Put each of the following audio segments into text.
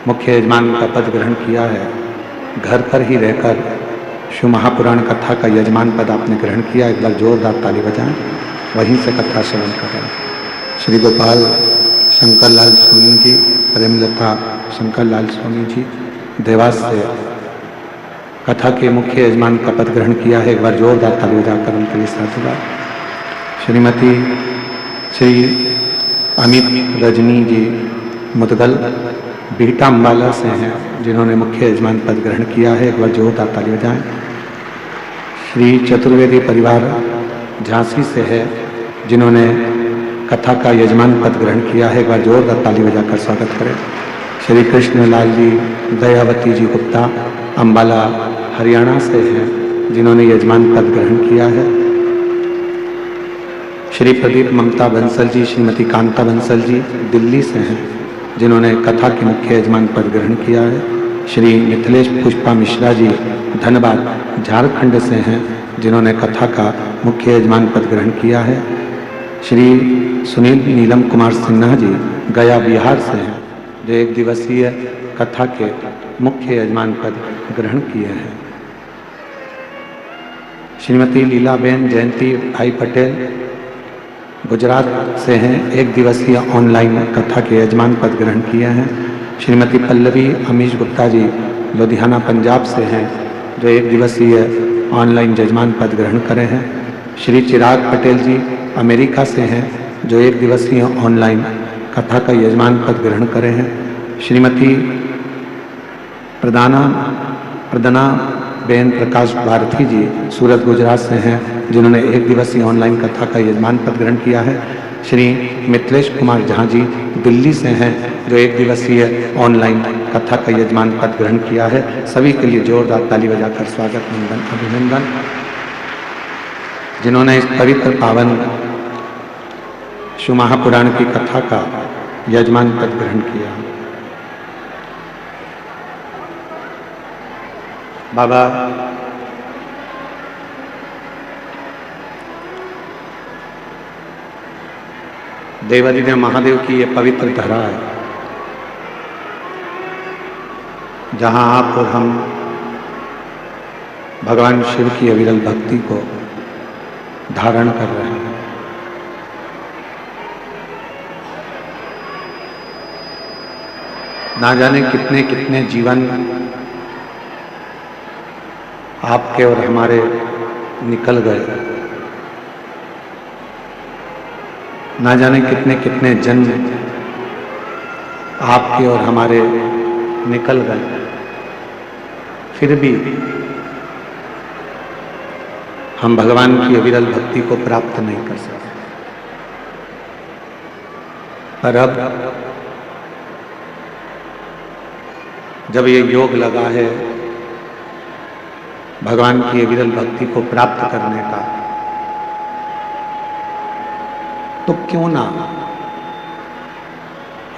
मुख्य यजमान का पद ग्रहण किया है, घर पर ही रहकर शिव महापुराण कथा का यजमान पद आपने ग्रहण किया, एक बार जोरदार ताली बजाएं। वहीं से कथा श्रवण करें। श्री गोपाल शंकर लाल सोनी जी, प्रेमलता शंकर लाल सोनी जी देवास से कथा के मुख्य यजमान का पद ग्रहण किया है, एक बार जोरदार ताली बजाकर उनके लिए साधुवाद। श्रीमती श्री अमित रजनी जी मुदगल बीटा अम्बाला से हैं, जिन्होंने मुख्य यजमान पद ग्रहण किया है, एक बार जोरदार ताली बजाएं। श्री चतुर्वेदी परिवार झांसी से है, जिन्होंने कथा का यजमान पद ग्रहण किया है, एक बार जोरदार ताली बजाकर स्वागत करें। श्री कृष्ण लाल जी दयावती जी गुप्ता अम्बाला हरियाणा से हैं, जिन्होंने यजमान पद ग्रहण किया है। श्री प्रदीप ममता बंसल जी, श्रीमती कांता बंसल जी दिल्ली से हैं, जिन्होंने कथा के मुख्य यजमान पद ग्रहण किया है। श्री मिथिलेश पुष्पा मिश्रा जी धनबाद झारखंड से हैं, जिन्होंने कथा का मुख्य यजमान पद ग्रहण किया है। श्री सुनील नीलम कुमार सिन्हा जी गया बिहार से हैं, जो एक दिवसीय कथा के मुख्य यजमान पद ग्रहण किए हैं। श्रीमती लीलाबेन जयंती भाई पटेल गुजरात से हैं, एक दिवसीय ऑनलाइन कथा के यजमान पद ग्रहण किए हैं। श्रीमती पल्लवी अमीश गुप्ता जी लुधियाना पंजाब से हैं, जो एक दिवसीय ऑनलाइन यजमान पद ग्रहण करे हैं। श्री चिराग पटेल जी अमेरिका से हैं, जो एक दिवसीय ऑनलाइन कथा का यजमान पद ग्रहण करे हैं। श्रीमती प्रदना बेन प्रकाश भारती जी सूरत गुजरात से हैं, जिन्होंने एक दिवसीय ऑनलाइन कथा का यजमान पद ग्रहण किया है। श्री मिथिलेश कुमार झा जी दिल्ली से हैं, जो एक दिवसीय ऑनलाइन कथा का यजमान पद ग्रहण किया है। सभी के लिए जोरदार ताली बजाकर स्वागत वंदन अभिनंदन। जिन्होंने इस पवित्र पावन शिव महापुराण की कथा का यजमान पद ग्रहण किया। बाबा देवादिदेव महादेव की ये पवित्र धरा है, जहां आप और हम भगवान शिव की अविरल भक्ति को धारण कर रहे हैं। ना जाने कितने कितने जीवन आपके और हमारे निकल गए, ना जाने कितने कितने जन्म आपके और हमारे निकल गए, फिर भी हम भगवान की अविरल भक्ति को प्राप्त नहीं कर सकते। पर अब जब ये योग लगा है भगवान की अविरल भक्ति को प्राप्त करने का, तो क्यों ना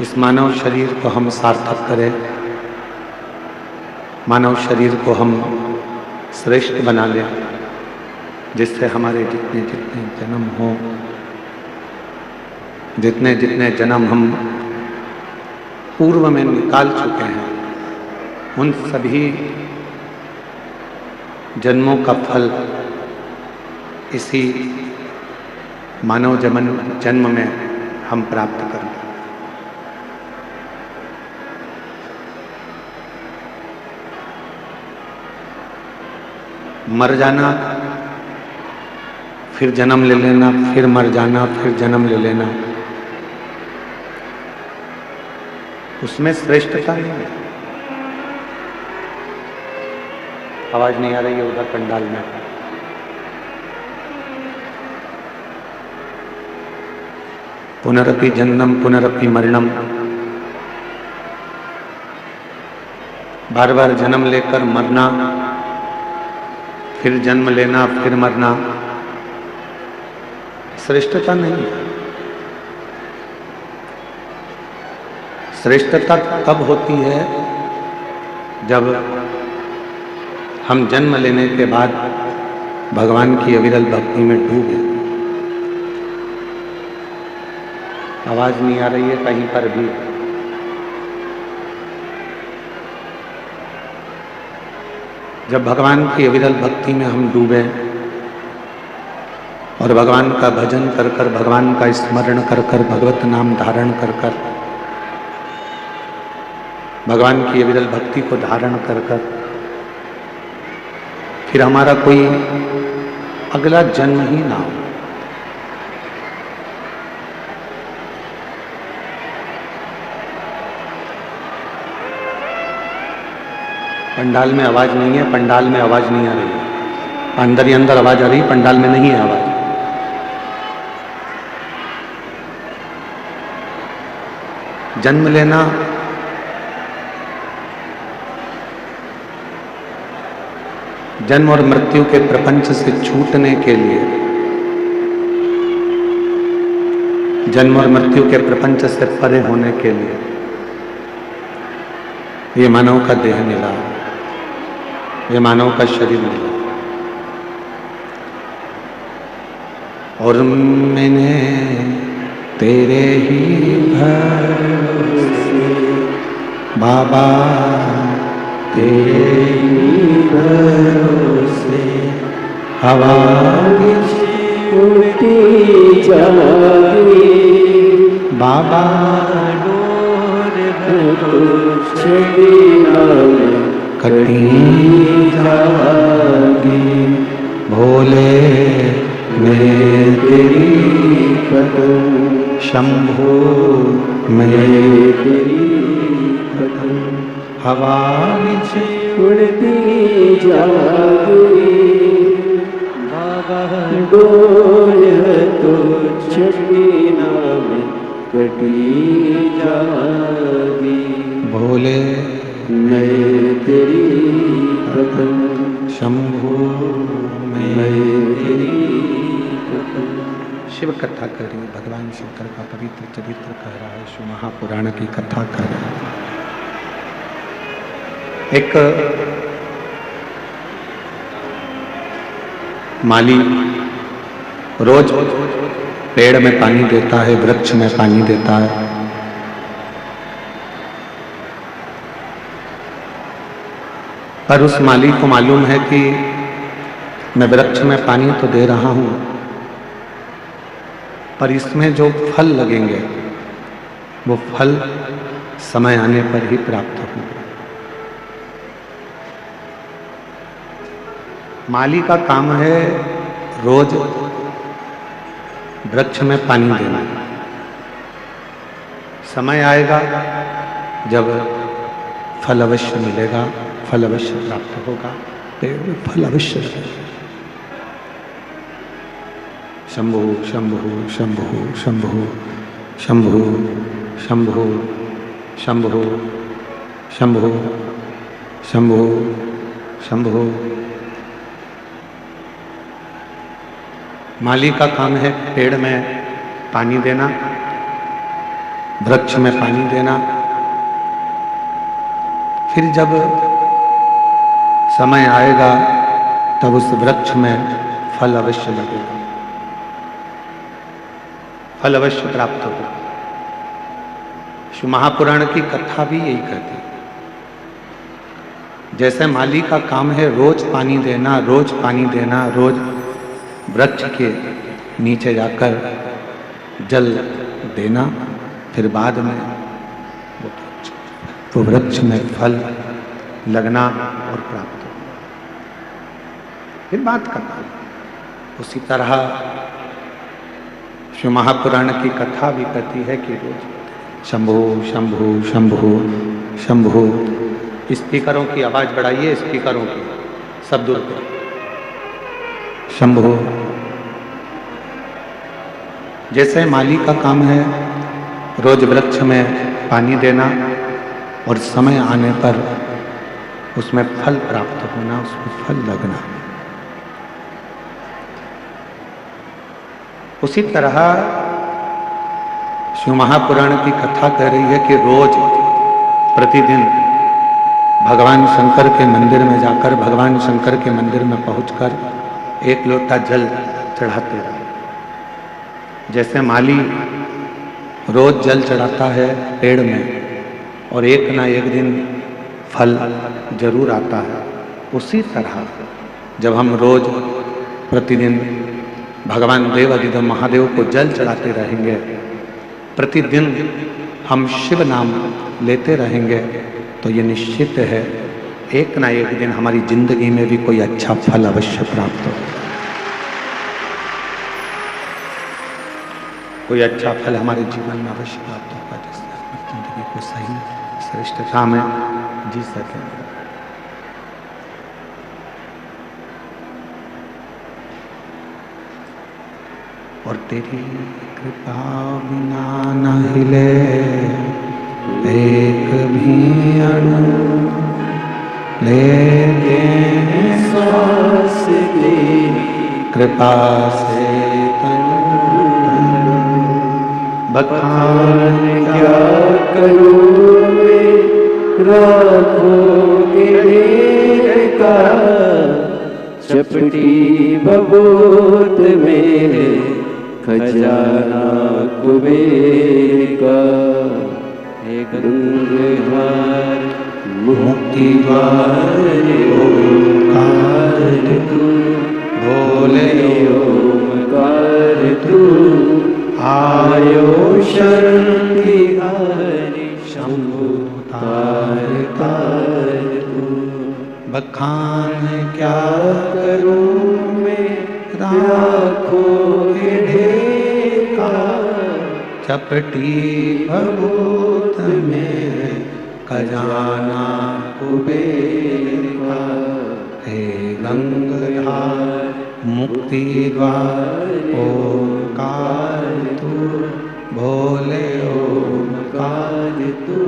इस मानव शरीर को हम सार्थक करें, मानव शरीर को हम श्रेष्ठ बना लें, जिससे हमारे जितने जितने जन्म हों, जितने जितने जन्म हम पूर्व में निकाल चुके हैं, उन सभी जन्मों का फल इसी मानव जन्म में हम प्राप्त करें। मर जाना, फिर जन्म ले लेना, फिर मर जाना, फिर जन्म ले लेना, उसमें श्रेष्ठता नहीं है। आवाज नहीं आ रही है उधर पंडाल में। पुनरपि जन्मम पुनरपि मरणम, बार बार जन्म लेकर मरना, फिर जन्म लेना, फिर मरना, श्रेष्ठता नहीं है। श्रेष्ठता तब होती है जब हम जन्म लेने के बाद भगवान की अविरल भक्ति में डूबे। आवाज नहीं आ रही है कहीं पर भी। जब भगवान की अविरल भक्ति में हम डूबे और भगवान का भजन कर कर, भगवान का स्मरण कर कर, भगवत नाम धारण कर कर, भगवान की अविरल भक्ति को धारण कर कर, फिर हमारा कोई अगला जन्म ही ना हो। पंडाल में आवाज नहीं है, पंडाल में आवाज नहीं आ रही है, अंदर ही अंदर आवाज आ रही, पंडाल में नहीं है आवाज। जन्म लेना जन्म और मृत्यु के प्रपंच से छूटने के लिए, जन्म और मृत्यु के प्रपंच से परे होने के लिए ये मानव का देह मिला, ये मानव का शरीर मिला। और मैंने तेरे ही भरोसे बाबा, तेरे ही भरोसे हवा उड़ती जाए बाबा, डोर कुछ कटी जाएगी भोले मैं तेरी पतंग, शंभो मैं तेरी पतंग, हवा से उड़ती जाएगी बाबा, डोर तो छठी नाम कटी जाएगी भोले मैं तेरी पतंग, शंभो मैं तेरी पतंग। शिव कथा कर रही है, भगवान शंकर का पवित्र चरित्र कह रहा है, शिव महापुराण की कथा कर रहा है। एक माली रोज पेड़ में पानी देता है, वृक्ष में पानी देता है। पर उस माली को मालूम है कि मैं वृक्ष में पानी तो दे रहा हूं, पर इसमें जो फल लगेंगे वो फल समय आने पर ही प्राप्त होंगे। माली का काम है रोज वृक्ष में पानी देना। समय आएगा जब फल अवश्य मिलेगा, फल अवश्य प्राप्त होगा, पेड़ में फल अवश्य लगेगा। शंभु शंभु शंभु शंभु शंभु शंभु शंभु शंभु शंभु शंभु। माली का काम है पेड़ में पानी देना, वृक्ष में पानी देना। फिर जब समय आएगा तब उस वृक्ष में फल अवश्य लगेगा, फल अवश्य प्राप्त होगा। शिव महापुराण की कथा भी यही कहती है। जैसे माली का काम है रोज पानी देना, रोज पानी देना, रोज वृक्ष के नीचे जाकर जल देना, फिर बाद में वो वृक्ष में फल लगना और प्राप्त होना, फिर बात करना। उसी तरह शिव महापुराण की कथा भी कहती है कि रोज शंभु शंभु शंभु शंभु। स्पीकरों की आवाज बढ़ाइए, स्पीकरों की सब दूर करो। शंभु। जैसे माली का काम है रोज वृक्ष में पानी देना और समय आने पर उसमें फल प्राप्त होना, उसमें फल लगना। उसी तरह शिव महापुराण की कथा कह रही है कि रोज प्रतिदिन भगवान शंकर के मंदिर में जाकर, भगवान शंकर के मंदिर में पहुंचकर एक लोटा जल चढ़ाते रहे। जैसे माली रोज जल चढ़ाता है पेड़ में और एक ना एक दिन फल जरूर आता है, उसी तरह जब हम रोज प्रतिदिन भगवान देवाधिदेव महादेव को जल चढ़ाते रहेंगे, प्रतिदिन हम शिव नाम लेते रहेंगे, तो ये निश्चित है एक ना एक दिन हमारी जिंदगी में भी कोई अच्छा फल अवश्य प्राप्त हो, कोई अच्छा फल हमारे जीवन में अवश्य प्राप्त होगा, जिससे हम जिंदगी को सही श्रेष्ठता में जी सकें। और तेरी कृपा बिना न हिले एक भी अणु, लेते हैं सांस तेरी कृपा से तनु, बखान क्या करूं मैं राखों के ढेर का, चपटी बबूत में खजाना कुबेर का, हे गंगाधर मुक्ति द्वार ओंकार तू, भोले ओंकार तू, आयो शरण तिहारी शंभु तार तार तू, बखान क्या करूं मैं राखों के ढेर का, चपटी भभूत में खजाना कुबेर का, हे गंगाधर मुक्ति द्वार ओंकार तू, भोले ओंकार तू,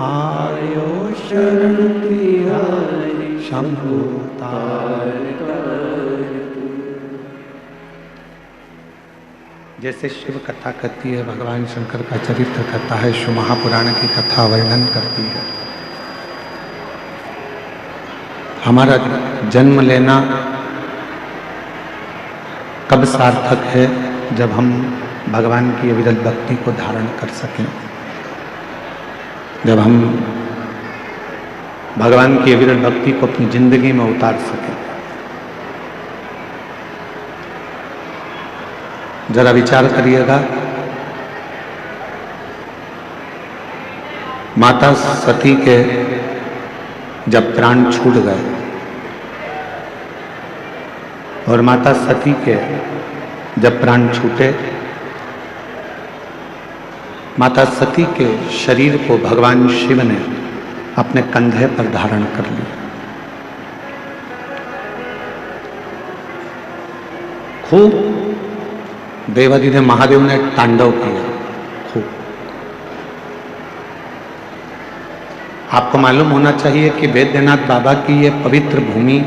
आयो शरण तिहारी शंभु तार तार तू। जैसे शिव कथा कहती है, भगवान शंकर का चरित्र कहता है, शिव महापुराण की कथा वर्णन करती है, हमारा जन्म लेना कब सार्थक है, जब हम भगवान की अविरत भक्ति को धारण कर सकें, जब हम भगवान की अविरत भक्ति को अपनी जिंदगी में उतार सकें। जरा विचार करिएगा, माता सती के जब प्राण छूट गए और माता सती के जब प्राण छूटे, माता सती के शरीर को भगवान शिव ने अपने कंधे पर धारण कर लिया। खूब देवाधिदेव महादेव ने तांडव किया, खूब। आपको मालूम होना चाहिए कि वैद्यनाथ बाबा की ये पवित्र भूमि,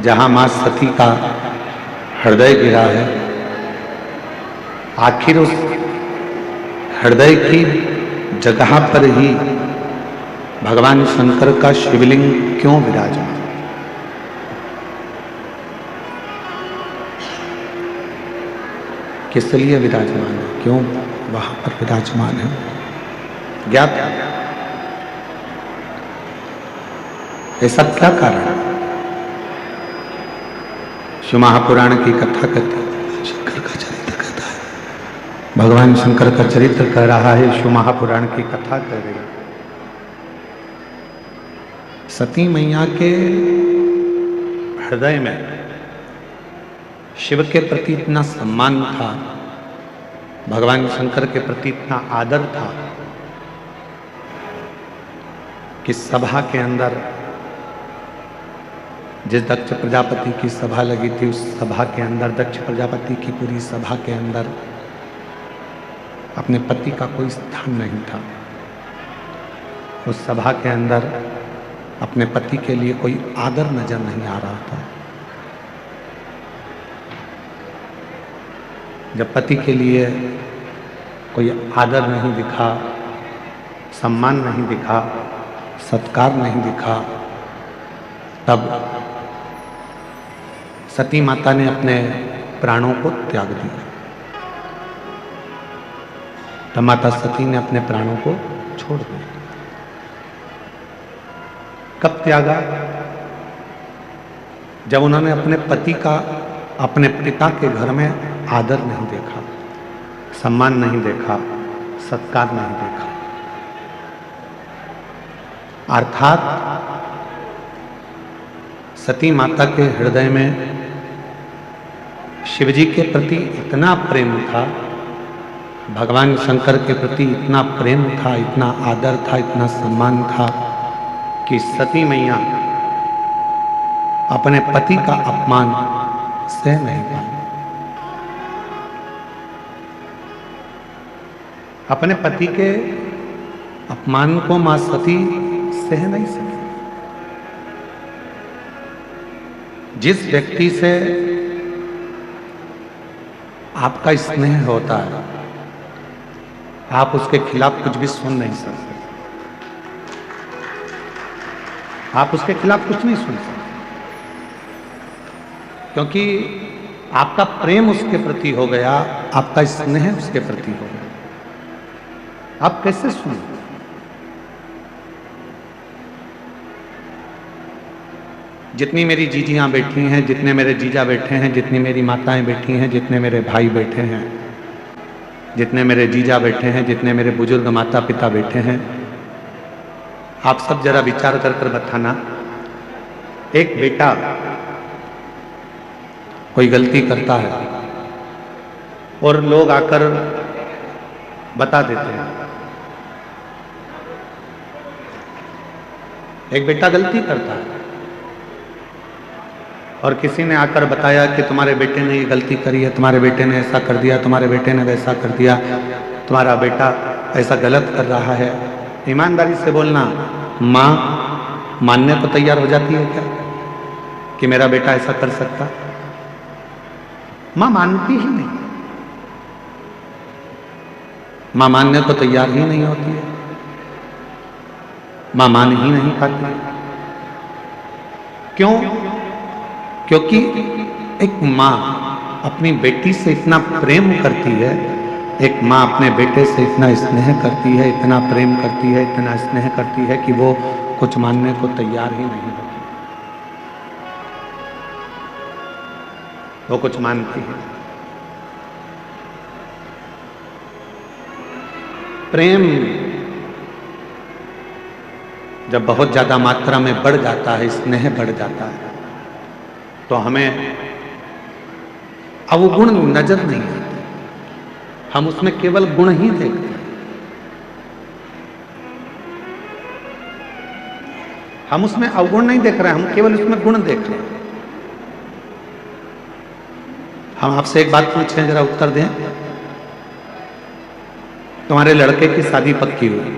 जहां मां सती का हृदय गिरा है, आखिर उस हृदय की जगह पर ही भगवान शंकर का शिवलिंग क्यों विराजमान? किस लिए विराजमान है, क्यों वहां पर विराजमान है, ज्ञात है? ऐसा क्या कारण है? शिव महापुराण की कथा कहती है, शंकर का चरित्र कहता है, भगवान शंकर का चरित्र कह रहा है, शिव महापुराण की कथा कह रही है। सती मैया के हृदय में शिव के प्रति इतना सम्मान था, भगवान शंकर के प्रति इतना आदर था कि सभा के अंदर, जिस दक्ष प्रजापति की सभा लगी थी, उस सभा के अंदर, दक्ष प्रजापति की पूरी सभा के अंदर अपने पति का कोई स्थान नहीं था। उस सभा के अंदर अपने पति के लिए कोई आदर नजर नहीं आ रहा था। जब पति के लिए कोई आदर नहीं दिखा, सम्मान नहीं दिखा, सत्कार नहीं दिखा, तब सती माता ने अपने प्राणों को त्याग दिया। तब माता सती ने अपने प्राणों को छोड़ दिया। कब त्यागा? जब उन्होंने अपने पति का अपने पिता के घर में आदर नहीं देखा, सम्मान नहीं देखा, सत्कार नहीं देखा। अर्थात सती माता के हृदय में शिवजी के प्रति इतना प्रेम था, भगवान शंकर के प्रति इतना प्रेम था, इतना आदर था, इतना सम्मान था कि सती मैया अपने पति का अपमान सह नहीं पाई। अपने पति के अपमान को मां सती सह नहीं सकी। जिस व्यक्ति से आपका स्नेह होता है, आप उसके खिलाफ कुछ भी सुन नहीं सकते। आप उसके खिलाफ कुछ नहीं सुन सकते, क्योंकक्योंकि आपका प्रेम उसके प्रति हो गया, आपका स्नेह उसके प्रति हो गया। आप कैसे सुनें? जितनी मेरी जीजियां बैठी हैं, जितने मेरे जीजा बैठे हैं, जितनी मेरी माताएं बैठी हैं, जितने मेरे भाई बैठे हैं, जितने मेरे जीजा बैठे हैं, जितने मेरे बुजुर्ग माता पिता बैठे हैं, आप सब जरा विचार कर कर बताना, एक बेटा कोई गलती करता है और लोग आकर बता देते हैं। एक बेटा गलती करता है और किसी ने आकर बताया कि तुम्हारे बेटे ने ये गलती करी है, तुम्हारे बेटे ने ऐसा कर दिया, तुम्हारे बेटे ने वैसा कर दिया, तुम्हारा बेटा ऐसा गलत कर रहा है। ईमानदारी से बोलना, माँ मानने को तैयार हो जाती है क्या कि मेरा बेटा ऐसा कर सकता? माँ मानती ही नहीं, माँ मानने को तैयार ही नहीं होती है, माँ मान ही नहीं पाती। क्यों? क्योंकि एक माँ अपनी बेटी से इतना प्रेम करती है, एक माँ अपने बेटे से इतना स्नेह करती है, इतना प्रेम करती है, इतना स्नेह करती है कि वो कुछ मानने को तैयार ही नहीं होती। वो कुछ मानती है। प्रेम जब बहुत ज्यादा मात्रा में बढ़ जाता है, स्नेह बढ़ जाता है, तो हमें अवगुण नजर नहीं आते, हम उसमें केवल गुण ही देखते हैं। हम उसमें अवगुण नहीं देख रहे हैं, हम केवल उसमें गुण देख रहे हैं। हम आपसे एक बात पूछें, जरा उत्तर दें। तुम्हारे लड़के की शादी पक्की हुई,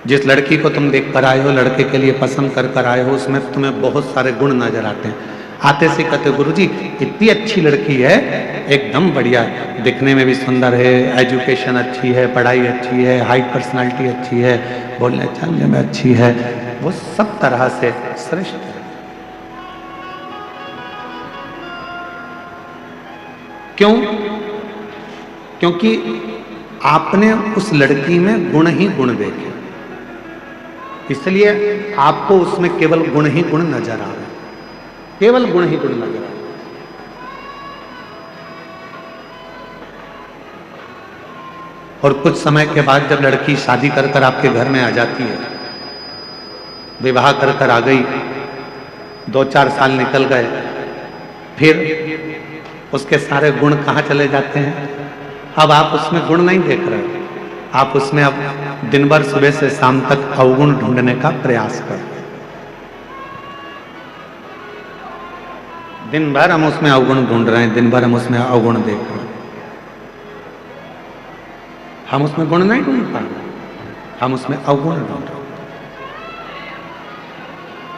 जिस लड़की को तुम देख कर आए हो, लड़के के लिए पसंद कर कर आए हो, उसमें तुम्हें बहुत सारे गुण नजर आते हैं। आते से कहते हो, गुरुजी इतनी अच्छी लड़की है, एकदम बढ़िया, दिखने में भी सुंदर है, एजुकेशन अच्छी है, पढ़ाई अच्छी है, हाइट पर्सनालिटी अच्छी है, बोलने चलने में अच्छी है, वो सब तरह से श्रेष्ठ है। क्यों? क्योंकि आपने उस लड़की में गुण ही गुण देखे, इसलिए आपको उसमें केवल गुण ही गुण नजर आ रहे हैं, केवल गुण ही गुण नजर आ रहे हैं। और कुछ समय के बाद जब लड़की शादी कर कर आपके घर में आ जाती है, विवाह कर कर आ गई, 2-4 साल निकल गए, फिर उसके सारे गुण कहाँ चले जाते हैं? अब आप उसमें गुण नहीं देख रहे, आप उसमें अब दिन भर सुबह से शाम तक अवगुण ढूंढने का प्रयास कर। दिन भर हम उसमें अवगुण ढूंढ रहे हैं, दिन भर हम उसमें अवगुण देख रहे हैं, हम उसमें गुण नहीं ढूंढ पा रहे, हम उसमें अवगुण ढूंढ रहे।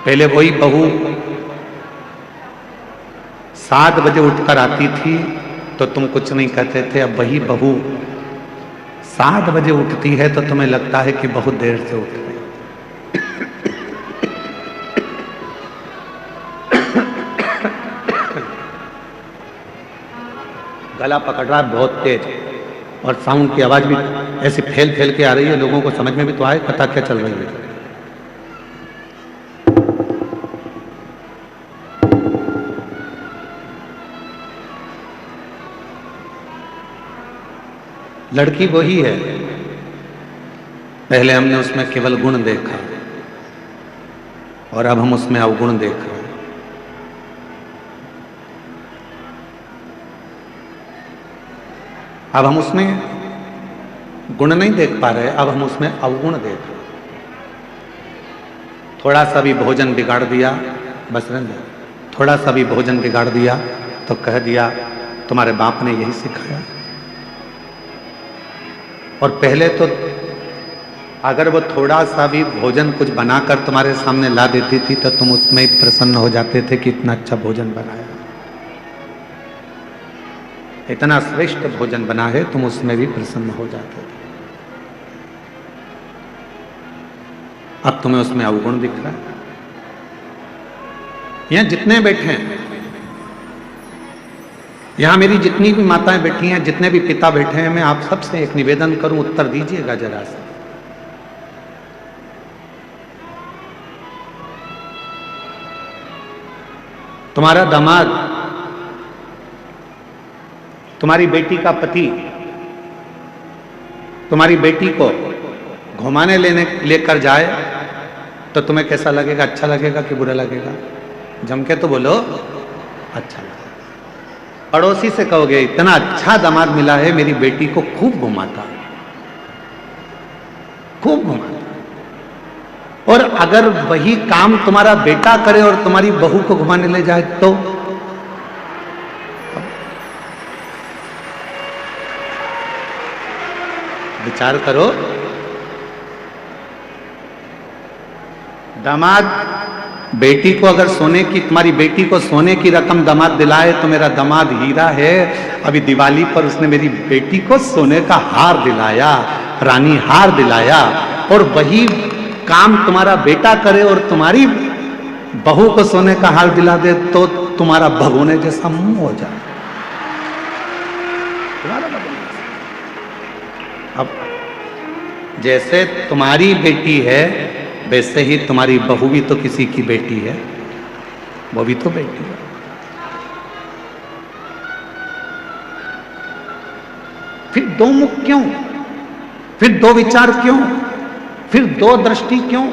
पहले वही बहू 7 बजे उठकर आती थी तो तुम कुछ नहीं कहते थे, अब वही बहू 7 बजे उठती है तो तुम्हें लगता है कि बहुत देर से उठ गई। गला पकड़ रहा है बहुत तेज, और साउंड की आवाज भी ऐसे फैल फैल के आ रही है, लोगों को समझ में भी तो आए कथा क्या चल रही है। लड़की वही है, पहले हमने उसमें केवल गुण देखा और अब हम उसमें अवगुण देख रहे हैं। अब हम उसमें गुण नहीं देख पा रहे, अब हम उसमें अवगुण देख रहे हैं। थोड़ा सा भी भोजन बिगाड़ दिया, बस रहने दो, थोड़ा सा भी भोजन बिगाड़ दिया तो कह दिया तुम्हारे बाप ने यही सिखाया। और पहले तो अगर वो थोड़ा सा भी भोजन कुछ बनाकर तुम्हारे सामने ला देती थी तो तुम उसमें ही प्रसन्न हो जाते थे कि इतना अच्छा भोजन बनाया, इतना श्रेष्ठ भोजन बना है, तुम उसमें भी प्रसन्न हो जाते थे। अब तुम्हें उसमें अवगुण दिख रहा है। यहां जितने बैठे हैं, यहां मेरी जितनी भी माताएं बैठी हैं, जितने भी पिता बैठे हैं, मैं आप सबसे एक निवेदन करूं, उत्तर दीजिएगा जरा से। तुम्हारा दामाद, तुम्हारी बेटी का पति तुम्हारी बेटी को घुमाने लेकर जाए तो तुम्हें कैसा लगेगा? अच्छा लगेगा कि बुरा लगेगा? जम के तो बोलो, अच्छा लगेगा। पड़ोसी से कहोगे इतना अच्छा दामाद मिला है, मेरी बेटी को खूब घुमाता, खूब घुमाता। और अगर वही काम तुम्हारा बेटा करे और तुम्हारी बहू को घुमाने ले जाए तो विचार करो। दामाद बेटी को अगर सोने की, तुम्हारी बेटी को सोने की रकम दामाद दिलाए तो मेरा दामाद हीरा है। अभी दिवाली पर उसने मेरी बेटी को सोने का हार दिलाया, रानी हार दिलाया। और वही काम तुम्हारा बेटा करे और तुम्हारी बहू को सोने का हार दिला दे तो तुम्हारा भगोने जैसा मुंह हो जाए। तुम्हारा भगोने जैसा। अब जैसे तुम्हारी बेटी है वैसे ही तुम्हारी बहू भी तो किसी की बेटी है, वो भी तो बेटी है। फिर दो मुख क्यों? फिर दो विचार क्यों? फिर दो दृष्टि क्यों?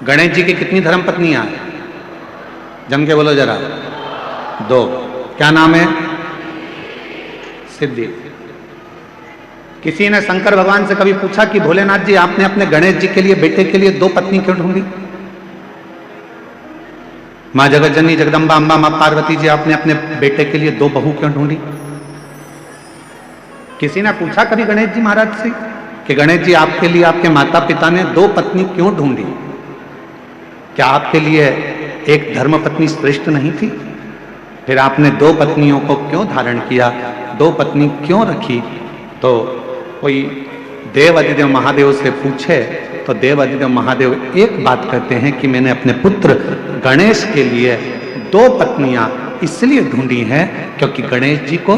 गणेश जी की कितनी धर्म पत्नियां हैं? जम के बोलो जरा। दो। क्या नाम है? सिद्धि। किसी ने शंकर भगवान से कभी पूछा कि भोलेनाथ जी आपने अपने गणेश जी के लिए, बेटे के लिए दो पत्नी क्यों ढूंढी? मां जगत जननी जगदम्बा अम्बा मां पार्वती जी आपने अपने बेटे के लिए दो बहू क्यों ढूंढी? किसी ने पूछा कभी गणेश जी महाराज से कि गणेश जी आपके लिए आपके माता पिता ने दो पत्नी क्यों ढूंढी? क्या आपके लिए एक धर्म पत्नी श्रेष्ठ नहीं थी? फिर आपने दो पत्नियों को क्यों धारण किया, दो पत्नी क्यों रखी? तो कोई देव अधिदेव महादेव से पूछे तो देव अधिदेव महादेव एक बात कहते हैं कि मैंने अपने पुत्र गणेश के लिए दो पत्नियां इसलिए ढूंढी हैं क्योंकि गणेश जी को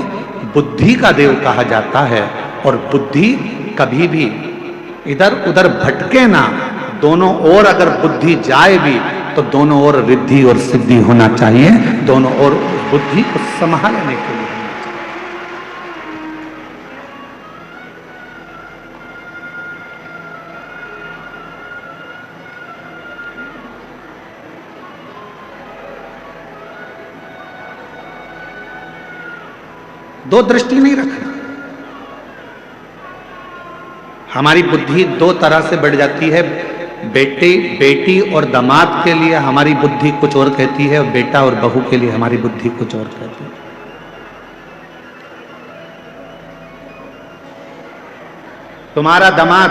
बुद्धि का देव कहा जाता है और बुद्धि कभी भी इधर उधर भटके ना। दोनों ओर अगर बुद्धि जाए भी तो दोनों ओर रिद्धि और सिद्धि होना चाहिए, दोनों ओर बुद्धि को संभालने के लिए। दो दृष्टि नहीं रखना। हमारी बुद्धि दो तरह से बढ़ जाती है। बेटी और दामाद के लिए हमारी बुद्धि कुछ और कहती है और बेटा और बहू के लिए हमारी बुद्धि कुछ और कहती है। तुम्हारा दामाद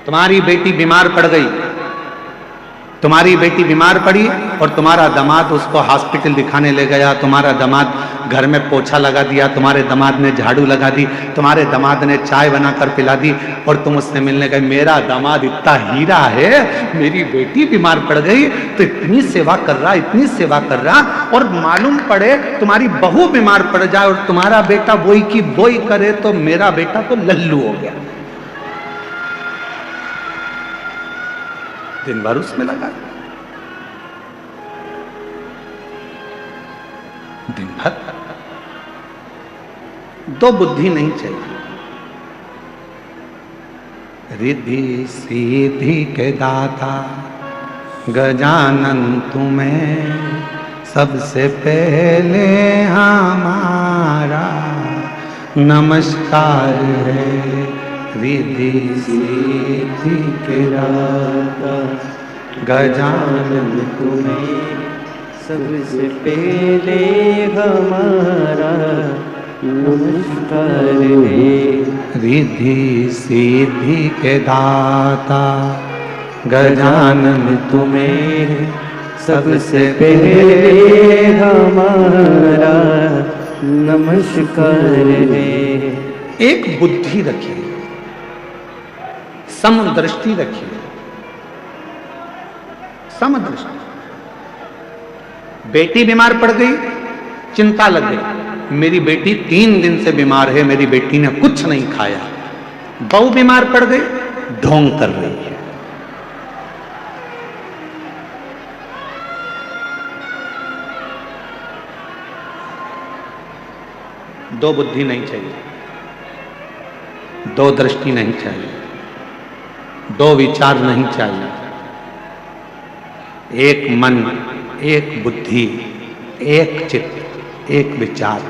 तुम्हारी बेटी बीमार पड़ गई, तुम्हारी बेटी बीमार पड़ी और तुम्हारा दामाद उसको हॉस्पिटल दिखाने ले गया, तुम्हारा दामाद घर में पोछा लगा दिया, तुम्हारे दामाद ने झाड़ू लगा दी, तुम्हारे दामाद ने चाय बनाकर पिला दी और तुम उससे मिलने गए। मेरा दामाद इतना हीरा है, मेरी बेटी बीमार पड़ गई तो इतनी सेवा कर रहा, इतनी सेवा कर रहा, और मालूम पड़े तुम्हारी बहू बीमार पड़ जाए और तुम्हारा बेटा बोई की बोई करे तो मेरा बेटा तो लल्लू हो गया। दिन भर उसमें लगा, दिन भर। दो बुद्धि नहीं चाहिए। रिद्धि सीधी के दाता गजानन तुम्हें सबसे पहले हमारा नमस्कार है। रिद्धि सीधी के दाता गजानन तुम्हें सबसे पहले हमारा नमस्कार है। रिद्धि सिद्धि के दाता गजानन तुम्हें सबसे पहले हमारा नमस्कार है। एक बुद्धि रखिए, समदृष्टि रखिए, समदृष्टि। बेटी बीमार पड़ गई, चिंता लग गई, मेरी बेटी 3 दिन से बीमार है, मेरी बेटी ने कुछ नहीं खाया। बहू बीमार पड़ गई, ढोंग कर रही है। दो बुद्धि नहीं चाहिए, दो दृष्टि नहीं चाहिए, दो विचार नहीं चाहिए। एक मन, एक बुद्धि, एक चित्त, एक विचार,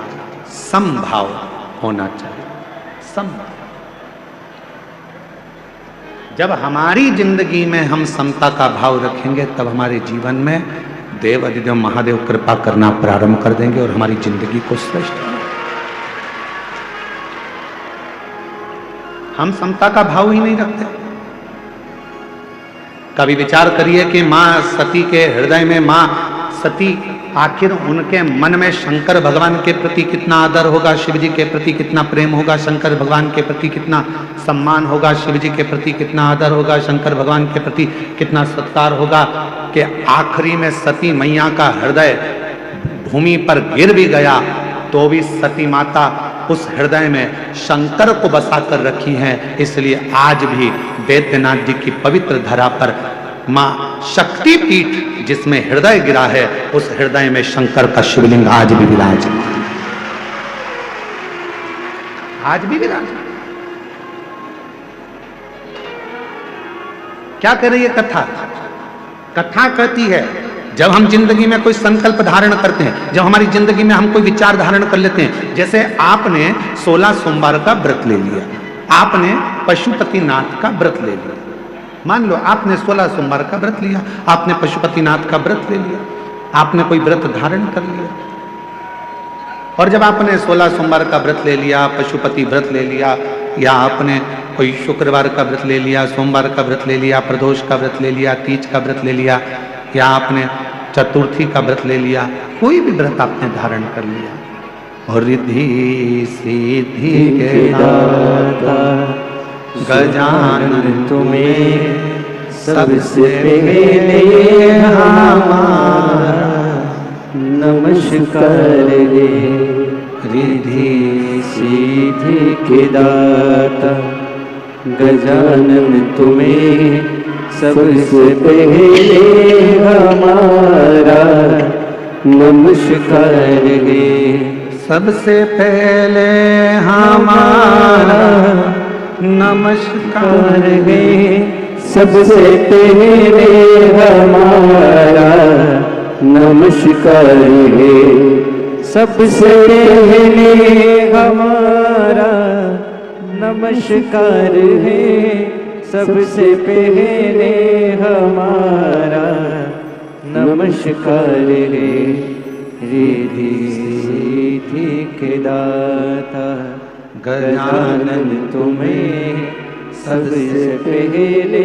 समभाव होना चाहिए। समभाव। जब हमारी जिंदगी में हम समता का भाव रखेंगे तब हमारे जीवन में देव अधिदेव महादेव कृपा करना प्रारंभ कर देंगे और हमारी जिंदगी को श्रेष्ठ बनाएंगे। हम समता का भाव ही नहीं रखते। कभी विचार करिए कि मां सती के हृदय में, मां सती आखिर उनके मन में शंकर भगवान के प्रति कितना आदर होगा, शिव जी के प्रति कितना प्रेम होगा, शंकर भगवान के प्रति कितना सम्मान होगा, शिव जी के प्रति कितना आदर होगा, शंकर भगवान के प्रति कितना सत्कार होगा, कि आखिरी में सती मैया का हृदय भूमि पर गिर भी गया तो भी सती माता उस हृदय में शंकर को बसा कर रखी है। इसलिए आज भी वैद्यनाथ जी की पवित्र धरा पर मां शक्ति पीठ जिसमें हृदय गिरा है, उस हृदय में शंकर का शिवलिंग आज भी विराजमान, आज भी विराजमान। क्या कह रही है कथा? कथा कहती है जब हम जिंदगी में कोई संकल्प धारण करते हैं, जब हमारी जिंदगी में हम कोई विचार धारण कर लेते हैं, जैसे आपने 16 सोमवार का व्रत ले लिया, आपने पशुपतिनाथ का व्रत ले लिया, मान लो आपने 16 सोमवार का व्रत लिया, आपने पशुपतिनाथ का व्रत ले लिया, आपने कोई व्रत धारण कर लिया, और जब आपने 16 सोमवार का व्रत ले लिया, पशुपति व्रत ले लिया, या आपने कोई शुक्रवार का व्रत ले लिया, सोमवार का व्रत ले लिया, प्रदोष का व्रत ले लिया, तीज का व्रत ले लिया, या आपने चतुर्थी का व्रत ले लिया, कोई भी व्रत आपने धारण कर लिया, और रिद्धि सिद्धि के दाता गजानन तुम्हें सबसे पहले हमारा नमस्कार है। रिद्धि सिद्धि के दाता गजानन तुम्हें सबसे पहले हमारा नमस्कार है। सबसे पहले हमारा नमस्कार है। सबसे पहले हमारा नमस्कार है। सबसे पहले हमारा नमस्कार है। सबसे पहले हमारा नमस्कार है। रिद्धि सिद्धि के दाता गजानन तुम्हें सबसे पहले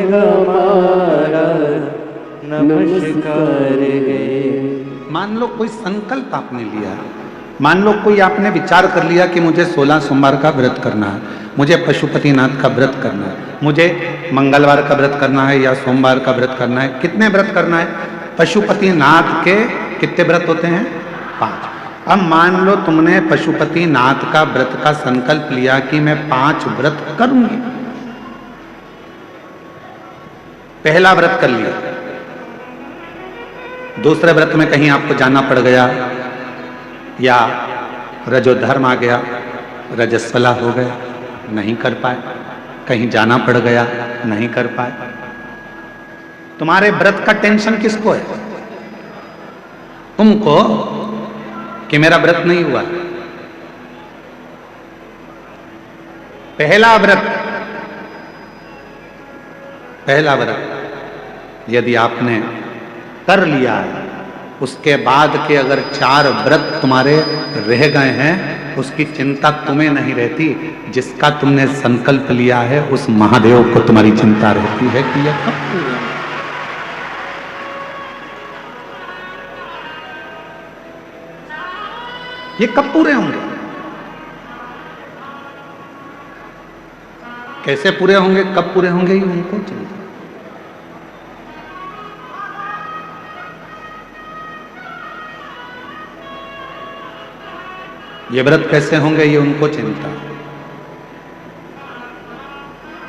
हमारा नमस्कार है। मान लो कोई संकल्प आपने लिया, मान लो कोई आपने विचार कर लिया कि मुझे 16 सोमवार का व्रत करना है, मुझे पशुपतिनाथ का व्रत करना है, मुझे मंगलवार का व्रत करना है या सोमवार का व्रत करना है। कितने व्रत करना है? पशुपतिनाथ के कितने व्रत होते हैं? 5। अब मान लो तुमने पशुपतिनाथ का व्रत का संकल्प लिया कि मैं 5 व्रत करूंगी। पहला व्रत कर लिया, दूसरे व्रत में कहीं आपको जाना पड़ गया या रजोधर्म आ गया, रजस्वला हो गए, नहीं कर पाए, कहीं जाना पड़ गया, नहीं कर पाए। तुम्हारे व्रत का टेंशन किसको है? तुमको कि मेरा व्रत नहीं हुआ। पहला व्रत यदि आपने कर लिया है, उसके बाद के अगर 4 व्रत तुम्हारे रह गए हैं, उसकी चिंता तुम्हें नहीं रहती। जिसका तुमने संकल्प लिया है उस महादेव को तुम्हारी चिंता रहती है कि यह कब पूरा, ये कब पूरे होंगे, कैसे पूरे होंगे, कब पूरे होंगे, ये उनको चिंता। ये व्रत कैसे होंगे, ये उनको चिंता।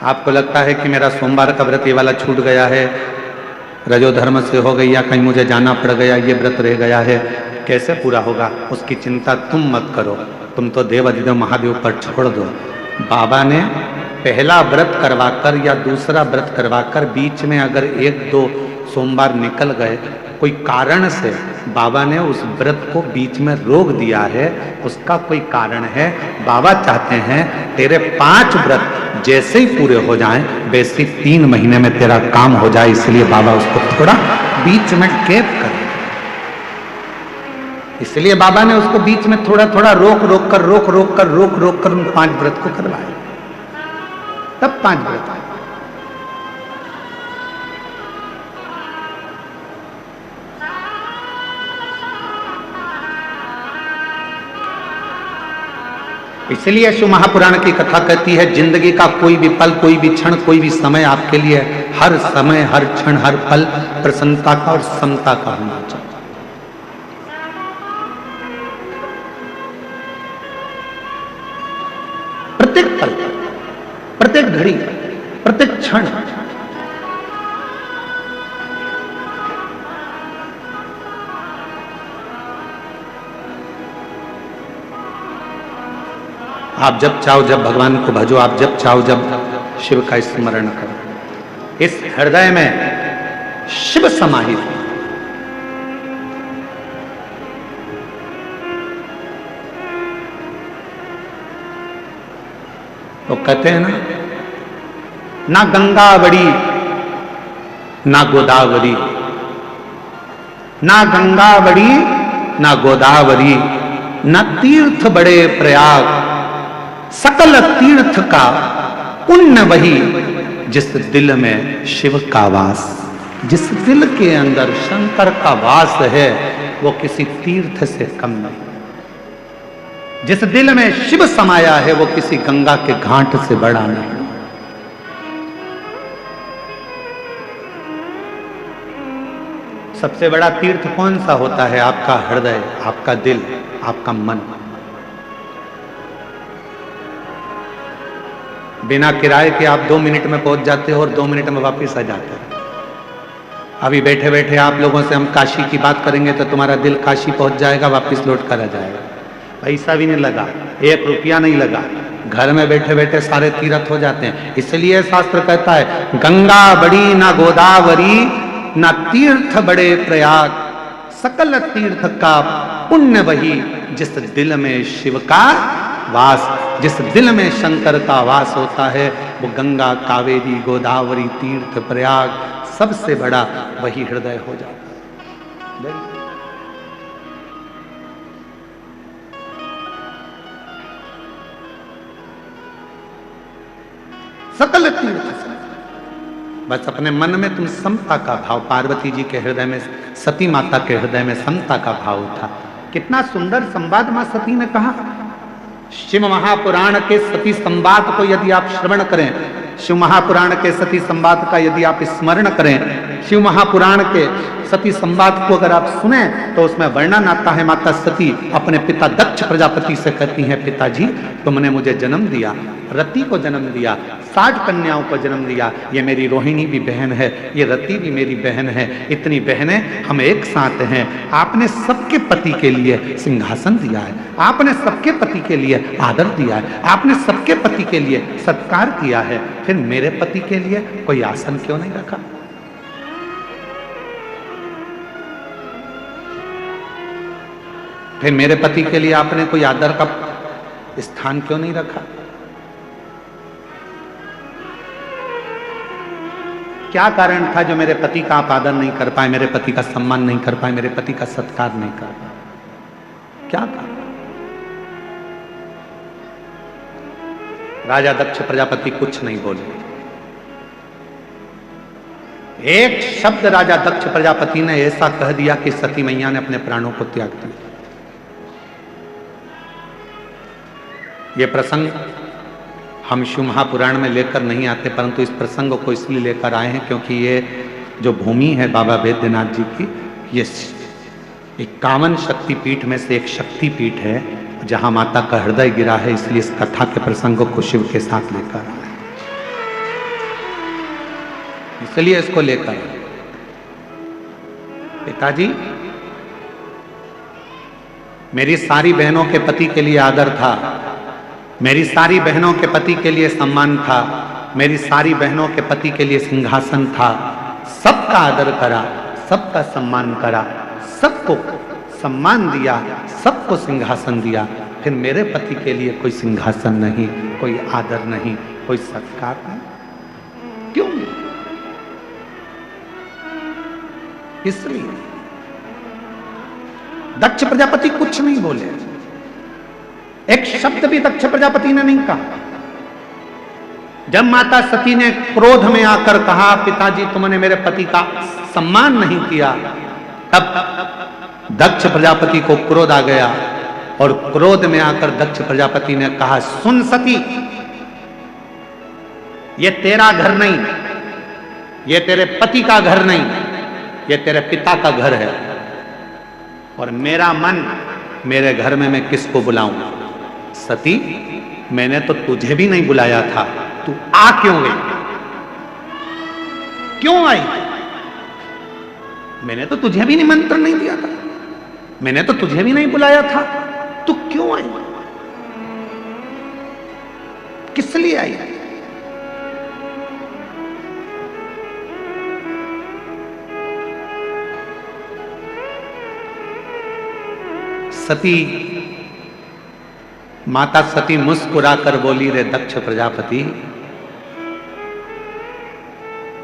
आपको लगता है कि मेरा सोमवार का व्रत ये वाला छूट गया है, रजोधर्म से हो गई, या कहीं मुझे जाना पड़ गया, ये व्रत रह गया है, कैसे पूरा होगा, उसकी चिंता तुम मत करो। तुम तो देव अधिदेव महादेव पर छोड़ दो। बाबा ने पहला व्रत करवाकर या दूसरा व्रत करवाकर बीच में अगर 1-2 सोमवार निकल गए, कोई कारण से बाबा ने उस व्रत को बीच में रोक दिया है, उसका कोई कारण है। बाबा चाहते हैं तेरे 5 व्रत जैसे ही पूरे हो जाएं, वैसे 3 महीने में तेरा काम हो जाए, इसलिए बाबा उसको थोड़ा बीच में गैप कर, इसलिए बाबा ने उसको बीच में थोड़ा थोड़ा रोक कर उन 5 व्रत को करवाया, तब 5 व्रत आए। इसलिए शिव महापुराण की कथा कहती है, जिंदगी का कोई भी पल, कोई भी क्षण, कोई भी समय आपके लिए, हर समय, हर क्षण, हर पल प्रसन्नता का और समता का होना चाहिए। प्रत्येक पल, प्रत्येक घड़ी, प्रत्येक क्षण आप जब चाहो जब भगवान को भजो, आप जब चाहो जब शिव का स्मरण करो। इस हृदय में शिव समाहित है। तो कहते हैं ना गंगा बड़ी ना गोदावरी, ना गंगा बड़ी ना गोदावरी, ना तीर्थ बड़े प्रयाग, सकल तीर्थ का पुण्य वही जिस दिल में शिव का वास। जिस दिल के अंदर शंकर का वास है वो किसी तीर्थ से कम नहीं। जिस दिल में शिव समाया है वो किसी गंगा के घाट से बड़ा नहीं। सबसे बड़ा तीर्थ कौन सा होता है? आपका हृदय, आपका दिल, आपका मन। बिना किराए के आप 2 मिनट में पहुंच जाते हो और 2 मिनट में वापस आ जाते हो। अभी बैठे बैठे आप लोगों से हम काशी की बात करेंगे तो तुम्हारा दिल काशी पहुंच जाएगा, वापस लौट कर आ जाएगा। पैसा भी नहीं लगा, 1 रुपया नहीं लगा, घर में बैठे बैठे सारे तीर्थ हो जाते हैं। इसलिए शास्त्र कहता है गंगा बड़ी ना गोदावरी, ना तीर्थ बड़े प्रयाग, सकल तीर्थ का पुण्य वही जिस दिल में शिव का वास। जिस दिल में शंकर का वास होता है वो गंगा, कावेरी, गोदावरी, तीर्थ, प्रयाग सबसे बड़ा वही हृदय हो जाता है। सकल तीर्थ बस अपने मन में तुम समता का भाव, पार्वती जी के हृदय में, सती माता के हृदय में समता का भाव था। कितना सुंदर संवाद मां सती ने कहा। शिव महापुराण के सती संवाद को यदि आप श्रवण करें, शिव महापुराण के सती संवाद का यदि आप स्मरण करें, शिव महापुराण के सती संवाद को अगर आप सुने तो उसमें वर्णन आता है, माता सती अपने पिता दक्ष प्रजापति से कहती हैं, पिताजी तुमने मुझे जन्म दिया, रति को जन्म दिया, 60 कन्याओं को जन्म दिया, ये मेरी रोहिणी भी बहन है, ये रति भी मेरी बहन है, इतनी बहनें हम एक साथ हैं। आपने सबके पति के लिए सिंहासन दिया है, आपने सबके पति के लिए आदर दिया है, आपने सबके पति के लिए सत्कार किया है, फिर मेरे पति के लिए कोई आसन क्यों नहीं रखा? फिर मेरे पति के लिए आपने कोई आदर का स्थान क्यों नहीं रखा? क्या कारण था जो मेरे पति का आप आदर नहीं कर पाए, मेरे पति का सम्मान नहीं कर पाए, मेरे पति का सत्कार नहीं कर पाए? क्या कारण? राजा दक्ष प्रजापति कुछ नहीं बोले। एक शब्द राजा दक्ष प्रजापति ने ऐसा कह दिया कि सती मैया ने अपने प्राणों को त्याग दिया। ये प्रसंग हम शिव महापुराण में लेकर नहीं आते, परंतु इस प्रसंग को इसलिए लेकर आए हैं क्योंकि ये जो भूमि है बाबा वैद्यनाथ जी की, ये 51 शक्तिपीठ में से एक शक्तिपीठ है जहां माता का हृदय गिरा है, इसलिए इस कथा के प्रसंग को शिव के साथ लेकर आए, इसलिए इसको लेकर आए। पिताजी मेरी सारी बहनों के पति के लिए आदर था, मेरी सारी बहनों के पति के लिए सम्मान था, मेरी सारी बहनों के पति के लिए सिंहासन था, सबका आदर करा, सबका सम्मान करा, सबको सम्मान दिया, सबको सिंहासन दिया, फिर मेरे पति के लिए कोई सिंहासन नहीं, कोई आदर नहीं, कोई सत्कार नहीं, क्यों? इसलिए दक्ष प्रजापति कुछ नहीं बोले, एक शब्द भी दक्ष प्रजापति ने नहीं कहा। जब माता सती ने क्रोध में आकर कहा, पिताजी तुमने मेरे पति का सम्मान नहीं किया, तब दक्ष प्रजापति को क्रोध आ गया और क्रोध में आकर दक्ष प्रजापति ने कहा, सुन सती, ये तेरा घर नहीं, ये तेरे पति का घर नहीं, ये तेरे पिता का घर है, और मेरा मन, मेरे घर में मैं किसको बुलाऊं? सती मैंने तो तुझे भी नहीं बुलाया था, तू आ क्यों गई? क्यों आई? मैंने तो तुझे भी निमंत्रण नहीं दिया था, मैंने तो तुझे भी नहीं बुलाया था, तू क्यों आई? किस लिए आई? सती, माता सती मुस्कुराकर बोली, रे दक्ष प्रजापति,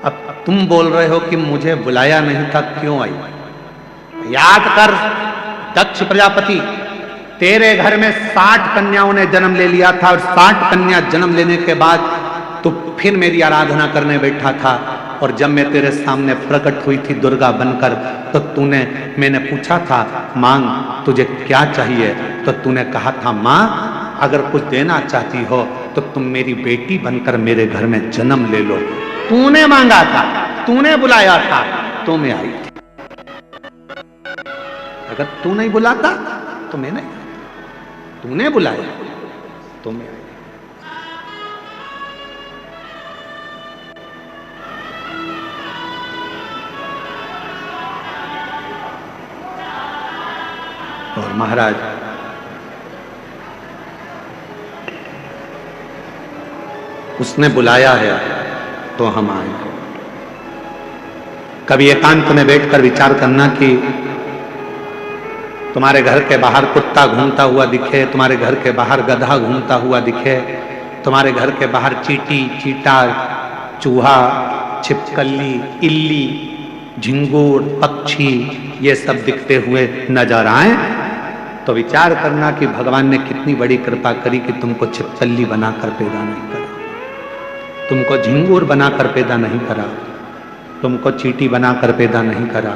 अब तुम बोल रहे हो कि मुझे बुलाया नहीं था, क्यों आई? याद कर दक्ष प्रजापति, तेरे घर में 60 कन्याओं ने जन्म ले लिया था, और 60 कन्या जन्म लेने के बाद तो फिर मेरी आराधना करने बैठा था, और जब मैं तेरे सामने प्रकट हुई थी दुर्गा बनकर, तो मैंने पूछा था, मांग तुझे क्या चाहिए? तो तूने कहा था, मां अगर कुछ देना चाहती हो तो तुम मेरी बेटी बनकर मेरे घर में जन्म ले लो। तूने मांगा था, तूने बुलाया था, तो मैं आई थी। अगर तू नहीं बुलाता तो मैं नहीं, तूने बुलाया तो मैं आई। और महाराज उसने बुलाया है तो हम आए। कभी एकांत में बैठकर विचार करना कि तुम्हारे घर के बाहर कुत्ता घूमता हुआ दिखे, तुम्हारे घर के बाहर गधा घूमता हुआ दिखे, तुम्हारे घर के बाहर चींटी, चीटा, चूहा, छिपकली, इल्ली, झिंगूर, पक्षी ये सब दिखते हुए नजर आए, तो विचार करना कि भगवान ने कितनी बड़ी कृपा करी कि तुमको छिपकली बनाकर पैदा नहीं करा, तुमको झिंगूर बनाकर पैदा नहीं करा, तुमको चींटी बनाकर पैदा नहीं करा,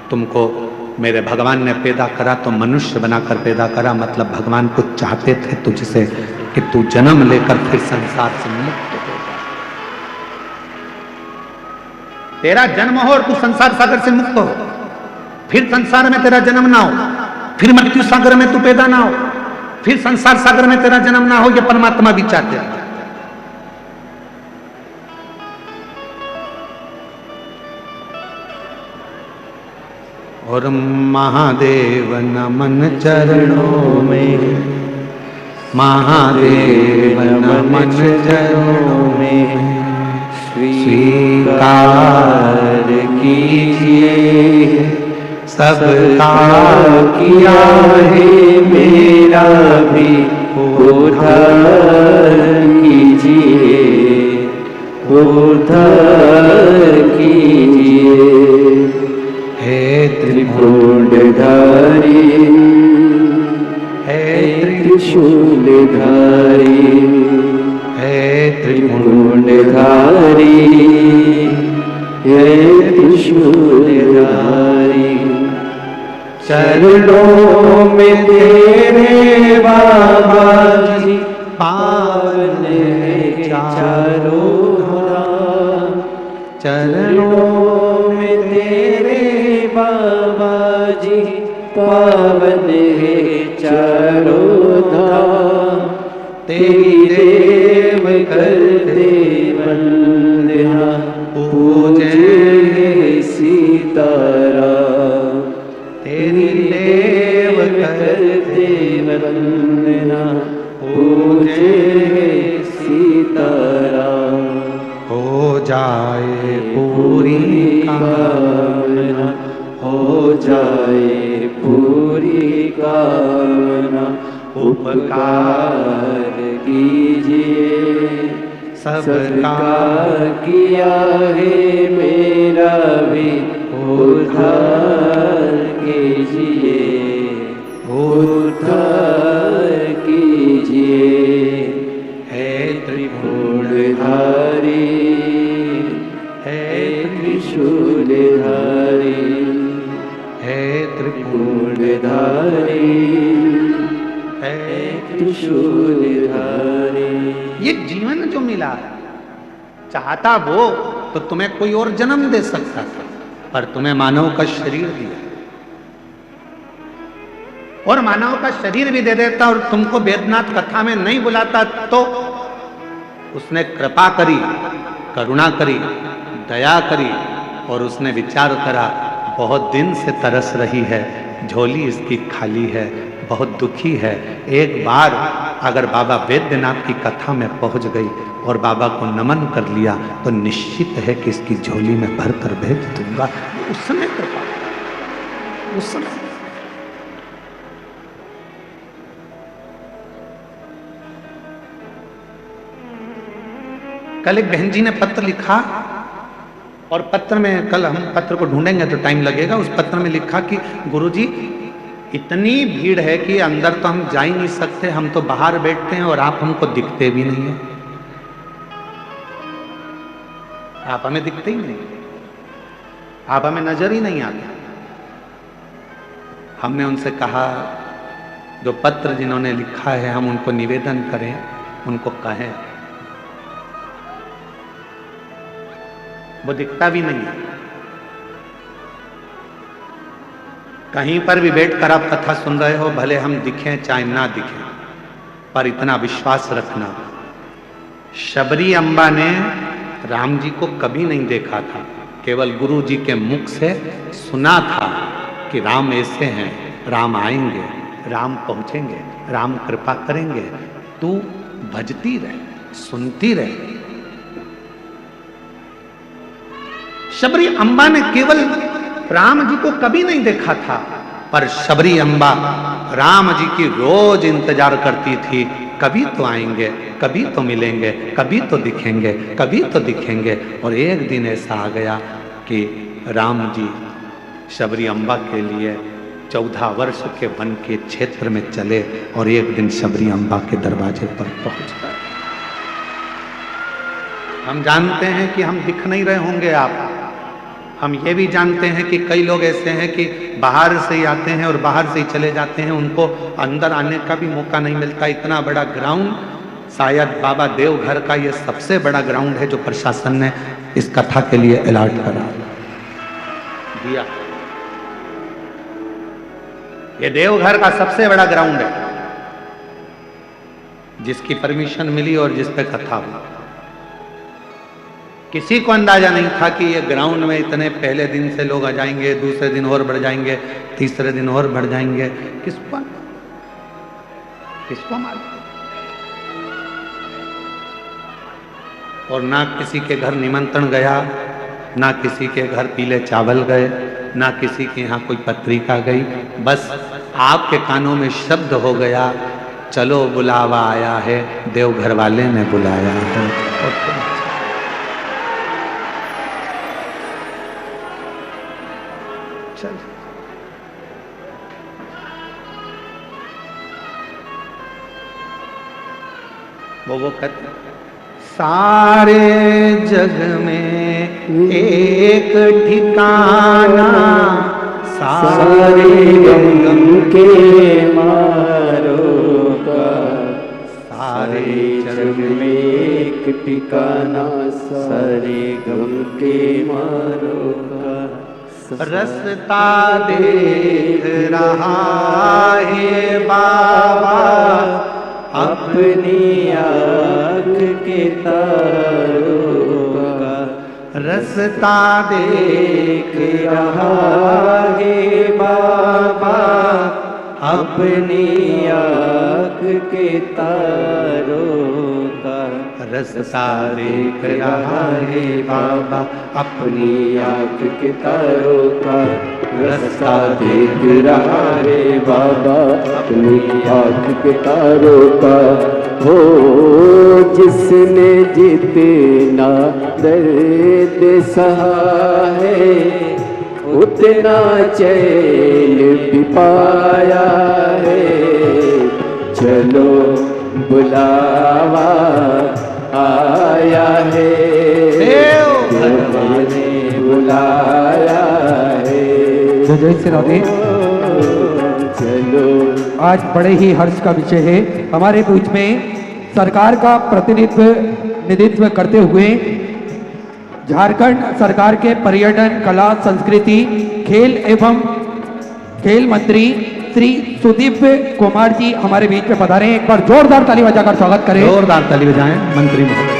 तुमको मेरे भगवान ने पैदा करा तो मनुष्य बनाकर पैदा करा। मतलब भगवान कुछ चाहते थे तुझसे कि तू जन्म लेकर फिर संसार से मुक्त हो जा। तेरा जन्म हो और तू संसार सागर से मुक्त हो, फिर संसार में तेरा जन्म ना हो, फिर मृत्यु सागर में तू पैदा ना हो, फिर संसार सागर में तेरा जन्म ना हो। यह परमात्मा भी चाहते हैं। और महादेव नमन चरणों में, महादेव नमन चरणों में स्वीकार कीजिए, सबका किया है मेरा भी उद्धार कीजिए, उद्धार कीजिए। हे त्रिपुंडधारी, हे त्रिशूलधारी, हे त्रिपुंडधारी, हे त्रिशूलधारी, चरणों में तेरे बाबा जी पावन है चारों धाम, चरणों में तेरे बाबा जी पावन है चारों धाम। तेरी देव करते वंदना, पूजे सीताराम। तेरी देव करते वंदना, पूजे सीताराम। हो जाए पूरी कामना, हो जाए पूरी कामना। उपकार कीजिए, सबका किया है मेरा भी उद्धार कीजिए, उद्धार कीजिए। हे त्रिपुंडधारी, हे त्रिशूलधारी, हे त्रिपुंडधारी, हे त्रिशूलधारी। ये जीवन जो मिला, चाहता वो तो तुम्हें कोई और जन्म दे सकता था, पर तुम्हें मानव का शरीर दिया, और मानव का शरीर भी दे देता और तुमको वेदनाथ कथा में नहीं बुलाता तो उसने कृपा करी, करुणा करी, दया करी, और उसने विचार करा बहुत दिन से तरस रही है, झोली इसकी खाली है, बहुत दुखी है। एक बार अगर बाबा वैद्यनाथ की कथा में पहुंच गई और बाबा को नमन कर लिया तो निश्चित है कि इसकी झोली में भर कर भेज दूंगा। उस समय कृपा, उस समय कल एक बहन जी ने पत्र लिखा, और पत्र में, कल हम पत्र को ढूंढेंगे तो टाइम लगेगा, उस पत्र में लिखा कि गुरुजी इतनी भीड़ है कि अंदर तो हम जा ही नहीं सकते, हम तो बाहर बैठते हैं और आप हमको दिखते भी नहीं है, आप हमें दिखते ही नहीं, आप हमें नजर ही नहीं आते। हमने उनसे कहा जो पत्र जिन्होंने लिखा है हम उनको निवेदन करें, उनको कहें, वो दिखता भी नहीं है। कहीं पर भी बैठकर आप कथा सुन रहे हो, भले हम दिखें चाहे ना दिखें, पर इतना विश्वास रखना, शबरी अम्बा ने राम जी को कभी नहीं देखा था, केवल गुरु जी के मुख से सुना था कि राम ऐसे हैं, राम आएंगे, राम पहुंचेंगे, राम कृपा करेंगे, तू भजती रहे, सुनती रहे। शबरी अम्बा ने केवल राम जी को कभी नहीं देखा था, पर शबरी अम्बा राम जी की रोज इंतजार करती थी, कभी तो आएंगे, कभी तो मिलेंगे, कभी तो दिखेंगे, कभी तो दिखेंगे। और एक दिन ऐसा आ गया कि राम जी शबरी अम्बा के लिए 14 वर्ष के वन के क्षेत्र में चले और एक दिन शबरी अम्बा के दरवाजे पर पहुंच गए। हम जानते हैं कि हम दिख नहीं रहे होंगे, आप हम ये भी जानते हैं कि कई लोग ऐसे हैं कि बाहर से ही आते हैं और बाहर से ही चले जाते हैं, उनको अंदर आने का भी मौका नहीं मिलता। इतना बड़ा ग्राउंड, शायद बाबा देवघर का ये सबसे बड़ा ग्राउंड है जो प्रशासन ने इस कथा के लिए अलॉट करा दिया। ये देवघर का सबसे बड़ा ग्राउंड है जिसकी परमिशन मिली और जिस पे कथा हुई। किसी को अंदाजा नहीं था कि ये ग्राउंड में इतने पहले दिन से लोग आ जाएंगे, दूसरे दिन और बढ़ जाएंगे, तीसरे दिन और बढ़ जाएंगे। किसको मालूम? और ना किसी के घर निमंत्रण गया, ना किसी के घर पीले चावल गए, ना किसी के यहाँ कोई पत्रिका गई। बस आपके कानों में शब्द हो गया, चलो बुलावा आया है, देवघर वाले ने बुलाया है। और चल वो कहते सारे जग में एक ठिकाना, सारे गम के मारो का, सारे जग में एक ठिकाना, सारे गम के मारो का। रस्ता देख रहा है बाबा अपनी आँख के तारों का, रस्ता देख रहा है बाबा अपनी आँख के तारों का। रस्ता देख रहा है बाबा अपनी आँख के तारों का, रास्ता देख रहा है बाबा अपनी आँख के तारों का। हो जिसने जितना दर्द सहा है, उतना चैन भी पाया है। चलो बुलावा आया है, देवघर ने बुलाया है। जय श्री राधे। चलो आज बड़े ही हर्ष का विषय है, हमारे बीच में सरकार का प्रतिनिधित्व करते हुए झारखंड सरकार के पर्यटन, कला, संस्कृति, खेल एवं खेल मंत्री श्री सुदीप कुमार जी हमारे बीच में पधारे हैं। एक बार जोरदार ताली बजाकर स्वागत करें। जोरदार ताली बजाएं मंत्री महोदय।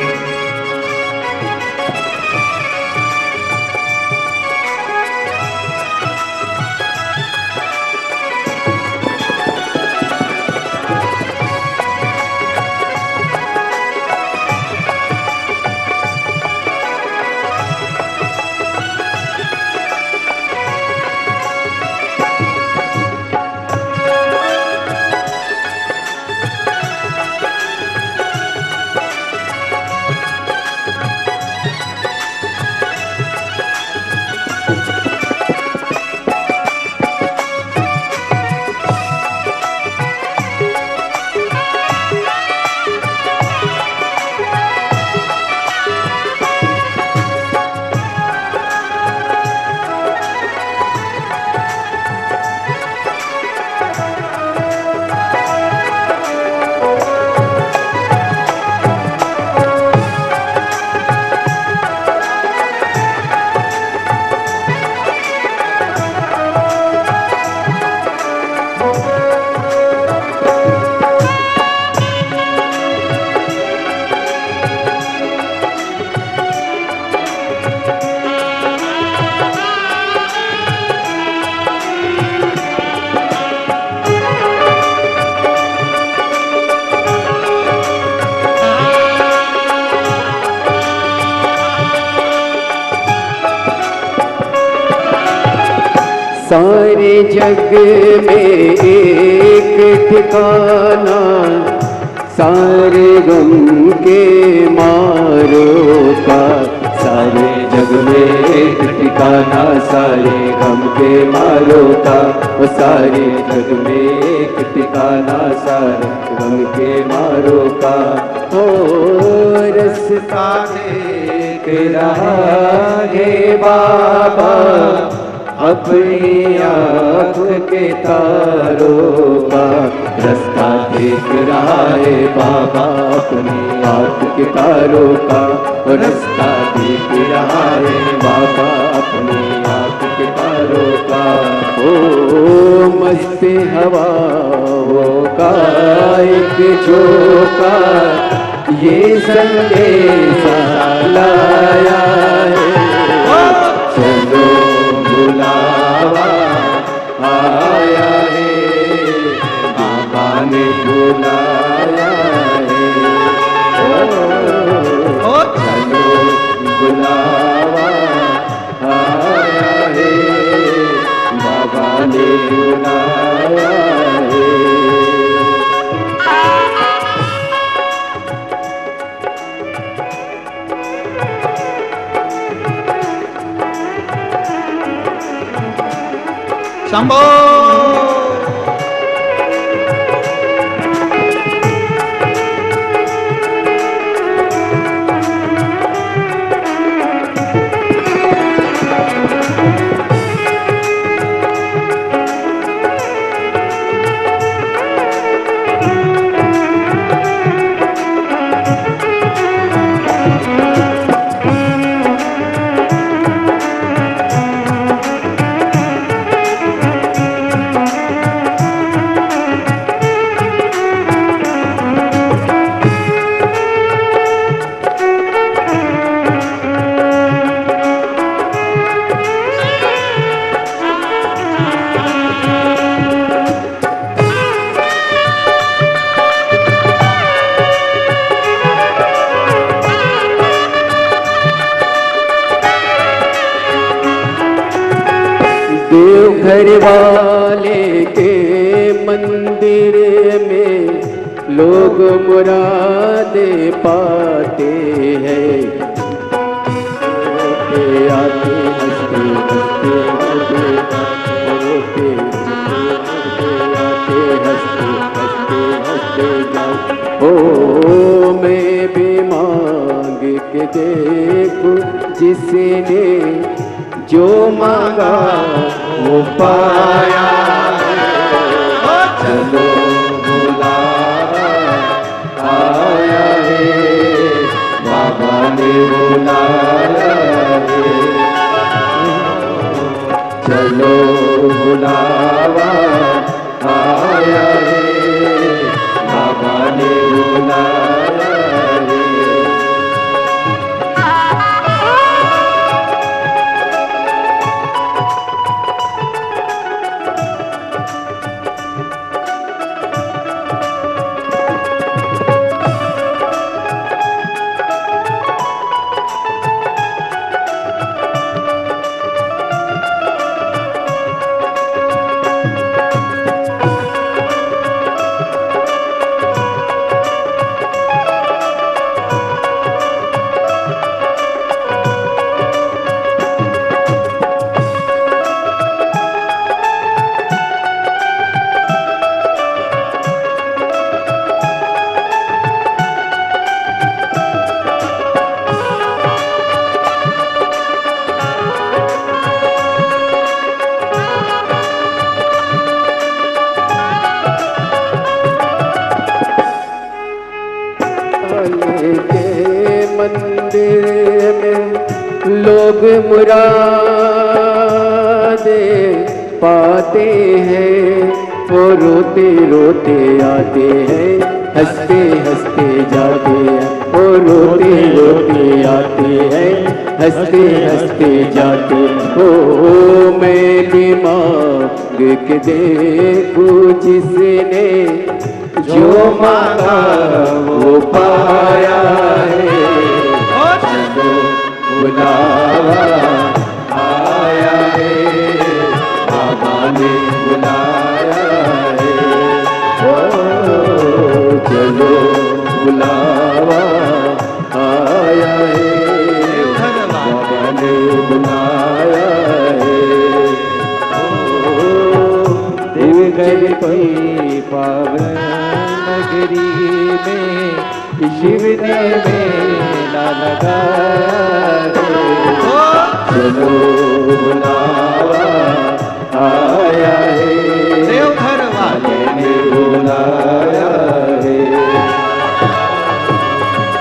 सारे जग में एक ठिकाना, सारे गम के मारो का, सारे जग में एक ठिकाना सारे गम के मारों का, वो सारे जग में एक ठिकाना सारे गम के मारों का। ओ रास्ता देख रहा है बाबा अपनी आँख के तारों का, रास्ता देख रहा है बाबा अपनी आँख के तारों का, रास्ता देख रहा है बाबा अपनी आँख के तारों का। ओ मस्त हवाओं का एक झोंका ये संदेशा लाया है, चलो बुलावा आया है, बाबा ने बुलाया है। ओ चलो बुलावा आया है, बाबा ने बुलाया है। शंभो देवघर वाले के मंदिर में लोग मुरादे पाते हैं, आते हंसते हंसते रोते आते हंसते हंसते जाओ। ओ मैं भी मांग के देखूं जिसने जो मांगा वो पाया है, चलो बुलावा आया है, बाबा ने बुलाया है। चलो बुलावा आया है, बाबा ने बुलाया है। मंदिर में लोग मुरादे पाते हैं, वो रोते रोते आते हैं, हंसते हंसते जाते हैं, वो रोते रोते आते हैं, हंसते हंसते जाते। ओ मैं भी मांग के देखूं जिसने जो मांगा वो पाया है, चलो बुलावा आया है, बाबा ने बुलाया है। ओ चलो बुलावा आया है, बाबा ने नगरी में शिव ने मेला लगाया है। चलो बुलावा आया है, देवघर वाले ने बुलाया है।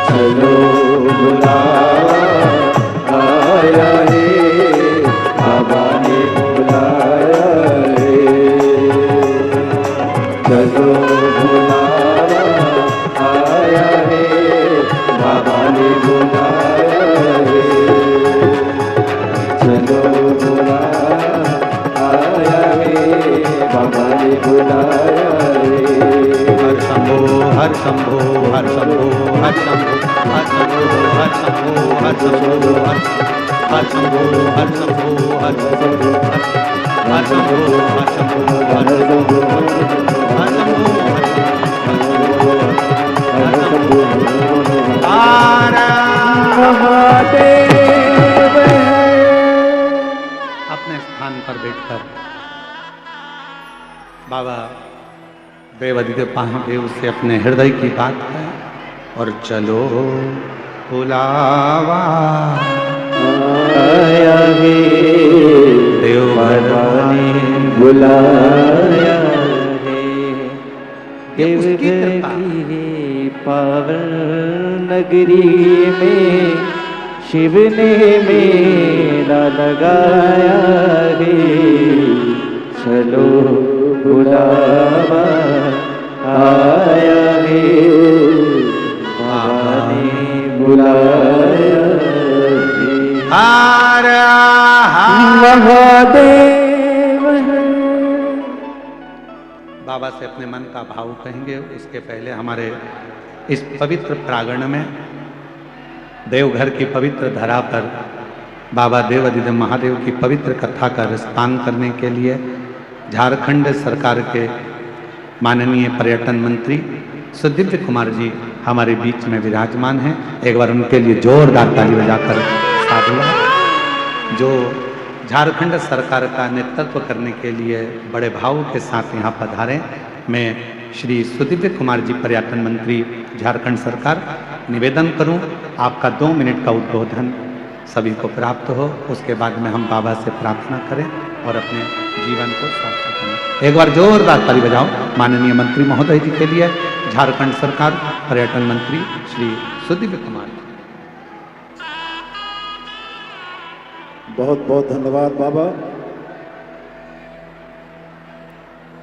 चलो बुलावा आया है, बाबा ने बुलाया है। चलो बुलावा आया है, बाबा ने बुलाया है। चलो बुलावा आया है, बाबा ने बुलाया है। हर शंभो हर शंभो हर शंभो हर शंभो हर शंभो हर शंभो हर शंभो हर शंभो हर शंभो हर शंभो हर शंभो हर शंभो हर शंभो महादेव है। अपने स्थान पर बैठकर बाबा देवादिदेव महादेव से अपने हृदय की बात है और चलो बुलावा आया है, देवघर ने बुलाया है। ये उसकी देवघर कृपा। की पावन नगरी में शिव ने मेला लगाया है। चलो बुलावा आया है, बाबा ने बुलाया है। हर महादेव है। बाबा से अपने मन का भाव कहेंगे। उसके पहले हमारे इस पवित्र प्रांगण में देवघर की पवित्र धरा पर बाबा देवादिदेव महादेव की पवित्र कथा का रसपान करने के लिए झारखंड सरकार के माननीय पर्यटन मंत्री सुदिव्य कुमार जी हमारे बीच में विराजमान हैं। एक बार उनके लिए जोरदार ताली बजाकर साधुवाद। जो झारखंड सरकार का नेतृत्व करने के लिए बड़े भाव के साथ यहाँ पधारे। मैं श्री सुदिव्य कुमार जी पर्यटन मंत्री झारखंड सरकार निवेदन करूं आपका 2 मिनट का उद्बोधन सभी को प्राप्त हो। उसके बाद में हम बाबा से प्रार्थना करें और अपने जीवन को सार्थक करें। एक बार जोरदार ताली बजाओ माननीय मंत्री महोदय जी के लिए। झारखंड सरकार पर्यटन मंत्री श्री सुदिव्य कुमार। बहुत बहुत धन्यवाद बाबा।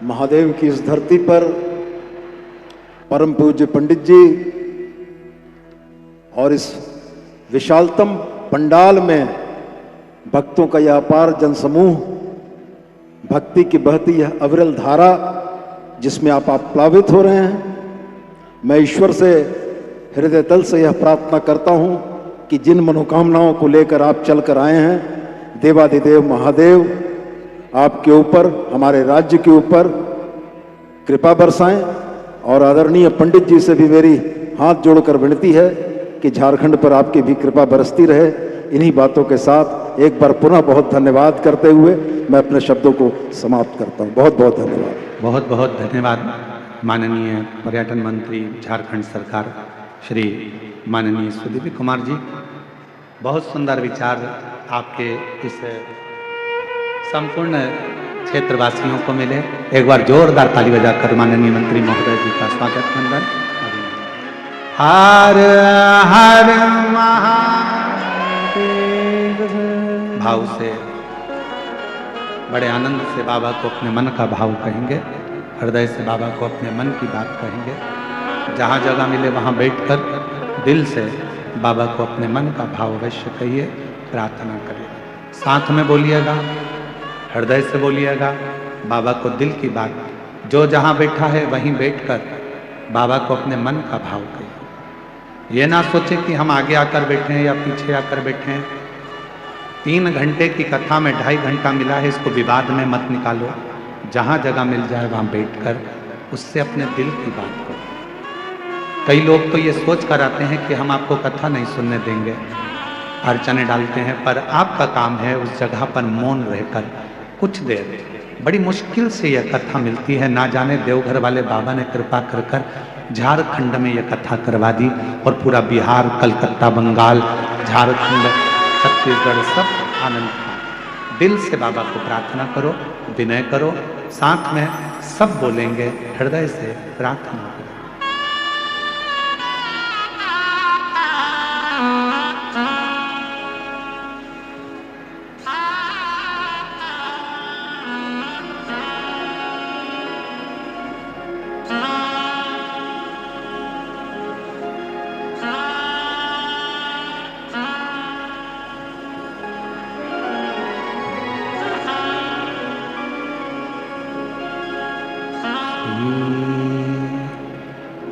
महादेव की इस धरती पर परम पूज्य पंडित जी और इस विशालतम पंडाल में भक्तों का यह अपार जनसमूह, भक्ति की बहती यह अविरल धारा जिसमें आप प्लावित हो रहे हैं। मैं ईश्वर से हृदय तल से यह प्रार्थना करता हूं कि जिन मनोकामनाओं को लेकर आप चलकर आए हैं, देवादिदेव महादेव आपके ऊपर, हमारे राज्य के ऊपर कृपा बरसाएं। और आदरणीय पंडित जी से भी मेरी हाथ जोड़कर विनती है कि झारखंड पर आपकी भी कृपा बरसती रहे। इन्हीं बातों के साथ एक बार पुनः बहुत धन्यवाद करते हुए मैं अपने शब्दों को समाप्त करता हूं। बहुत बहुत धन्यवाद। बहुत बहुत धन्यवाद माननीय पर्यटन मंत्री झारखंड सरकार श्री माननीय सुदिव्य कुमार जी। बहुत सुंदर विचार आपके इस संपूर्ण क्षेत्रवासियों को मिले। एक बार जोरदार ताली बजाकर माननीय मंत्री महोदय जी का स्वागत वंदन। हर हर महादेव भाव से बड़े आनंद से बाबा को अपने मन का भाव कहेंगे। हृदय से बाबा को अपने मन की बात कहेंगे। जहाँ जगह मिले वहाँ बैठकर दिल से बाबा को अपने मन का भाव अवश्य कहिए, प्रार्थना करिए। साथ में बोलिएगा, हृदय से बोलिएगा। बाबा को दिल की बात, जो जहाँ बैठा है वहीं बैठकर बाबा को अपने मन का भाव कहिए। ये ना सोचे कि हम आगे आकर बैठे हैं या पीछे आकर बैठे हैं। 3 घंटे की कथा में 2.5 घंटा मिला है, इसको विवाद में मत निकालो। जहाँ जगह मिल जाए वहाँ बैठकर उससे अपने दिल की बात करो। कई लोग तो ये सोच कर आते हैं कि हम आपको कथा नहीं सुनने देंगे, अर्चने डालते हैं, पर आपका काम है उस जगह पर मौन रहकर कुछ देर। बड़ी मुश्किल से यह कथा मिलती है। ना जाने देवघर वाले बाबा ने कृपा कर झारखंड में यह कथा करवा दी और पूरा बिहार, कलकत्ता, बंगाल, झारखंड, छत्तीसगढ़ सब आनंद था। दिल से बाबा को प्रार्थना करो, विनय करो, साथ में सब बोलेंगे, हृदय से प्रार्थना करो।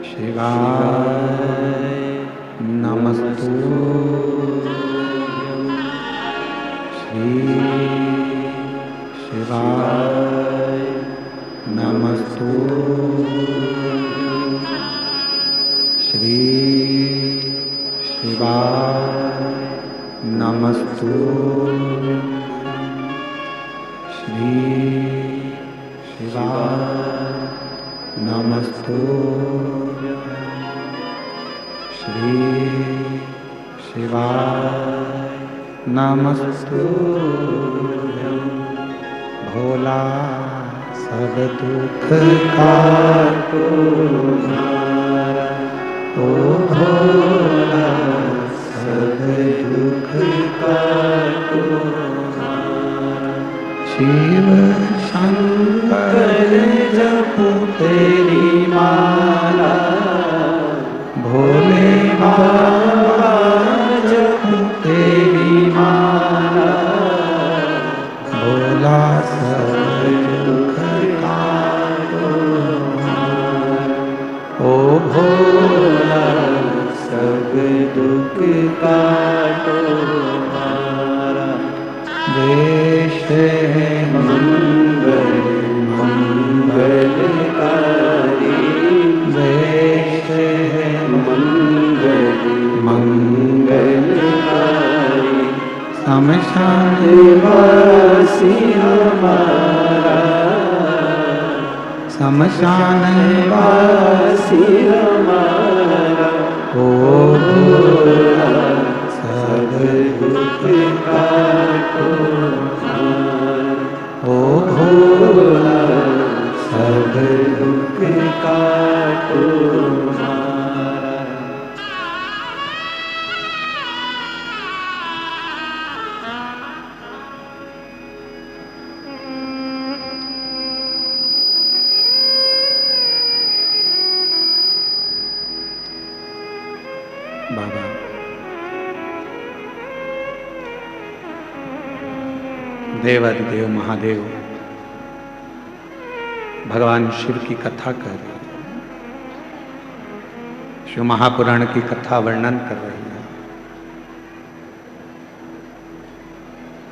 शिवाय नमस्तुभ्यं, श्री शिवाय नमस्तुभ्यं, श्री शिवाय नमस्तुभ्यं, श्री शिवाय नमस्तुभ्यं, श्री शिवाय नमस्तुभ्यं। भोला सब दुख काटो हमारा, ओ भोला सब दुख काटो हमारा। शिव शंकर जपो तेरी माला, भोले बाबा जपो तेरी माला। भोला सब दुख काटो हमारा, ओ भोला सब दुख काटो हमारा। देश है मंगल मंगलकारी, देश है मंगल मंगलकारी। शमशान वासी हमारा, शमशान वासी हमारा। ओ भोला सब दुख काटो हमारा, ओ भोला सब दुख काटो हमारा। बाबा देवाधिदेव महादेव भगवान शिव की कथा कर रही है, शिव महापुराण की कथा वर्णन कर रही है।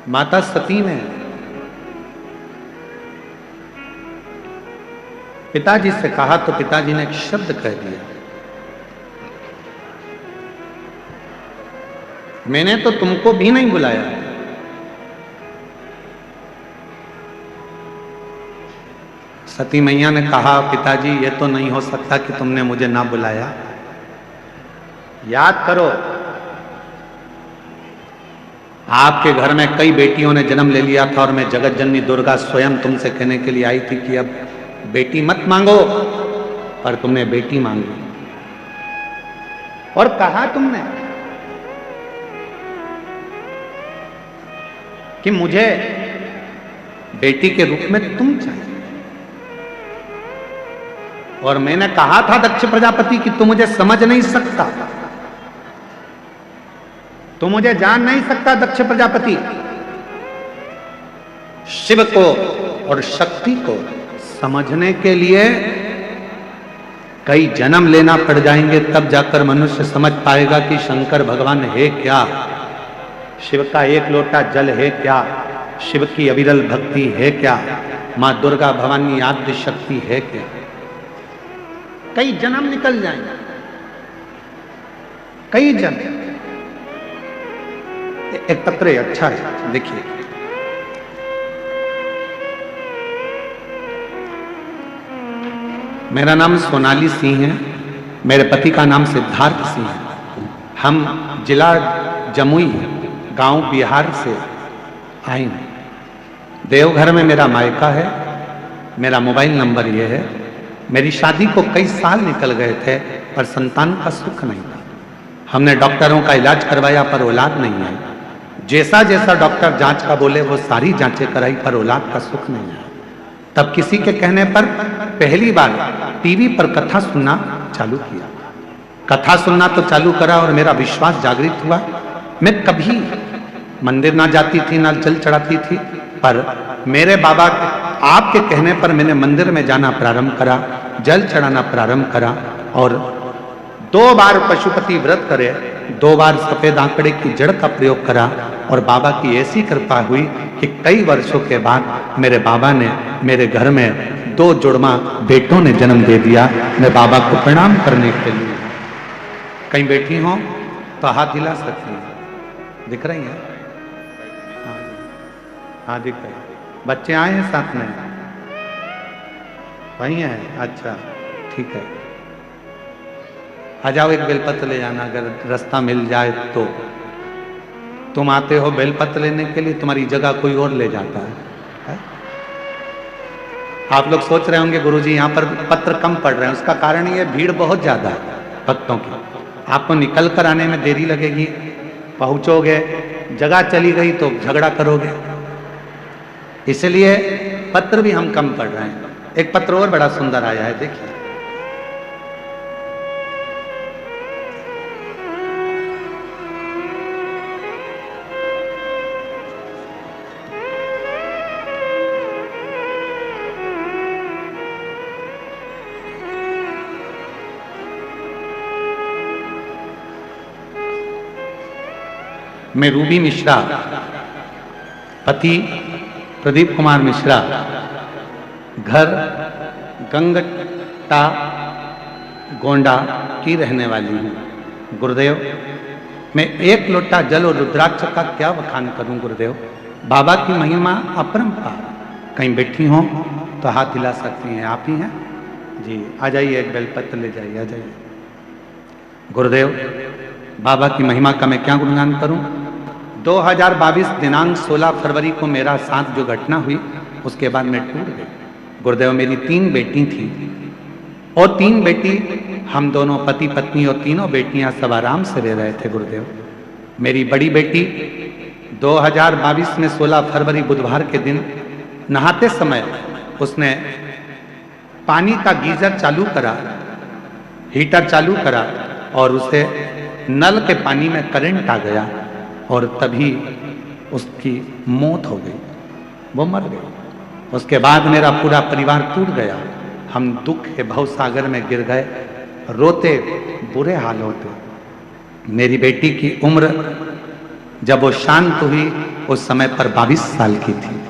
माता सती ने पिताजी से कहा तो पिताजी ने एक शब्द कह दिया, मैंने तो तुमको भी नहीं बुलाया। सती मैया ने कहा, पिताजी ये तो नहीं हो सकता कि तुमने मुझे ना बुलाया। याद करो, आपके घर में कई बेटियों ने जन्म ले लिया था और मैं जगत जननी दुर्गा स्वयं तुमसे कहने के लिए आई थी कि अब बेटी मत मांगो, पर तुमने बेटी मांगी। और कहा तुमने कि मुझे बेटी के रूप में तुम चाहिए। और मैंने कहा था दक्ष प्रजापति कि तू मुझे समझ नहीं सकता, तू मुझे जान नहीं सकता दक्ष प्रजापति। शिव को और शक्ति को समझने के लिए कई जन्म लेना पड़ जाएंगे, तब जाकर मनुष्य समझ पाएगा कि शंकर भगवान है क्या, शिव का एक लोटा जल है क्या, शिव की अविरल भक्ति है क्या, मां दुर्गा भवानी आद्य शक्ति है क्या। कई जन्म निकल जाएंगे, कई जन्म। एक पत्र अच्छा है, देखिए। मेरा नाम सोनाली सिंह है, मेरे पति का नाम सिद्धार्थ सिंह है। हम जिला जमुई गांव बिहार से आए हैं। देवघर में मेरा मायका है। मेरा मोबाइल नंबर ये है। मेरी शादी को कई साल निकल गए थे पर संतान का सुख नहीं था। हमने डॉक्टरों का इलाज करवाया पर औलाद नहीं आई। जैसा जैसा डॉक्टर जांच का बोले वो सारी जांचें कराई पर औलाद का सुख नहीं आया। तब किसी के कहने पर पहली बार टीवी पर कथा सुनना चालू किया। कथा सुनना तो चालू करा और मेरा विश्वास जागृत हुआ। मैं कभी मंदिर ना जाती थी ना जल चढ़ाती थी, पर मेरे बाबा आपके कहने पर मैंने मंदिर में जाना प्रारंभ करा, जल चढ़ाना प्रारंभ करा और 2 बार पशुपति व्रत करे, 2 बार सफेद आंकड़े की जड़ का प्रयोग करा और बाबा की ऐसी कृपा हुई कि कई वर्षों के बाद मेरे बाबा ने मेरे घर में 2 जुड़वा बेटों ने जन्म दे दिया। मैं बाबा को प्रणाम करने के लिए कहीं बैठी हूं तो हाथ हिला सकती है। दिख रही है? हाँ दिख रही। बच्चे आए हैं साथ में? वही हैं? अच्छा ठीक है। आ जाओ, एक बेलपत्र ले जाना अगर रास्ता मिल जाए तो। तुम आते हो बेलपत्र लेने के लिए, तुम्हारी जगह कोई और ले जाता है? आप लोग सोच रहे होंगे गुरुजी यहाँ पर पत्र कम पड़ रहे हैं। उसका कारण ये भीड़ बहुत ज्यादा है भक्तों की। आपको निकल कर आने में देरी लगेगी, पहुंचोगे, जगह चली गई तो झगड़ा करोगे, इसलिए पत्र भी हम कम पढ़ रहे हैं। एक पत्र और बड़ा सुंदर आया है, देखिए। मैं रूबी मिश्रा, पति प्रदीप कुमार मिश्रा, घर गंगटा गोंडा की रहने वाली हूँ। गुरुदेव, मैं 1 लोटा जल और रुद्राक्ष का क्या बखान करूं गुरुदेव। बाबा की महिमा अपरंपार। कहीं बैठी हो तो हाथ हिला सकती हैं। आप ही हैं जी? आ जाइए, एक बेलपत्र ले जाइए, आ जाइए। गुरुदेव, बाबा की महिमा का मैं क्या गुणगान करूं। 2022 दिनांक 16 फरवरी को मेरा साथ जो घटना हुई उसके बाद मैं टूट गई। गुरुदेव, मेरी 3 बेटी थी और 3 बेटी, हम दोनों पति पत्नी और तीनों बेटियां सब आराम से रह रहे थे गुरुदेव। मेरी बड़ी बेटी 2022 में 16 फरवरी बुधवार के दिन नहाते समय उसने पानी का गीजर चालू करा, हीटर चालू करा और उसे नल के पानी में करंट आ गया और तभी उसकी मौत हो गई, वो मर गई। उसके बाद मेरा पूरा परिवार टूट गया। हम दुख के भवसागर में गिर गए, रोते, बुरे हाल होते। मेरी बेटी की उम्र जब वो शांत हुई उस समय पर 22 साल की थी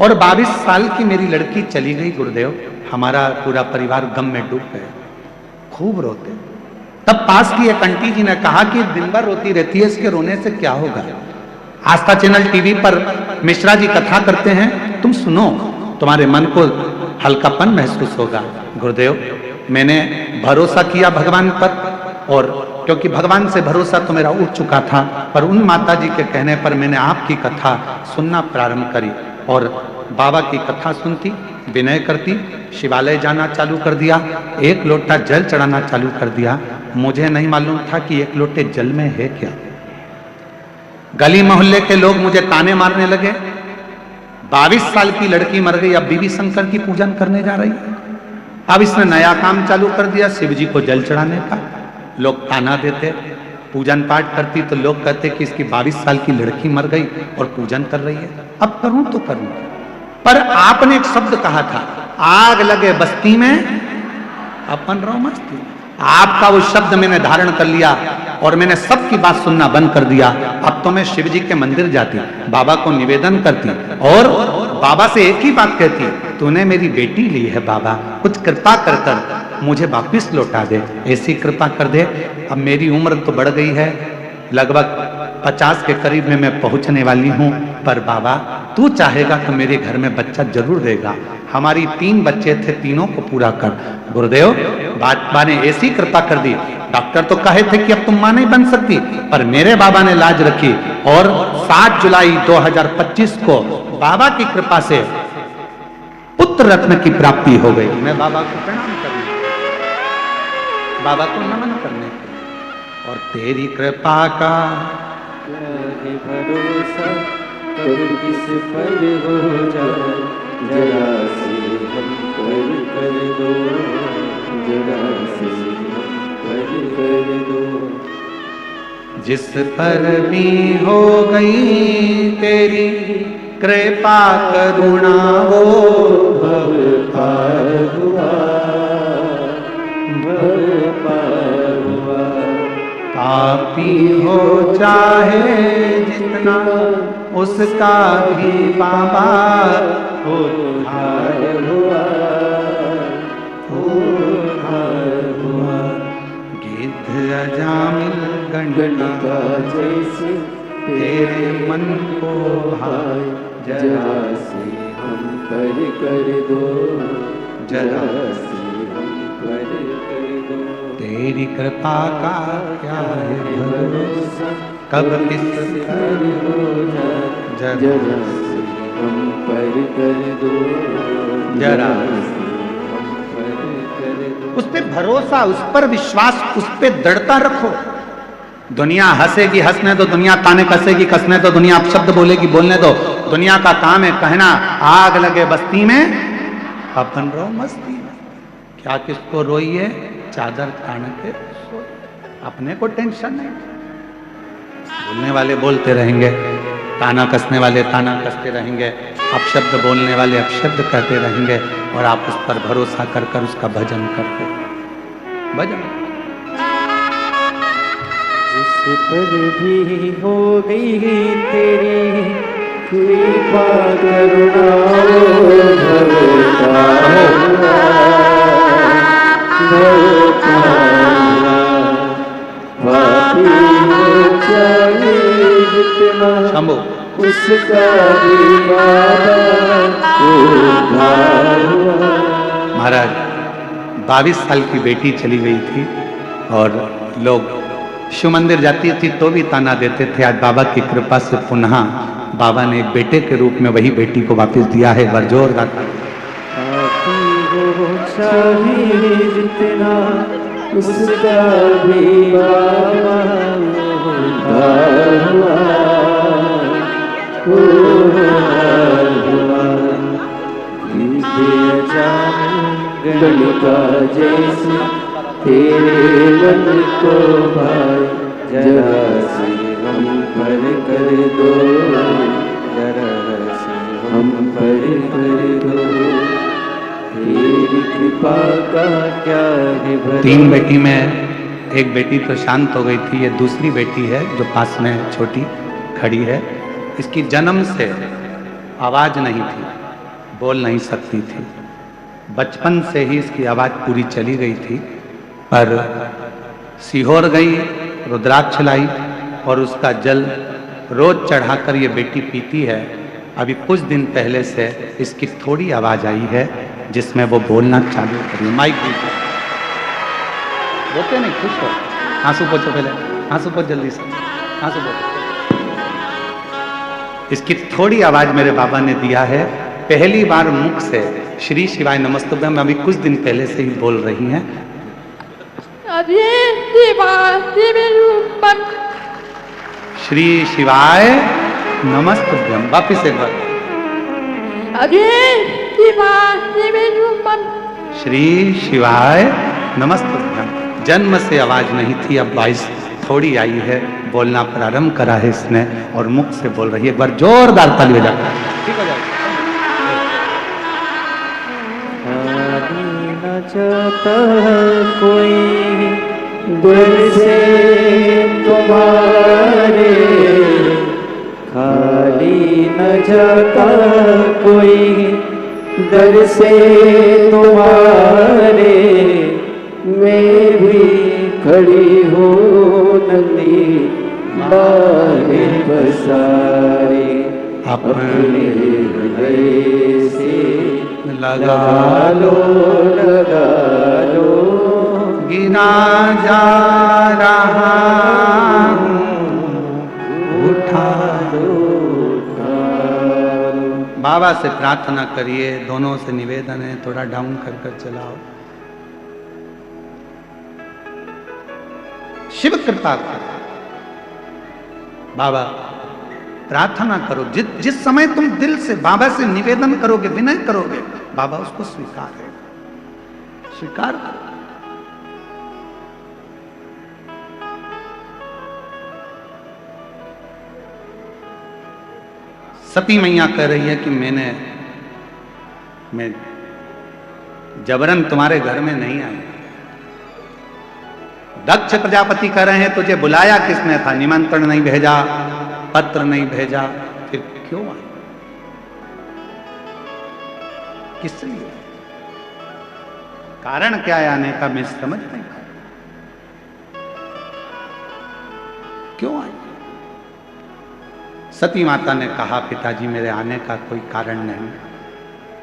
और 22 साल की मेरी लड़की चली गई गुरुदेव। हमारा पूरा परिवार गम में डूब गया, खूब रोते। तब पास की एक आंटी जी ने कहा कि दिन भर रोती रहती है, इसके रोने से क्या होगा। आस्था चैनल टीवी पर मिश्रा जी कथा करते हैं, तुम सुनो, तुम्हारे मन को हल्कापन महसूस होगा। गुरुदेव, मैंने भरोसा किया भगवान पर और क्योंकि भगवान से भरोसा तो मेरा उठ चुका था, पर उन माता जी के कहने पर मैंने आपकी कथा सुनना प्रारंभ करी और बाबा की कथा सुनती, विनय करती, शिवालय जाना चालू कर दिया, 1 लोटा जल चढ़ाना चालू कर दिया। मुझे नहीं मालूम था कि 1 लोटे जल में है क्या। गली मोहल्ले के लोग मुझे ताने मारने लगे, 22 साल की लड़की मर गई, अब बीबी शंकर की पूजन करने जा रही है। अब इसने नया काम चालू कर दिया, शिव जी को जल चढ़ाने का। लोग ताना देते, पूजन पाठ करती तो लोग कहते कि इसकी 22 साल की लड़की मर गई और पूजन कर रही है, अब करूं तो करूं। पर आपने एक शब्द कहा था, आग लगे बस्ती में अपन रहो मस्ती। आपका वो शब्द मैंने धारण कर लिया और मैंने सबकी बात सुनना बंद कर दिया। अब तो मैं शिव जी के मंदिर जाती, बाबा को निवेदन करती और बाबा से एक ही बात कहती, तूने मेरी बेटी ली है बाबा, कुछ कृपा कर कर मुझे वापिस लौटा दे, ऐसी कृपा कर दे। अब मेरी उम्र तो बढ़ गई है, लगभग 50 के करीब में मैं पहुंचने वाली हूं, पर बाबा तू चाहेगा तो मेरे घर में बच्चा जरूर देगा। हमारी 3 बच्चे थे, तीनों को पूरा कर। गुरुदेव, बाबा ने ऐसी कृपा कर दी। डॉक्टर तो कहे थे कि अब तुम मां नहीं बन सकती, पर मेरे बाबा ने लाज रखी और 7 जुलाई 2025 को बाबा की कृपा से पुत्र रत्न की प्राप्ति हो गई। मैं बाबा को प्रणाम करने, बाबा को नमन करने और तेरी कृपा का क्या है भरोसा, कब किस पर हो जाए, जरा से हम पर कर दो, जरा से हम पर कर दो। जिस पर भी हो गई तेरी कृपा करुणा वो भव पार हुआ, भव पार हुआ। पापी हो चाहे जितना उसका भी बाबा उद्धार हुआ, उद्धार हुआ। गिद्ध अजामिल गणिका जैसे तेरे मन को भाए, जरा से हम पर कर दो, जरा से हम पर कर दो। तेरी कृपा का क्या है भरोसा, कब किस पर हो जाए, जरा जरा से हम पर कर दो, जरा से हम पर कर दो। उस पे भरोसा, उस पर विश्वास, उस पे दृढ़ता रखो। दुनिया हंसेगी हंसने दो, दुनिया ताने कसेगी कसने दो, दुनिया अपशब्द बोलेगी बोलने दो। दुनिया का काम है कहना आग लगे बस्ती में, अपन रहो मस्ती में। क्या किसको रोइए, चादर तान के सोइए, अपने को टेंशन नहीं। बोलने वाले बोलते रहेंगे, ताना कसने वाले ताना कसते रहेंगे, अपशब्द बोलने वाले अपशब्द कहते रहेंगे, और आप उस पर भरोसा कर कर उसका भजन करते, भजन। जिस पर भी हो गई तेरी कृपा करुणा, भव पार हुआ, भव पार हुआ। पापी हो चाहे जितना शंभू उसका भी बाबा उद्धार हुआ। महाराज 22 साल की बेटी चली गई थी और लोग शिव मंदिर जाती थी तो भी ताना देते थे। आज बाबा की कृपा से पुनः बाबा ने एक बेटे के रूप में वही बेटी को वापस दिया है। बरजोरदार पापी हो चाहे जितना उसका भी बाबा उद्धार हुआ, उद्धार हुआ। गिद्ध अजामिल गणिका जैसे तेरे मन को भाई, जरा से हम पर कर दो, जरा से हम पर कर दो। तेरी कृपा का क्या है भरोसा। 3 बेटी में एक बेटी तो शांत हो गई थी, ये दूसरी बेटी है जो पास में छोटी खड़ी है। इसकी जन्म से आवाज नहीं थी, बोल नहीं सकती थी। बचपन से ही इसकी आवाज पूरी चली गई थी, पर सीहोर गई, रुद्राक्ष लाई और उसका जल रोज चढ़ाकर ये बेटी पीती है। अभी कुछ दिन पहले से इसकी थोड़ी आवाज आई है जिसमें वो बोलना चालू करी। माइक दीजिए, बोलते नहीं, खुश हो, आंसू पोछो, पहले आंसू पोछ जल्दी से, आंसू पोछो। इसकी थोड़ी आवाज मेरे बाबा ने दिया है। पहली बार मुख से श्री शिवाय नमस्तुभ्यम अभी कुछ दिन पहले से ही बोल रही हैं। श्री शिवाय नमस्तुभ्यम। वापिस एक बार। श्री शिवाय नमस्तुभ्यम। जन्म से आवाज नहीं थी, अब 22 थोड़ी आई है, बोलना प्रारंभ करा है इसने और मुख से बोल रही है। एक बार जोरदार ताली बजा। ठीक हो जाएगा। न चाहता कोई दिल से तुम्हारे, खाली न जाता कोई दर से तुम्हारे। मैं भी खड़ी हो नंदी बाहे बसारे, अपने हृदय से लगा लो, लगा लो गिरा जा रहा हूँ, उठा लो। बाबा से प्रार्थना करिए, दोनों से निवेदन है, थोड़ा डाउन कर कर चलाओ। शिव कृपा करो। बाबा प्रार्थना करो, जिस समय तुम दिल से बाबा से निवेदन करोगे, विनय करोगे, बाबा उसको स्वीकार है, स्वीकार करो। सती मैया कह रही है कि मैं जबरन तुम्हारे घर में नहीं आई। दक्ष प्रजापति कह रहे हैं तुझे बुलाया किसने था, निमंत्रण नहीं भेजा, पत्र नहीं भेजा, फिर क्यों आई, किस लिए, कारण क्या है आने का, मैं समझ नहीं पाया, क्यों आई। सती माता ने कहा पिताजी मेरे आने का कोई कारण नहीं,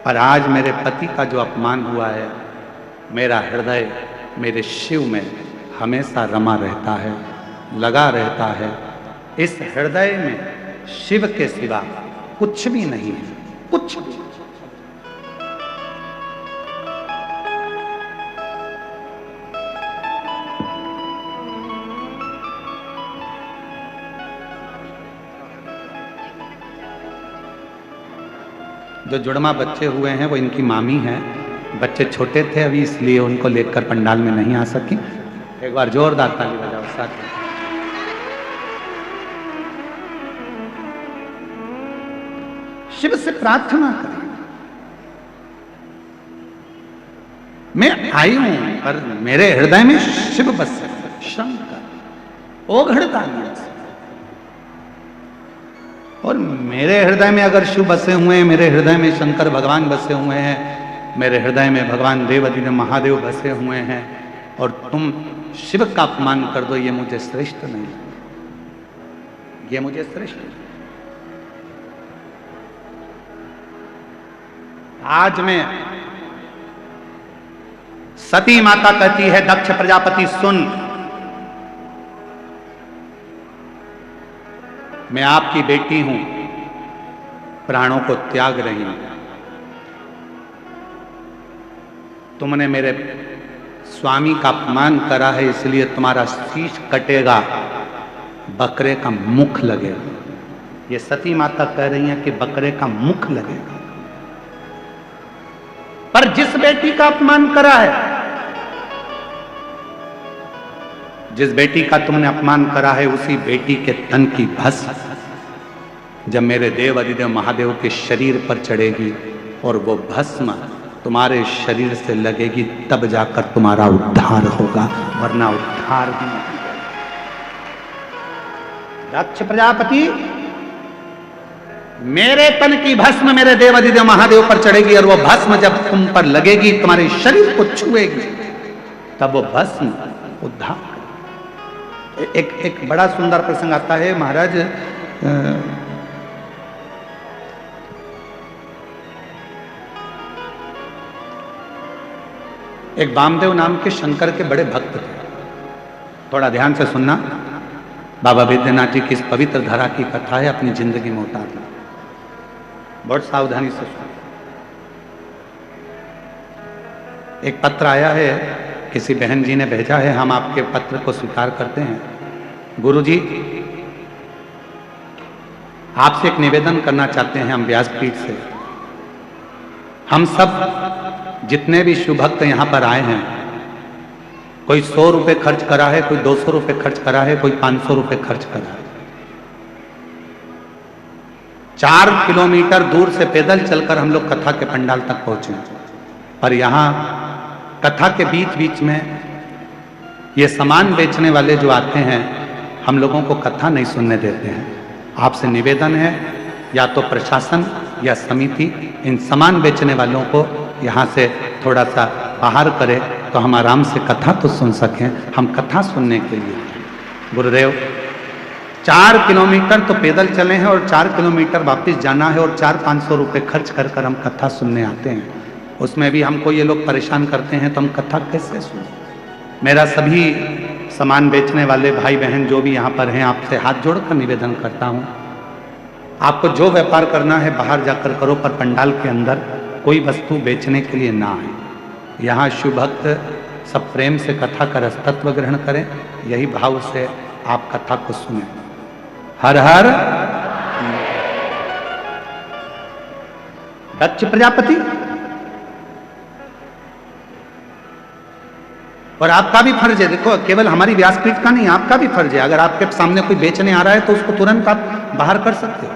पर आज मेरे पति का जो अपमान हुआ है, मेरा हृदय मेरे शिव में हमेशा रमा रहता है, लगा रहता है। इस हृदय में शिव के सिवा कुछ भी नहीं है, कुछ भी। जो जुड़मा बच्चे हुए हैं वो इनकी मामी हैं, बच्चे छोटे थे अभी, इसलिए उनको लेकर पंडाल में नहीं आ सकी। एक बार जोरदार ताली बजाओ साथ में। शिव से प्रार्थना करें। मैं आई हूं पर मेरे हृदय में शिव बस है, शंकर ओघड़दानी। और मेरे हृदय में अगर शिव बसे हुए हैं, मेरे हृदय में शंकर भगवान बसे हुए हैं, मेरे हृदय में भगवान देवाधिदेव महादेव बसे हुए हैं, और तुम शिव का अपमान कर दो, ये मुझे श्रेष्ठ नहीं, ये मुझे श्रेष्ठ नहीं। आज में सती माता कहती है दक्ष प्रजापति सुन, मैं आपकी बेटी हूं, प्राणों को त्याग रही हूं, तुमने मेरे स्वामी का अपमान करा है, इसलिए तुम्हारा शीश कटेगा, बकरे का मुख लगेगा। ये सती माता कह रही है कि बकरे का मुख लगेगा। पर जिस बेटी का अपमान करा है, जिस बेटी का तुमने अपमान करा है, उसी बेटी के तन की भस्म जब मेरे देव अधिदेव महादेव के शरीर पर चढ़ेगी और वो भस्म तुम्हारे शरीर से लगेगी, तब जाकर तुम्हारा उद्धार होगा, वरना उद्धार भी नहीं। दक्ष प्रजापति, मेरे तन की भस्म मेरे देव अधिदेव महादेव पर चढ़ेगी, और वो भस्म जब तुम पर लगेगी, तुम्हारे शरीर को छुएगी, तब वो भस्म उद्धार। एक बड़ा सुंदर प्रसंग आता है महाराज। एक वामदेव नाम के शंकर के बड़े भक्त थे, थोड़ा ध्यान से सुनना। बाबा वैद्यनाथ जी की इस पवित्र धारा की कथा है, अपनी जिंदगी में उतारना, बहुत सावधानी से सुनना। एक पत्र आया है, किसी बहन जी ने भेजा है, हम आपके पत्र को स्वीकार करते हैं। गुरुजी, आपसे एक निवेदन करना चाहते हैं हम व्यासपीठ से। हम सब जितने भी शिव भक्त यहाँ पर आए हैं, कोई 100 रुपए खर्च करा है, कोई 200 रुपए खर्च करा है, कोई 500 रुपए खर्च करा है। 4 किलोमीटर दूर से पैदल चलकर हम लोग कथा के पंडाल तक पहुंचे, पर यहाँ कथा के बीच बीच में ये सामान बेचने वाले जो आते हैं, हम लोगों को कथा नहीं सुनने देते हैं। आपसे निवेदन है, या तो प्रशासन या समिति इन सामान बेचने वालों को यहाँ से थोड़ा सा बाहर करे, तो हम आराम से कथा तो सुन सकें। हम कथा सुनने के लिए गुरुदेव 4 किलोमीटर तो पैदल चले हैं, और 4 किलोमीटर वापस जाना है, और 400-500 रुपये खर्च कर कर हम कथा सुनने आते हैं। उसमें भी हमको ये लोग परेशान करते हैं, तो हम कथा कैसे सुने? मेरा सभी सामान बेचने वाले भाई बहन जो भी यहाँ पर हैं, आपसे हाथ जोड़कर निवेदन करता हूँ, आपको जो व्यापार करना है बाहर जाकर करो, पर पंडाल के अंदर कोई वस्तु बेचने के लिए ना आए। यहाँ शिव भक्त सब प्रेम से कथा का रसतत्व ग्रहण करें, यही भाव से आप कथा को सुने। हर हर दक्ष प्रजापति। और आपका भी फर्ज है, देखो केवल हमारी व्यासपीठ का नहीं, आपका भी फर्ज है। अगर आपके सामने कोई बेचने आ रहा है तो उसको तुरंत आप बाहर कर सकते हो।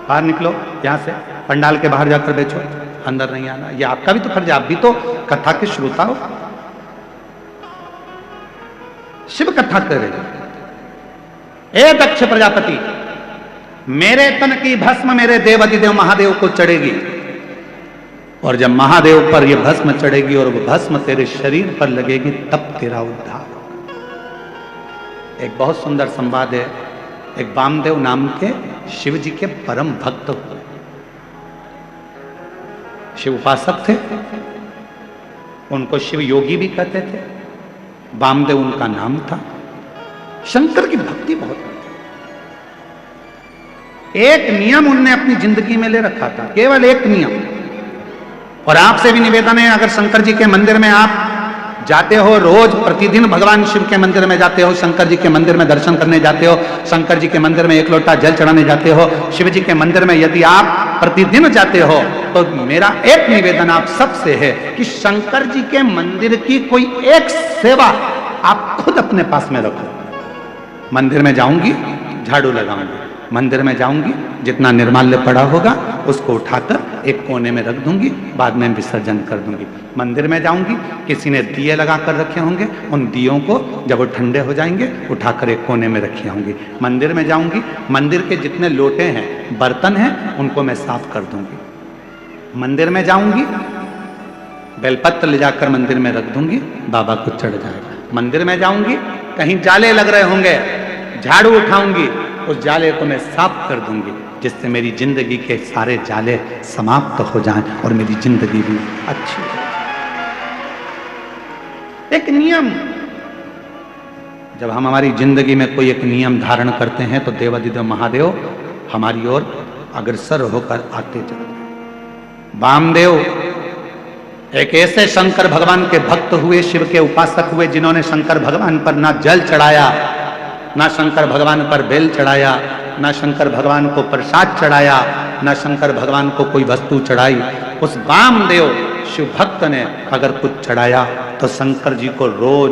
बाहर निकलो यहां से, पंडाल के बाहर जाकर बेचो, अंदर नहीं आना। ये आपका भी तो फर्ज है, आप भी तो कथा के श्रोता हो, शिव कथा करे। ए दक्ष प्रजापति, मेरे तन की भस्म मेरे देवाधिदेव महादेव को चढ़ेगी, और जब महादेव पर यह भस्म चढ़ेगी और वह भस्म तेरे शरीर पर लगेगी, तब तेरा उद्धार होगा। एक बहुत सुंदर संवाद है। एक वामदेव नाम के शिव जी के परम भक्त हुए, शिव उपासक थे, उनको शिव योगी भी कहते थे, वामदेव उनका नाम था। शंकर की भक्ति बहुत थी। एक नियम उनने अपनी जिंदगी में ले रखा था, केवल एक नियम। और आपसे भी निवेदन है, अगर शंकर जी के मंदिर में आप जाते हो, रोज प्रतिदिन भगवान शिव के मंदिर में जाते हो, शंकर जी के मंदिर में दर्शन करने जाते हो, शंकर जी के मंदिर में एक लोटा जल चढ़ाने जाते हो, शिव जी के मंदिर में यदि आप प्रतिदिन जाते हो, तो मेरा एक निवेदन आप सबसे है कि शंकर जी के मंदिर की कोई एक सेवा आप खुद अपने पास में रखो। मंदिर में जाऊंगी, झाड़ू लगाऊंगी, मंदिर में जाऊंगी, जितना निर्माल्य पड़ा होगा उसको उठाकर एक कोने में रख दूंगी, बाद में विसर्जन कर दूंगी। मंदिर में जाऊंगी, किसी ने दिए लगाकर रखे होंगे, उन दियों को जब वो ठंडे हो जाएंगे उठाकर एक कोने में रखी होंगी। मंदिर में जाऊंगी, मंदिर के जितने लोटे हैं, बर्तन हैं, उनको मैं साफ कर दूंगी। मंदिर में जाऊंगी, बेलपत्र ले जाकर मंदिर में रख दूंगी, बाबा को चढ़ जाएगा। मंदिर में जाऊंगी, कहीं जाले लग रहे होंगे, झाड़ू उठाऊंगी, उस जाले को मैं साफ कर दूंगी, जिससे मेरी जिंदगी के सारे जाले समाप्त हो जाएं और मेरी जिंदगी भी अच्छी हो। एक नियम, जब हम हमारी जिंदगी में कोई एक नियम धारण करते हैं तो देवाधिदेव महादेव हमारी ओर अग्रसर होकर आते चलते हैं। वामदेव एक ऐसे शंकर भगवान के भक्त हुए, शिव के उपासक हुए, जिन्होंने शंकर भगवान पर ना जल चढ़ाया, ना शंकर भगवान पर बेल चढ़ाया, ना शंकर भगवान को प्रसाद चढ़ाया, ना शंकर भगवान को कोई वस्तु चढ़ाई। उस वामदेव शिव भक्त ने अगर कुछ चढ़ाया तो शंकर जी को रोज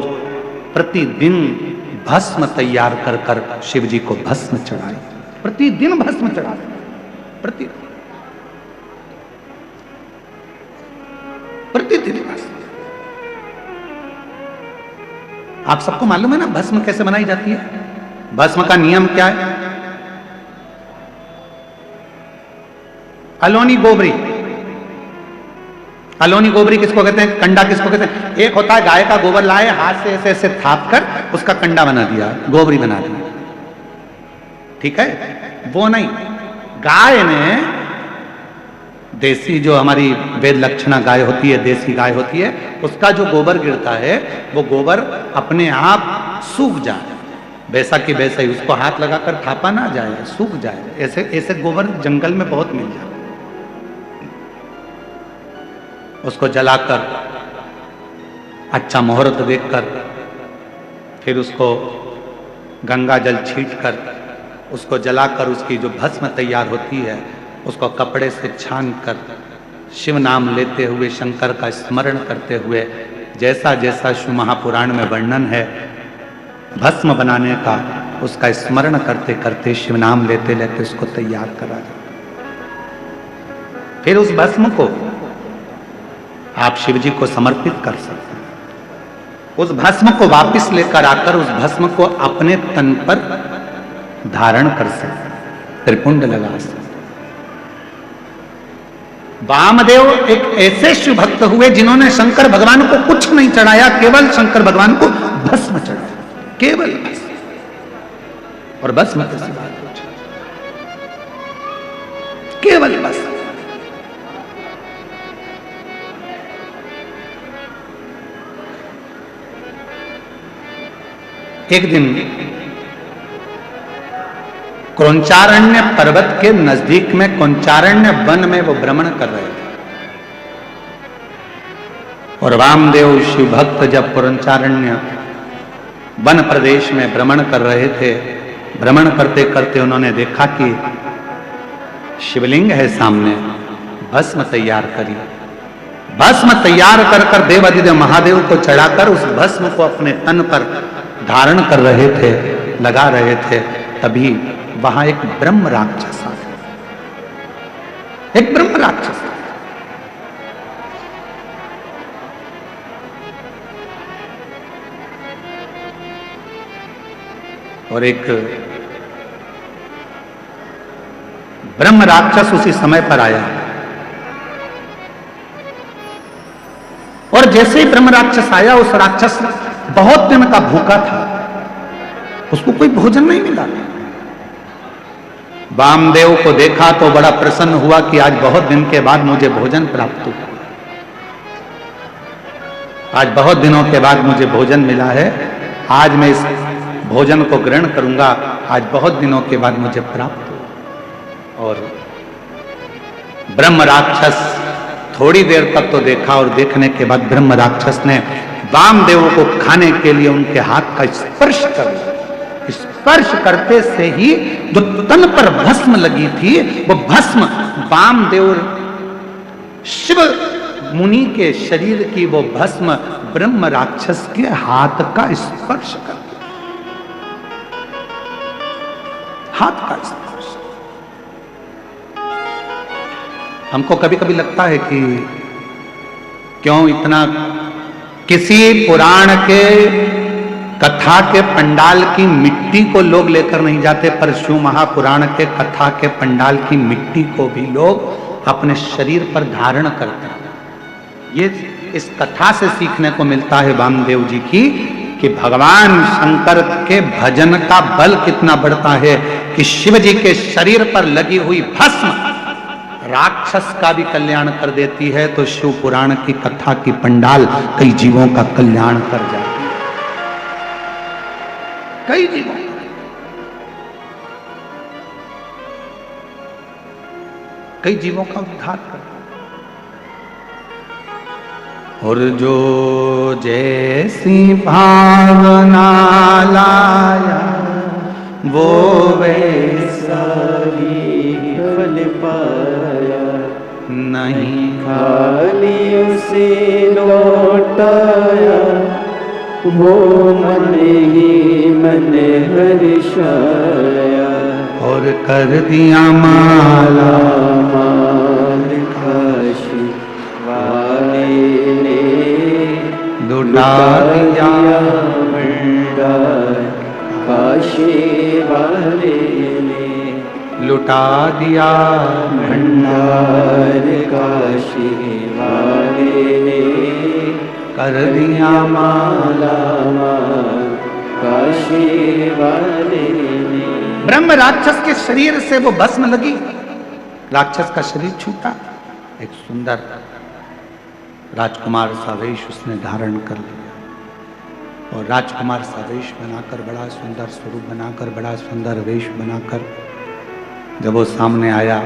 प्रतिदिन भस्म तैयार कर कर शिव जी को भस्म चढ़ाई, प्रतिदिन भस्म चढ़ा, प्रतिदिन भस्म। आप सबको मालूम है ना भस्म कैसे बनाई जाती है? भस्म का नियम क्या है? अलोनी गोबरी। अलोनी गोबरी किसको कहते हैं? कंडा किसको कहते हैं? एक होता है गाय का गोबर लाए, हाथ से ऐसे ऐसे थाप कर उसका कंडा बना दिया, गोबरी बना दी, ठीक है? वो नहीं, गाय ने देसी जो हमारी वेद लक्षणा गाय होती है, देसी गाय होती है, उसका जो गोबर गिरता है वो गोबर अपने आप सूख जाए, वैसा कि वैसा ही, उसको हाथ लगाकर थापा ना जाए, सूख जाए। ऐसे ऐसे गोबर जंगल में बहुत मिल जाए। उसको जलाकर अच्छा मुहूर्त देखकर फिर उसको गंगा जल छींटकर उसको जलाकर उसकी जो भस्म तैयार होती है उसको कपड़े से छान कर शिव नाम लेते हुए, शंकर का स्मरण करते हुए, जैसा जैसा शिव महापुराण में वर्णन है भस्म बनाने का, उसका स्मरण करते करते शिव नाम लेते लेते उसको तैयार करा जाता। फिर उस भस्म को आप शिव जी को समर्पित कर सकते हैं। उस भस्म को वापस लेकर आकर उस भस्म को अपने तन पर धारण कर सकते हैं, त्रिपुंड लगा सकते। वामदेव एक ऐसे शिव भक्त हुए जिन्होंने शंकर भगवान को कुछ नहीं चढ़ाया, केवल शंकर भगवान को भस्म चढ़ाया, केवल भस्म। और भस्म कैसी बात हो, केवल भस्म। एक दिन क्रौंचारण्य पर्वत के नजदीक में क्रौंचारण्य वन में वो भ्रमण कर रहे थे। और वामदेव शिव भक्त जब क्रौंचारण्य वन प्रदेश में भ्रमण कर रहे थे, भ्रमण करते करते उन्होंने देखा कि शिवलिंग है सामने, भस्म तैयार करी। भस्म तैयार कर कर देवादिदेव महादेव को चढ़ाकर उस भस्म को अपने तन पर धारण कर रहे थे, लगा रहे थे। तभी वहां एक ब्रह्म राक्षस आ गया, एक ब्रह्म राक्षस। और एक ब्रह्म राक्षस उसी समय पर आया। और जैसे ही ब्रह्म राक्षस आया, उस राक्षस बहुत दिन का भूखा था, उसको कोई भोजन नहीं मिला। वामदेव को देखा तो बड़ा प्रसन्न हुआ कि आज बहुत दिन के बाद मुझे भोजन प्राप्त हुआ, आज बहुत दिनों के बाद मुझे भोजन मिला है, आज मैं इस भोजन को ग्रहण करूंगा, आज बहुत दिनों के बाद मुझे प्राप्त हुआ। और ब्रह्म राक्षस थोड़ी देर तक तो देखा, और देखने के बाद ब्रह्म राक्षस ने वामदेव को खाने के लिए उनके हाथ का स्पर्श कर लिया। स्पर्श करते से ही जो तन पर भस्म लगी थी, वो भस्म वामदेव शिव मुनि के शरीर की वो भस्म ब्रह्म राक्षस के हाथ का स्पर्श कर दिया। हाथ का स्पर्श। हमको कभी कभी लगता है कि क्यों इतना, किसी पुराण के कथा के पंडाल की मिट्टी को लोग लेकर नहीं जाते, पर शिव महापुराण के कथा के पंडाल की मिट्टी को भी लोग अपने शरीर पर धारण करते हैं। ये इस कथा से सीखने को मिलता है वामदेव जी की, कि भगवान शंकर के भजन का बल कितना बढ़ता है, कि शिव जी के शरीर पर लगी हुई भस्म राक्षस का भी कल्याण कर देती है, तो शिव पुराण की कथा की पंडाल कई जीवों का कल्याण कर जाती है, कई जीवों का। कई जीवों का उद्धार कर। और जो जैसी भावना लाया, वो वैसा ही फल पाया, नहीं खाली उसे लौटाया, वो मन ही मन हर्षाया। और कर दिया माला माल काशी वाले ने, लुटा दिया भंडार काशी वाले ने, लुटा दिया भंडार काशी वाले ने, कर दिया माला माल काशी वाले ने। ब्रह्म राक्षस के शरीर से वो भस्म लगी, राक्षस का शरीर छूटा, एक सुंदर राजकुमार सा वेश उसने धारण कर लिया। और राजकुमार सा वेश बनाकर, बड़ा सुंदर स्वरूप बनाकर, बड़ा सुंदर वेश बनाकर जब वो सामने आया,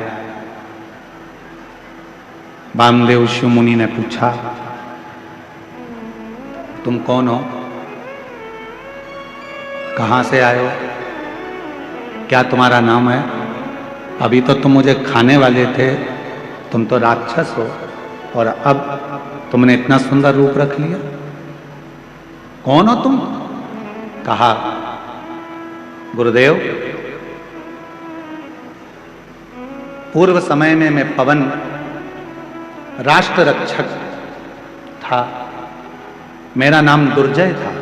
वामदेव शिव मुनि ने पूछा, तुम कौन हो, कहां से आए हो, क्या तुम्हारा नाम है? अभी तो तुम मुझे खाने वाले थे, तुम तो राक्षस हो, और अब तुमने इतना सुंदर रूप रख लिया, कौन हो तुम? कहा, गुरुदेव, पूर्व समय में मैं पवन राष्ट्र रक्षक था, मेरा नाम दुर्जय था।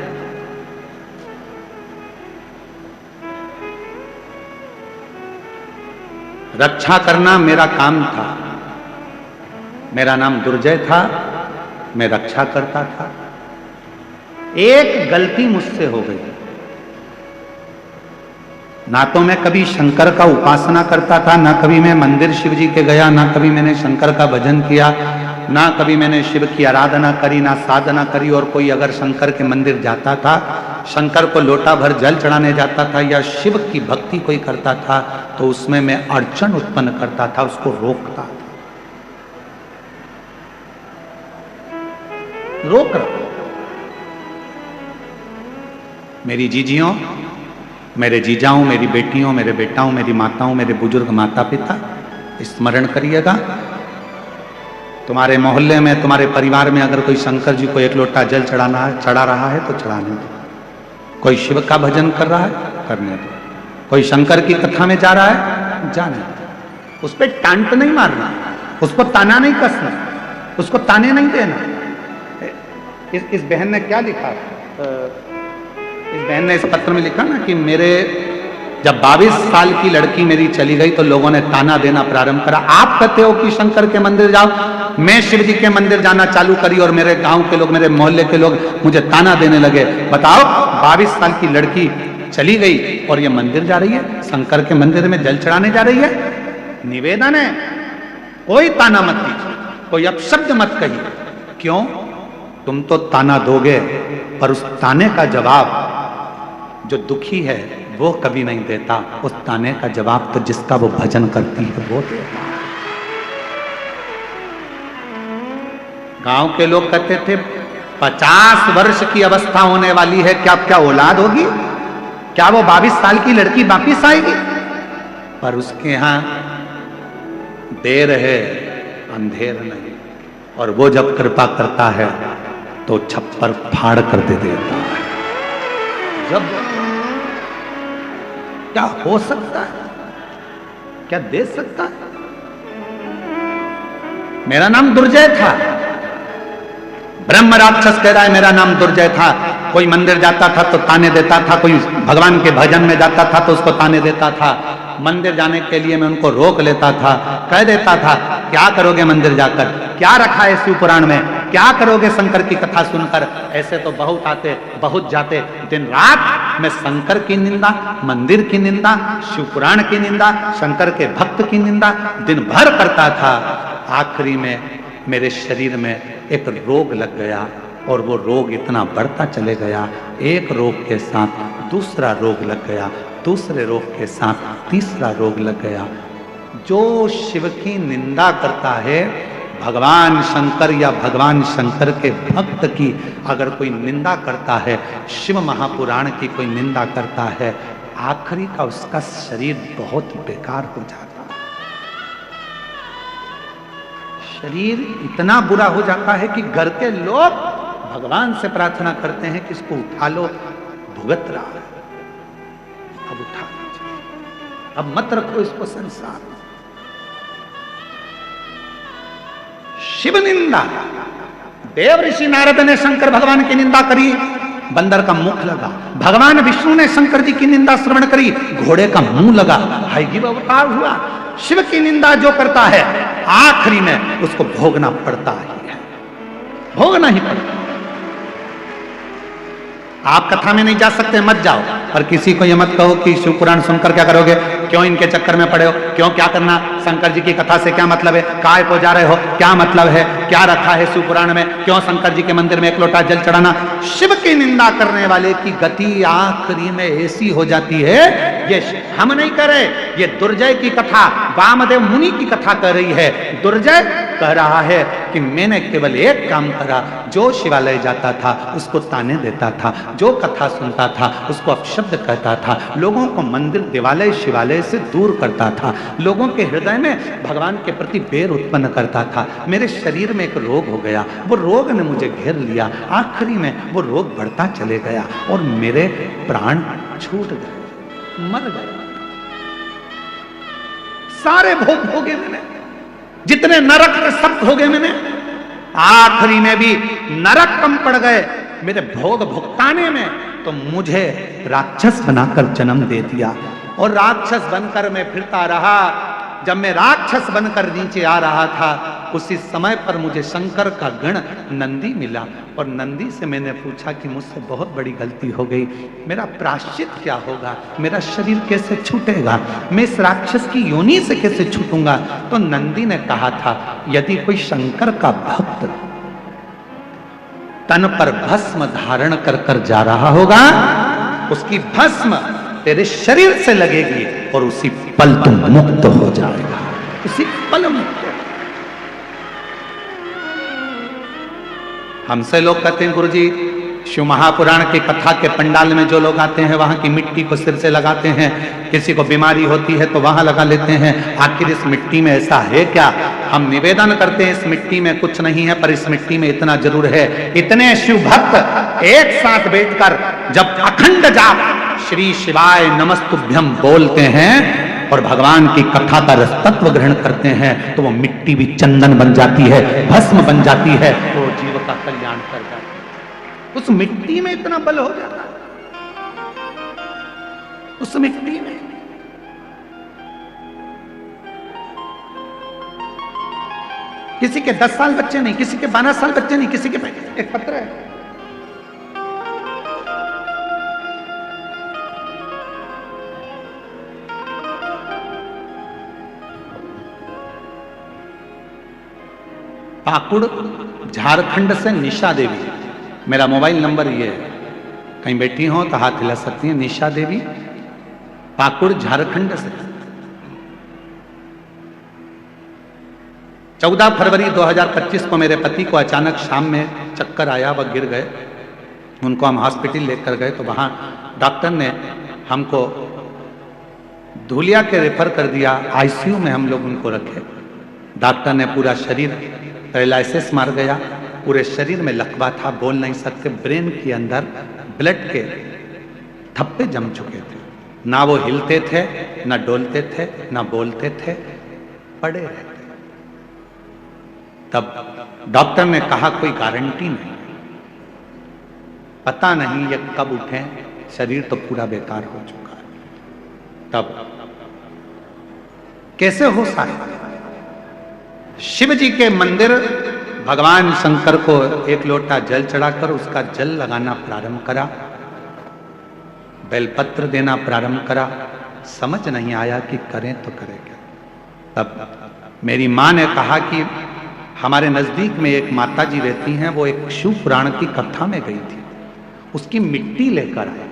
रक्षा करना मेरा काम था, मेरा नाम दुर्जय था, मैं रक्षा करता था। एक गलती मुझसे हो गई, ना तो मैं कभी शंकर का उपासना करता था, ना कभी मैं मंदिर शिव जी के गया, ना कभी मैंने शंकर का भजन किया। ना कभी मैंने शिव की आराधना करी, ना साधना करी। और कोई अगर शंकर के मंदिर जाता था, शंकर को लोटा भर जल चढ़ाने जाता था या शिव की भक्ति कोई करता था, तो उसमें मैं अड़चन उत्पन्न करता था, उसको रोकता था। रोक रहा। मेरी जीजियों, मेरे जीजाओं, मेरी बेटियों, मेरे बेटाओं, मेरी माताओं, मेरे बुजुर्ग माता पिता, स्मरण करिएगा, तुम्हारे मोहल्ले में, तुम्हारे परिवार में अगर कोई शंकर जी को एक लोटा जल चढ़ा रहा है तो चढ़ाने दो। कोई शिव का भजन कर रहा है, करने दो। कोई शंकर की कथा में जा रहा है, जाने दो। उस पर टांट नहीं मारना, उसको ताना नहीं कसना, उसको ताने नहीं देना। इस बहन ने क्या लिखा, इस बहन ने इस पत्र में लिखा ना कि मेरे जब 22 साल की लड़की मेरी चली गई तो लोगों ने ताना देना प्रारंभ करा। आप कहते हो कि शंकर के मंदिर जाओ, मैं शिव जी के मंदिर जाना चालू करी और मेरे गांव के लोग, मेरे मोहल्ले के लोग मुझे ताना देने लगे। बताओ, 22 साल की लड़की चली गई और ये मंदिर जा रही है, शंकर के मंदिर में जल चढ़ाने जा रही है। निवेदन है, कोई ताना मत दीजिए, कोई अपशब्द मत कहिए। क्यों? तुम तो ताना दोगे, पर उस ताने का जवाब जो दुखी है वो कभी नहीं देता। उस ताने का जवाब तो जिसका वो भजन करती है वो देता। गांव के लोग कहते थे 50 वर्ष की अवस्था होने वाली है, क्या औलाद होगी? क्या वो 22 साल की लड़की वापिस आएगी? पर उसके यहां देर है, अंधेर नहीं। और वो जब कृपा करता है तो छप्पर फाड़ कर दे देता है। जब क्या हो सकता है, क्या दे सकता है? मेरा नाम दुर्जय था, ब्रह्म राक्षस कह रहा है मेरा नाम दुर्जय था। कोई मंदिर जाता था तो ताने देता था, कोई भगवान के भजन में जाता था तो उसको ताने देता था। मंदिर जाने के लिए मैं उनको रोक लेता था, कह देता था क्या करोगे मंदिर जाकर, क्या रखा है शिव पुराण में, क्या करोगे शंकर की कथा सुनकर। ऐसे तो बहुत आते बहुत जाते, दिन रात मैं शंकर की निंदा, मंदिर की निंदा, शिव पुराण की निंदा, शंकर के भक्त की निंदा दिन भर करता था। आखिरी में मेरे शरीर में एक रोग लग गया और वो रोग इतना बढ़ता चले गया। एक रोग के साथ दूसरा रोग लग गया, दूसरे रोग के साथ तीसरा रोग लग गया। जो शिव की निंदा करता है, भगवान शंकर या भगवान शंकर के भक्त की अगर कोई निंदा करता है, शिव महापुराण की कोई निंदा करता है, आखिरी का उसका शरीर बहुत बेकार हो जाता है। शरीर इतना बुरा हो जाता है कि घर के लोग भगवान से प्रार्थना करते हैं कि इसको उठा लो, भुगत रहा है, अब उठा लीजिए, अब मत रखो इसको संसार में। शिव निंदा, देव ऋषि नारद ने शंकर भगवान की निंदा करी, बंदर का मुख लगा। भगवान विष्णु ने शंकर जी की निंदा श्रवण करी, घोड़े का मुंह लगा, हयग्रीव अवतार हुआ। शिव की निंदा जो करता है आखिरी में उसको भोगना पड़ता ही है, भोगना ही पड़ता है। आप कथा में नहीं जा सकते, मत जाओ। और किसी को ये मत कहो कि शिव पुराण सुनकर क्या करोगे, क्यों इनके चक्कर में पड़े हो, क्यों क्या करना, शंकर जी की कथा से क्या मतलब है, काय को जा रहे हो, क्या मतलब है, क्या रखा है शिव पुराण में, क्यों शंकर जी के मंदिर में एक लोटा जल चढ़ाना। शिव की निंदा करने वाले की गति आखिरी में ऐसी हो जाती है, ये हम नहीं कर रहे, ये दुर्जय की कथा, वामदेव मुनि की कथा कर रही है। दुर्जय कह रहा है कि मैंने केवल एक काम करा, जो शिवालय जाता था उसको ताने देता था, जो कथा सुनता था उसको अपशब्द कहता था, लोगों को मंदिर देवालय शिवालय से दूर करता था, लोगों के हृदय में भगवान के प्रति बैर उत्पन्न करता था। मेरे शरीर में एक रोग हो गया, वो रोग ने मुझे घेर लिया, आखिरी में वो रोग बढ़ता चले गया और मेरे प्राण छूट गए, मर गए। सारे भोग भोगे मैंने, जितने नरक के सब भोगे मैंने, आखिरी में भी नरक कम पड़ गए मेरे भोग भुगताने में। तो मुझे राक्षस बनाकर जन्म दे दिया और राक्षस बनकर मैं फिरता रहा। जब मैं राक्षस बनकर नीचे आ रहा था उसी समय पर मुझे शंकर का गण नंदी मिला और नंदी से मैंने पूछा कि मुझसे बहुत बड़ी गलती हो गई, मेरा प्रायश्चित क्या होगा, मेरा शरीर कैसे छूटेगा, मैं इस राक्षस की योनि से कैसे छूटूंगा। तो नंदी ने कहा था, यदि कोई शंकर का भक्त तन पर भस्म धारण कर कर जा रहा होगा, उसकी भस्म तेरे शरीर से लगेगी और उसी पल तुम मुक्त हो जाएगा, उसी पल मुक्त। हमसे लोग कहते हैं गुरुजी शिव महापुराण की कथा के पंडाल में जो लोग आते हैं वहां की मिट्टी को सिर से लगाते हैं, किसी को बीमारी होती है तो वहां लगा लेते हैं, आखिर इस मिट्टी में ऐसा है क्या? हम निवेदन करते हैं इस मिट्टी में कुछ नहीं है, पर इस मिट्टी में इतना जरूर है। इतने शिव भक्त एक साथ बैठकर जब अखंड जाप श्री शिवाय नमस्तुभ्यम बोलते हैं और भगवान की कथा का रसतत्व ग्रहण करते हैं तो वो मिट्टी भी चंदन बन जाती है, भस्म बन जाती है, तो जीव का कल्याण कर जाती है। उस मिट्टी में इतना बल हो जाता है, उस मिट्टी में। किसी के 10 साल बच्चे नहीं, किसी के 12 साल बच्चे नहीं, किसी के एक पत्र है, पाकुड़ झारखंड से निशा देवी, मेरा मोबाइल नंबर ये है, कहीं बैठी हो तो हाथ हिला सकती हैं। निशा देवी पाकुड़ झारखंड से 14 फरवरी 2025 को मेरे पति को अचानक शाम में चक्कर आया, वह गिर गए, उनको हम हॉस्पिटल लेकर गए तो वहां डॉक्टर ने हमको धुलिया के रेफर कर दिया, आईसीयू में हम लोग उनको रखे। डॉक्टर ने पूरा शरीर पैरालिसिस मार गया, पूरे शरीर में लकवा था, बोल नहीं सकते, ब्रेन के अंदर ब्लड के थप्पे जम चुके थे, ना वो हिलते थे, ना डोलते थे, ना बोलते थे, पड़े रहते। तब डॉक्टर ने कहा कोई गारंटी नहीं, पता नहीं ये कब उठे, शरीर तो पूरा बेकार हो चुका है। तब कैसे हो सकता? शिव जी के मंदिर भगवान शंकर को एक लोटा जल चढ़ाकर उसका जल लगाना प्रारंभ करा, बेलपत्र देना प्रारंभ करा, समझ नहीं आया कि करें तो करें क्या। तब मेरी मां ने कहा कि हमारे नजदीक में एक माता जी रहती हैं, वो एक शिव पुराण की कथा में गई थी, उसकी मिट्टी लेकर आई,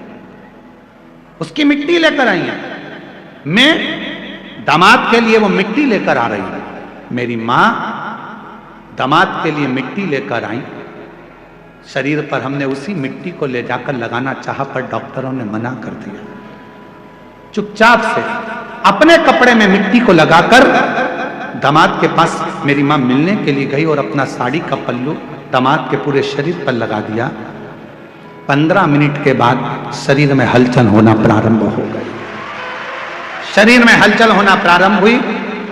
उसकी मिट्टी लेकर आई है, मैं दामाद के लिए वो मिट्टी लेकर आ रही हूं। मेरी मां दामाद के लिए मिट्टी लेकर आई, शरीर पर हमने उसी मिट्टी को ले जाकर लगाना चाहा पर डॉक्टरों ने मना कर दिया। चुपचाप से अपने कपड़े में मिट्टी को लगाकर दामाद के पास मेरी मां मिलने के लिए गई और अपना साड़ी का पल्लू दामाद के पूरे शरीर पर लगा दिया। 15 मिनट के बाद शरीर में हलचल होना प्रारंभ हो गई, शरीर में हलचल होना प्रारंभ हुई।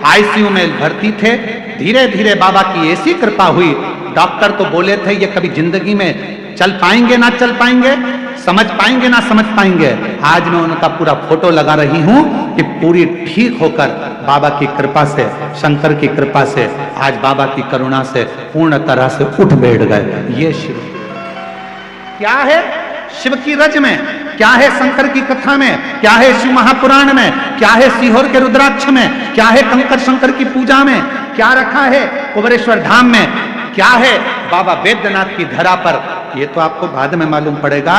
आईसीयू में भर्ती थे, धीरे धीरे बाबा की ऐसी कृपा हुई, डॉक्टर तो बोले थे ये कभी जिंदगी में चल पाएंगे ना चल पाएंगे, समझ पाएंगे ना समझ पाएंगे। आज मैं उनका पूरा फोटो लगा रही हूं कि पूरी ठीक होकर बाबा की कृपा से, शंकर की कृपा से, आज बाबा की करुणा से पूर्ण तरह से उठ बैठ गए। ये शिव क्या है, शिव की रज में क्या है, शंकर की कथा में क्या है, शिव महापुराण में क्या है, सीहोर के रुद्राक्ष में क्या है, कंकर शंकर की पूजा में क्या रखा है, कुबेरेश्वर धाम में क्या है, बाबा बैद्यनाथ की धरा पर, ये तो आपको बाद में मालूम पड़ेगा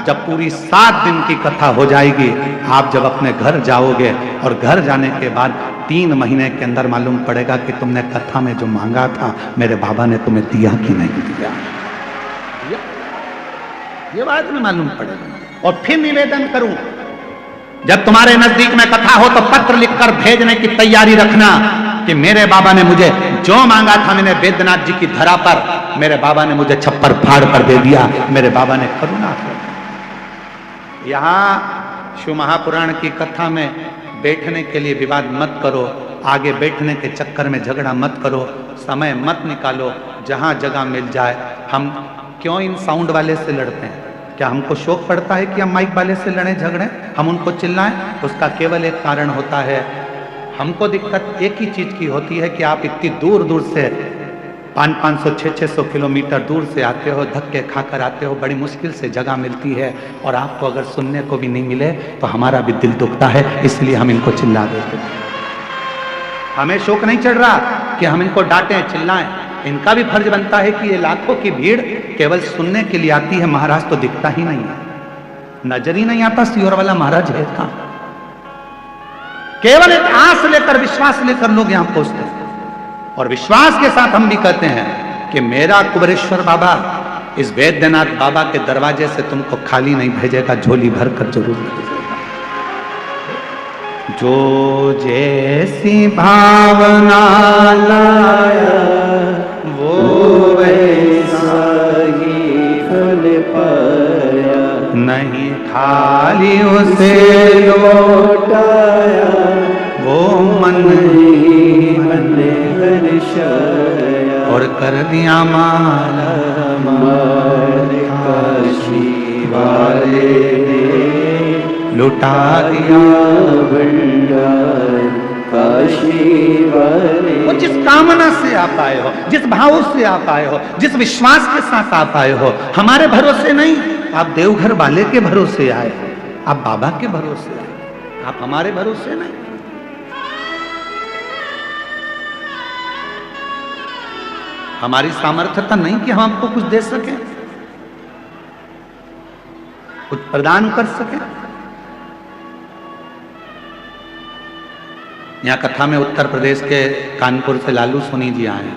जब पूरी 7 दिन की कथा हो जाएगी। आप जब अपने घर जाओगे और घर जाने के बाद 3 महीने के अंदर मालूम पड़ेगा कि तुमने कथा में जो मांगा था मेरे बाबा ने तुम्हें दिया कि नहीं दिया, ये बाद में मालूम पड़ेगा। और फिर निवेदन करूं, जब तुम्हारे नजदीक में कथा हो तो पत्र लिखकर भेजने की तैयारी रखना कि मेरे बाबा ने मुझे जो मांगा था, मैंने बैद्यनाथ जी की धरा पर, मेरे बाबा ने मुझे छप्पर फाड़ कर दे दिया, मेरे बाबा ने करुणा कर। यहां शिव महापुराण की कथा में बैठने के लिए विवाद मत करो, आगे बैठने के चक्कर में झगड़ा मत करो, समय मत निकालो, जहां जगह मिल जाए। हम क्यों इन साउंड वाले से लड़ते हैं? क्या हमको शौक पड़ता है कि हम माइक वाले से लड़ें झगड़ें, हम उनको चिल्लाएं? उसका केवल एक कारण होता है, हमको दिक्कत एक ही चीज की होती है कि आप इतनी दूर दूर से 500 600 किलोमीटर दूर से आते हो, धक्के खाकर आते हो, बड़ी मुश्किल से जगह मिलती है और आपको अगर सुनने को भी नहीं मिले तो हमारा भी दिल दुखता है, इसलिए हम इनको चिल्ला देते हैं। हमें शौक नहीं चढ़ रहा कि हम इनको डांटें चिल्लाएं, इनका भी फर्ज बनता है कि ये लाखों की भीड़ केवल सुनने के लिए आती है, महाराज तो दिखता ही नहीं है, नजर ही नहीं आता सियोर वाला महाराज है कहां। केवल एक आस लेकर, विश्वास लेकर लोग यहां पहुंचते हैं और विश्वास के साथ हम भी कहते हैं कि मेरा कुबेरेश्वर बाबा इस वैद्यनाथ बाबा के दरवाजे से तुमको खाली नहीं भेजेगा, झोली भर कर जरूर भेजेगा। जो जैसी भावना लाया वो वैसा ही फल पाया, नहीं खाली उसे लौटाया, वो मन ही मन हर्षाया, और कर दिया माला हमारे काशी वाले ने लुटा दिया भंडार काशी वाले। वो जिस कामना से आप आए हो, जिस भाव से आप आए हो, जिस विश्वास के साथ आप आए हो, हमारे भरोसे नहीं, आप देवघर वाले के भरोसे आए, आप बाबा के भरोसे आए, आप हमारे भरोसे नहीं। हमारी सामर्थ्यता नहीं कि हम आपको कुछ दे सकें, कुछ प्रदान कर सकें। यहाँ कथा में उत्तर प्रदेश के कानपुर से लालू सोनी जी आए,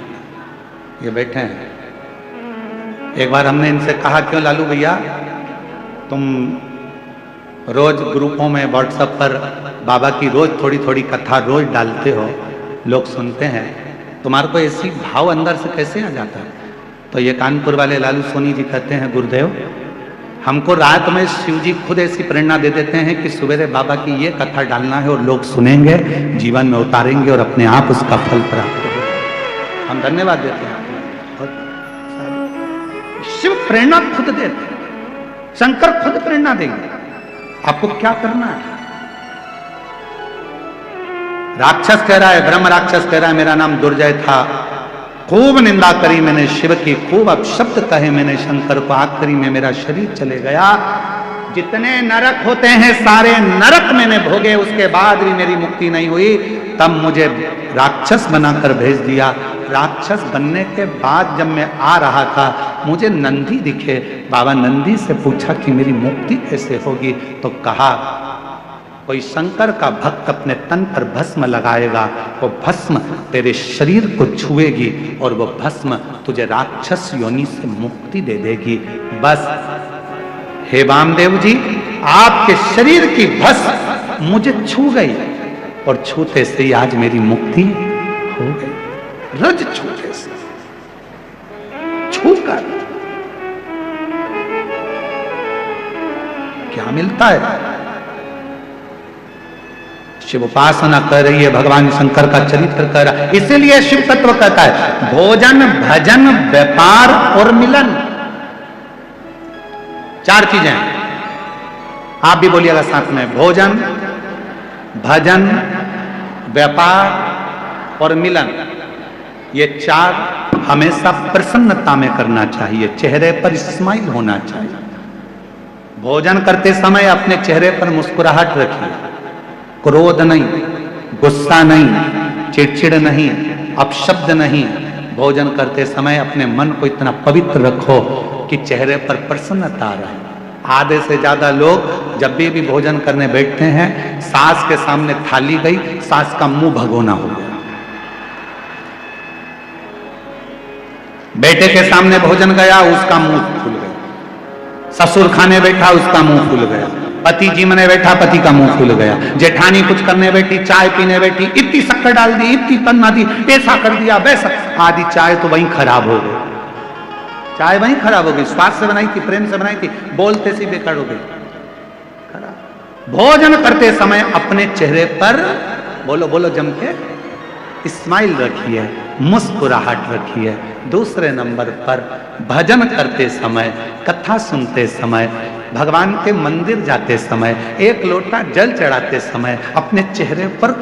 ये बैठे हैं। एक बार हमने इनसे कहा, क्यों लालू भैया तुम रोज ग्रुपों में व्हाट्सएप पर बाबा की रोज थोड़ी थोड़ी कथा रोज डालते हो, लोग सुनते हैं, तुम्हारे को ऐसी भाव अंदर से कैसे आ जाता है? तो ये कानपुर वाले लालू सोनी जी कहते हैं, गुरुदेव हमको रात में शिव जी खुद ऐसी प्रेरणा दे देते हैं कि सवेरे बाबा की ये कथा डालना है और लोग सुनेंगे, जीवन में उतारेंगे और अपने आप उसका फल प्राप्त होगा। हम धन्यवाद देते हैं। शिव प्रेरणा खुद देते हैं, शंकर खुद प्रेरणा देंगे, आपको क्या करना है। राक्षस कह रहा है, ब्रह्म राक्षस कह रहा है मेरा नाम दुर्जय था, खूब निंदा करी मैंने शिव की, खूब अपशब्द कहे मैंने शंकर को, आखिरी में मेरा शरीर चले गया। जितने नरक होते हैं सारे नरक मैंने भोगे, उसके बाद भी मेरी मुक्ति नहीं हुई। तब मुझे राक्षस बनाकर भेज दिया। राक्षस बनने के बाद जब मैं आ रहा था मुझे नंदी दिखे। बाबा नंदी से पूछा कि मेरी मुक्ति कैसे होगी, तो कहा कोई शंकर का भक्त अपने तन पर भस्म लगाएगा, वो भस्म तेरे शरीर को छुएगी और वो भस्म तुझे राक्षस योनि से मुक्ति दे देगी। बस हे वामदेव जी, आपके शरीर की भस्म मुझे छू गई और छूते से ही आज मेरी मुक्ति हो गई। रज छूते से, छूकर क्या मिलता है? शिव उपासना कर रही है, भगवान शंकर का चरित्र कर रहा है। इसीलिए शिव तत्व कहता है भोजन भजन व्यापार और मिलन, चार चीजें आप भी बोलिएगा साथ में, भोजन भजन व्यापार और मिलन। ये चार हमेशा प्रसन्नता में करना चाहिए, चेहरे पर स्माइल होना चाहिए। भोजन करते समय अपने चेहरे पर मुस्कुराहट रखिए, क्रोध नहीं, गुस्सा नहीं, चिड़चिड़ नहीं, अपशब्द नहीं। भोजन करते समय अपने मन को इतना पवित्र रखो कि चेहरे पर प्रसन्नता रहे। आधे से ज्यादा लोग जब भी भोजन करने बैठते हैं, सास के सामने थाली गई, सास का मुंह भगोना हो गया। बेटे के सामने भोजन गया, उसका मुंह फूल गया। ससुर खाने बैठा, उसका मुंह फूल गया। पति जी मने बैठा, पति का मुंह फूल गया। जेठानी कुछ करने बैठी, चाय पीने बैठी, इतनी शक्कर डाल दी, इतनी तन्ना दी, ऐसा कर दिया वैसा, आधी चाय तो वहीं खराब हो गई। चाय वहीं खराब हो गई, स्वाद से बनाई थी, प्रेम से बनाई थी, बोलते से बेकार हो गई, खराब। भोजन करते समय अपने चेहरे पर बोलो बोलो जम के स्माइल रखिए, मुस्कुराहट रखिए। दूसरे नंबर पर भजन करते समय, कथा सुनते समय भगवान के मंदिर जाते समय, एक लोटा जल चढ़ाते समय अपने चेहरे पर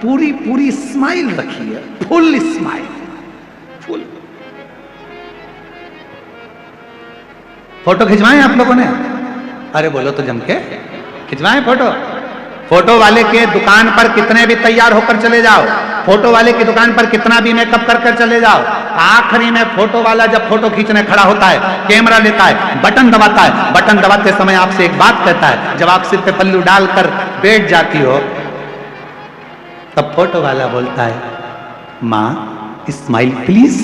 पूरी पूरी स्माइल रखिए, फुल स्माइल, फुल। फोटो खिंचवाएं आप लोगों ने? अरे बोलो तो जम के, खिंचवाएं फोटो। फोटो वाले के दुकान पर कितने भी तैयार होकर चले जाओ, फोटो वाले की दुकान पर कितना भी मेकअप कर कर चले जाओ, आखिरी में फोटो वाला जब फोटो खींचने खड़ा होता है, कैमरा लेता है, बटन दबाता है, बटन दबाते समय आपसे एक बात कहता है, जब आप सिर पे पल्लू डालकर बैठ जाती हो तब फोटो वाला बोलता है, मां स्माइल प्लीज।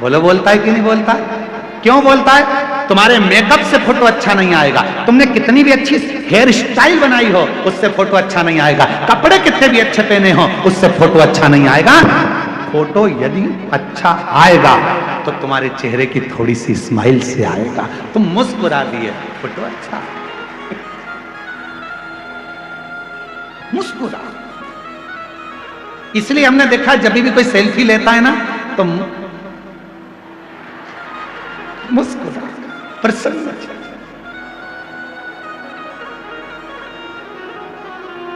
बोलो बोलता है कि नहीं बोलता? क्यों बोलता है? तुम्हारे मेकअप से फोटो अच्छा नहीं आएगा, तुमने कितनी भी अच्छी हेयर स्टाइल बनाई हो उससे फोटो अच्छा नहीं आएगा, कपड़े कितने भी अच्छे पहने हो उससे फोटो अच्छा नहीं आएगा। फोटो यदि अच्छा आएगा तो तुम्हारे चेहरे की थोड़ी सी स्माइल से आएगा। तुम मुस्कुरा दिए, फोटो अच्छा, मुस्कुरा। इसलिए हमने देखा जब भी कोई सेल्फी लेता है ना तो मुस्कुरा, प्रसन्न।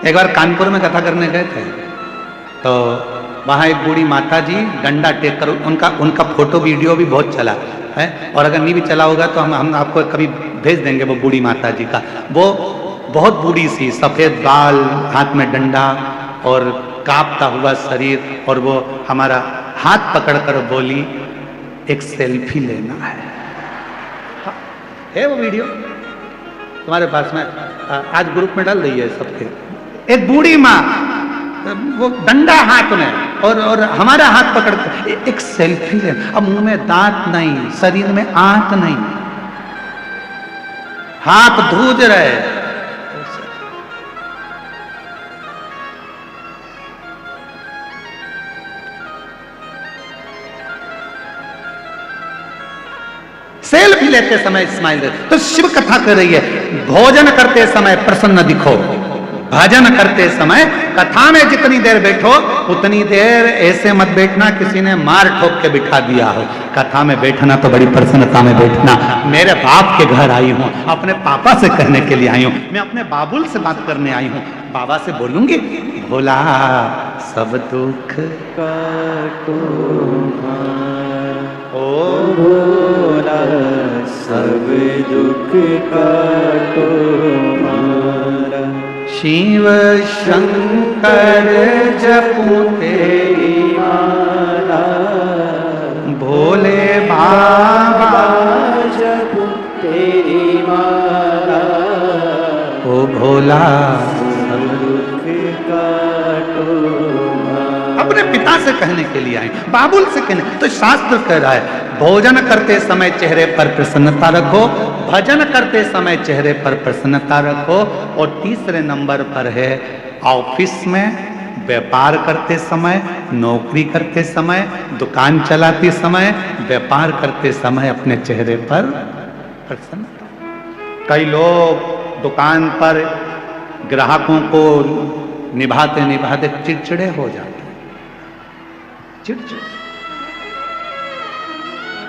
एक बार कानपुर में कथा करने गए थे तो वहां एक बूढ़ी माता जी डंडा टेक कर, उनका फोटो वीडियो भी बहुत चला है, और अगर नहीं भी चला होगा तो हम आपको कभी भेज देंगे वो बूढ़ी माता जी का। वो बहुत बूढ़ी सी, सफेद बाल, हाथ में डंडा और कांपता हुआ शरीर, और वो हमारा हाथ पकड़कर बोली, एक सेल्फी लेना है वो वीडियो तुम्हारे पास में, आज ग्रुप में डाल रही है सबके। एक बूढ़ी माँ, वो डंडा हाथ में और हमारा हाथ पकड़ कर एक सेल्फी ले। अब मुंह में दांत नहीं, शरीर में आंत नहीं, हाथ धूज रहे। सेल्फी लेते समय स्माइल। तो शिव कथा कर रही है, भोजन करते समय प्रसन्न दिखो, भजन करते समय कथा में जितनी देर बैठो उतनी देर ऐसे मत बैठना किसी ने मार ठोक के बिठा दिया हो। कथा में बैठना तो बड़ी प्रसन्नता में बैठना। मेरे बाप के घर आई हूँ, अपने पापा से कहने के लिए आई हूँ, मैं अपने बाबुल से बात करने आई हूँ, बाबा से बोलूंगी, भोला सब दुख काटो ओ भोला सब दुख काटो मारा। शिव शंकर जपू तेरी माला, भोले बाबा जपू तेरी माला, ओ भोला सब दुख काटो मारा। अपने पिता से कहने के लिए आए, बाबुल से कहने। तो शास्त्र कह रहा है भोजन करते समय चेहरे पर प्रसन्नता रखो, भजन करते समय चेहरे पर प्रसन्नता रखो, और तीसरे नंबर पर है ऑफिस में, व्यापार करते समय, नौकरी करते समय, दुकान चलाते समय, व्यापार करते समय अपने चेहरे पर प्रसन्नता। कई लोग दुकान पर ग्राहकों को निभाते निभाते चिड़चिड़े हो जाते, चिड़चिड़।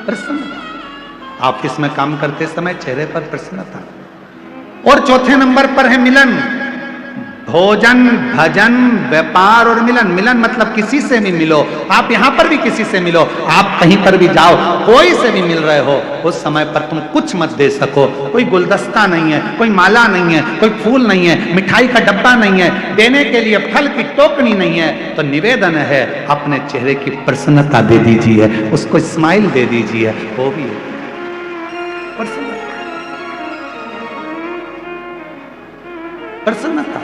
प्रसन्नता ऑफिस में काम करते समय चेहरे पर प्रसन्नता। और चौथे नंबर पर है मिलन, भोजन, भजन, व्यापार और मिलन। मिलन मतलब किसी से भी मिलो, आप यहां पर भी किसी से मिलो, आप कहीं पर भी जाओ, कोई से भी मिल रहे हो, उस समय पर तुम कुछ मत दे सको। कोई गुलदस्ता नहीं है, कोई माला नहीं है, कोई फूल नहीं है, मिठाई का डब्बा नहीं है, देने के लिए फल की टोकनी नहीं है, तो निवेदन है अपने चेहरे की प्रसन्नता दे दीजिए, उसको स्माइल दे दीजिए, वो भी प्रसन्नता।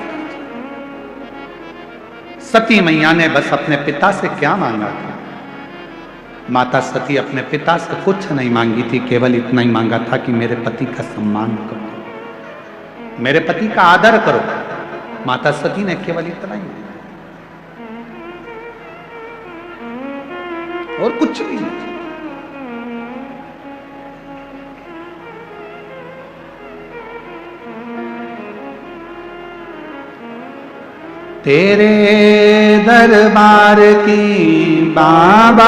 सती मैया ने बस अपने पिता से क्या मांगा था? माता सती अपने पिता से कुछ नहीं मांगी थी, केवल इतना ही मांगा था कि मेरे पति का सम्मान करो, मेरे पति का आदर करो। माता सती ने केवल इतना ही, और कुछ भी नहीं। तेरे दरबार की बाबा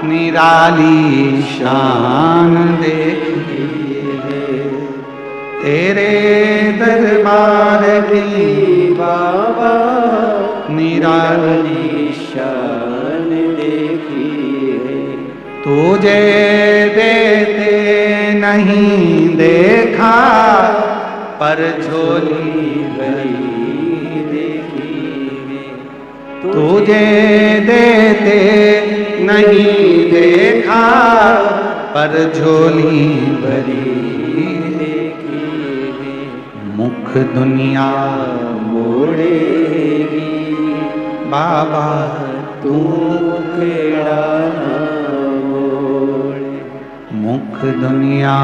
निराली शान देखिए, तेरे दरबार की बाबा निराली शान देखी है। तुझे देते नहीं देखा पर झोली भरी देखी है। तुझे देते नहीं देखा पर झोली भरी देखी है। मुख दुनिया मोड़ेगी बाबा तू खेड़ा मोड़े। मुख दुनिया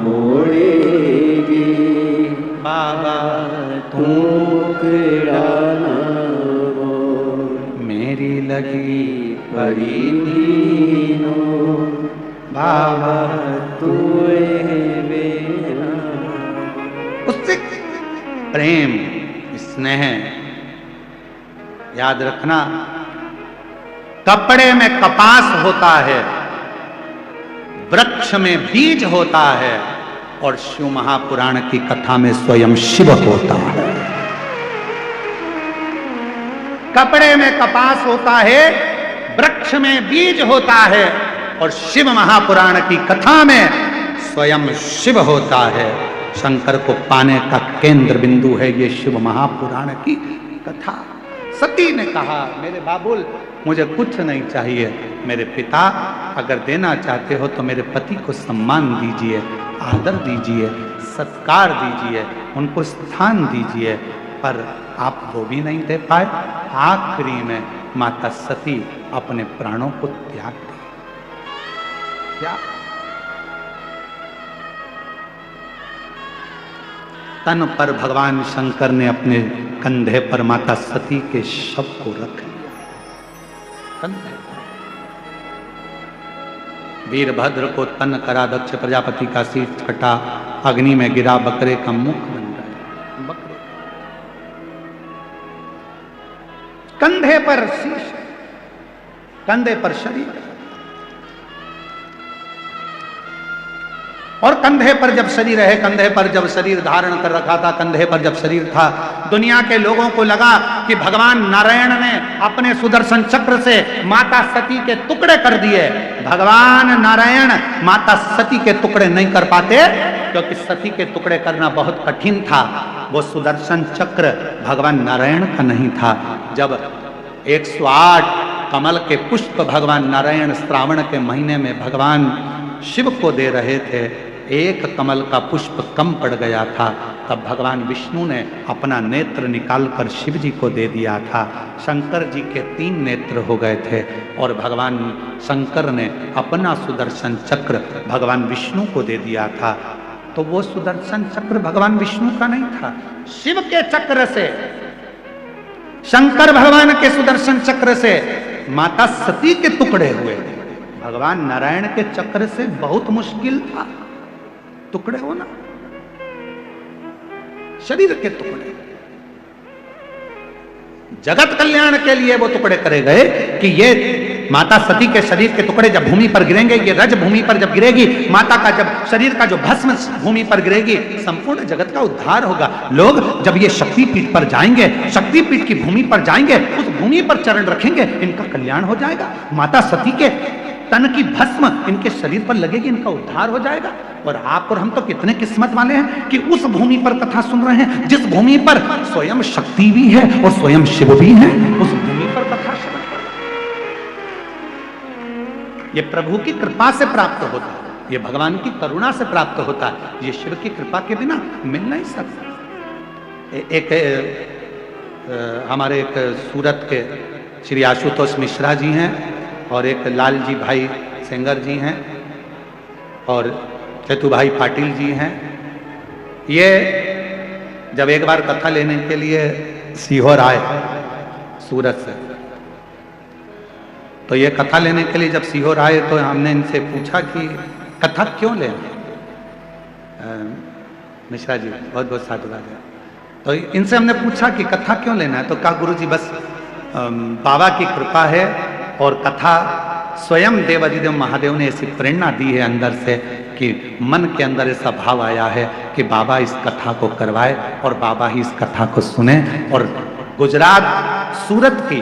मोड़ेगी बाबा तू खेड़ा मोड़े। मेरी लगी परी दीनों बाबा तू मेरा। उससे प्रेम स्नेह याद रखना। कपड़े में कपास होता है, वृक्ष में बीज होता है और शिव महापुराण की कथा में स्वयं शिव होता है। कपड़े में कपास होता है, वृक्ष में बीज होता है और शिव महापुराण की कथा में स्वयं शिव होता है। शंकर को पाने का केंद्र बिंदु है ये शिव महापुराण की कथा। सती ने कहा, मेरे बाबुल मुझे कुछ नहीं चाहिए, मेरे पिता अगर देना चाहते हो तो मेरे पति को सम्मान दीजिए, आदर दीजिए, सत्कार दीजिए, उनको स्थान दीजिए, पर आप वो भी नहीं दे पाए। आखिरी में माता सती अपने प्राणों को त्याग दी। क्या तन पर भगवान शंकर ने अपने कंधे पर माता सती के शव को रख लिया। कंधे वीरभद्र को तन करा, दक्ष प्रजापति का सिर कटा, अग्नि में गिरा, बकरे का मुख बन गया। बकरे कंधे पर शीश, कंधे पर शरीर, और कंधे पर जब शरीर है, कंधे पर जब शरीर धारण कर रखा था, कंधे पर जब शरीर था, दुनिया के लोगों को लगा कि भगवान नारायण ने अपने सुदर्शन चक्र से माता सती के टुकड़े कर दिए। भगवान नारायण माता सती के टुकड़े नहीं कर पाते क्योंकि सती के टुकड़े करना बहुत कठिन था। वो सुदर्शन चक्र भगवान नारायण का नहीं था। जब 108 कमल के पुष्प भगवान नारायण श्रावण के महीने में भगवान शिव को दे रहे थे, एक कमल का पुष्प कम पड़ गया था, तब भगवान विष्णु ने अपना नेत्र निकालकर शिव जी को दे दिया था। शंकर जी के 3 नेत्र हो गए थे और भगवान शंकर ने अपना सुदर्शन चक्र भगवान विष्णु को दे दिया था। तो वो सुदर्शन चक्र भगवान विष्णु का नहीं था, शिव के चक्र से, शंकर भगवान के सुदर्शन चक्र से माता सती के टुकड़े हुए। भगवान नारायण के चक्र से बहुत मुश्किल था टुकड़े होना, शरीर के टुकड़े। जगत कल्याण के लिए वो टुकड़े करे गए कि ये माता सती के शरीर के टुकड़े जब भूमि पर गिरेंगे, ये रज भूमि पर जब गिरेगी, माता का जब शरीर का जो भस्म भूमि पर गिरेगी, संपूर्ण जगत का उद्धार होगा। लोग जब ये शक्तिपीठ पर जाएंगे, शक्तिपीठ की भूमि पर जाएंगे, उस भूमि पर चरण रखेंगे, इनका कल्याण हो जाएगा। माता सती के तन की भस्म इनके शरीर पर लगेगी, इनका उद्धार हो जाएगा। और आप और हम तो कितने किस्मत वाले हैं कि उस भूमि पर कथा सुन रहे हैं जिस भूमि पर स्वयं शक्ति भी है और स्वयं शिव भी है। उस भूमि पर कथा श्रवण, ये प्रभु की कृपा से प्राप्त होता है, ये भगवान की करुणा से प्राप्त होता है। ये शिव की कृपा के बिना मिल नहीं सकता। हमारे एक सूरत के श्री आशुतोष मिश्रा जी हैं और एक लालजी भाई सेंगर जी हैं और चतु भाई पाटिल जी हैं। ये जब एक बार कथा लेने के लिए सीहोर आए सूरत से, तो ये कथा लेने के लिए जब सीहोर आए तो हमने इनसे पूछा कि कथा क्यों ले। मिश्रा जी बहुत बहुत साधुवाद है। तो इनसे हमने पूछा कि कथा क्यों लेना है, तो कहा गुरु जी बस बाबा की कृपा है और कथा स्वयं देवादिदेव महादेव ने ऐसी प्रेरणा दी है अंदर से कि मन के अंदर ऐसा भाव आया है कि बाबा इस कथा को करवाए और बाबा ही इस कथा को सुने। और गुजरात सूरत की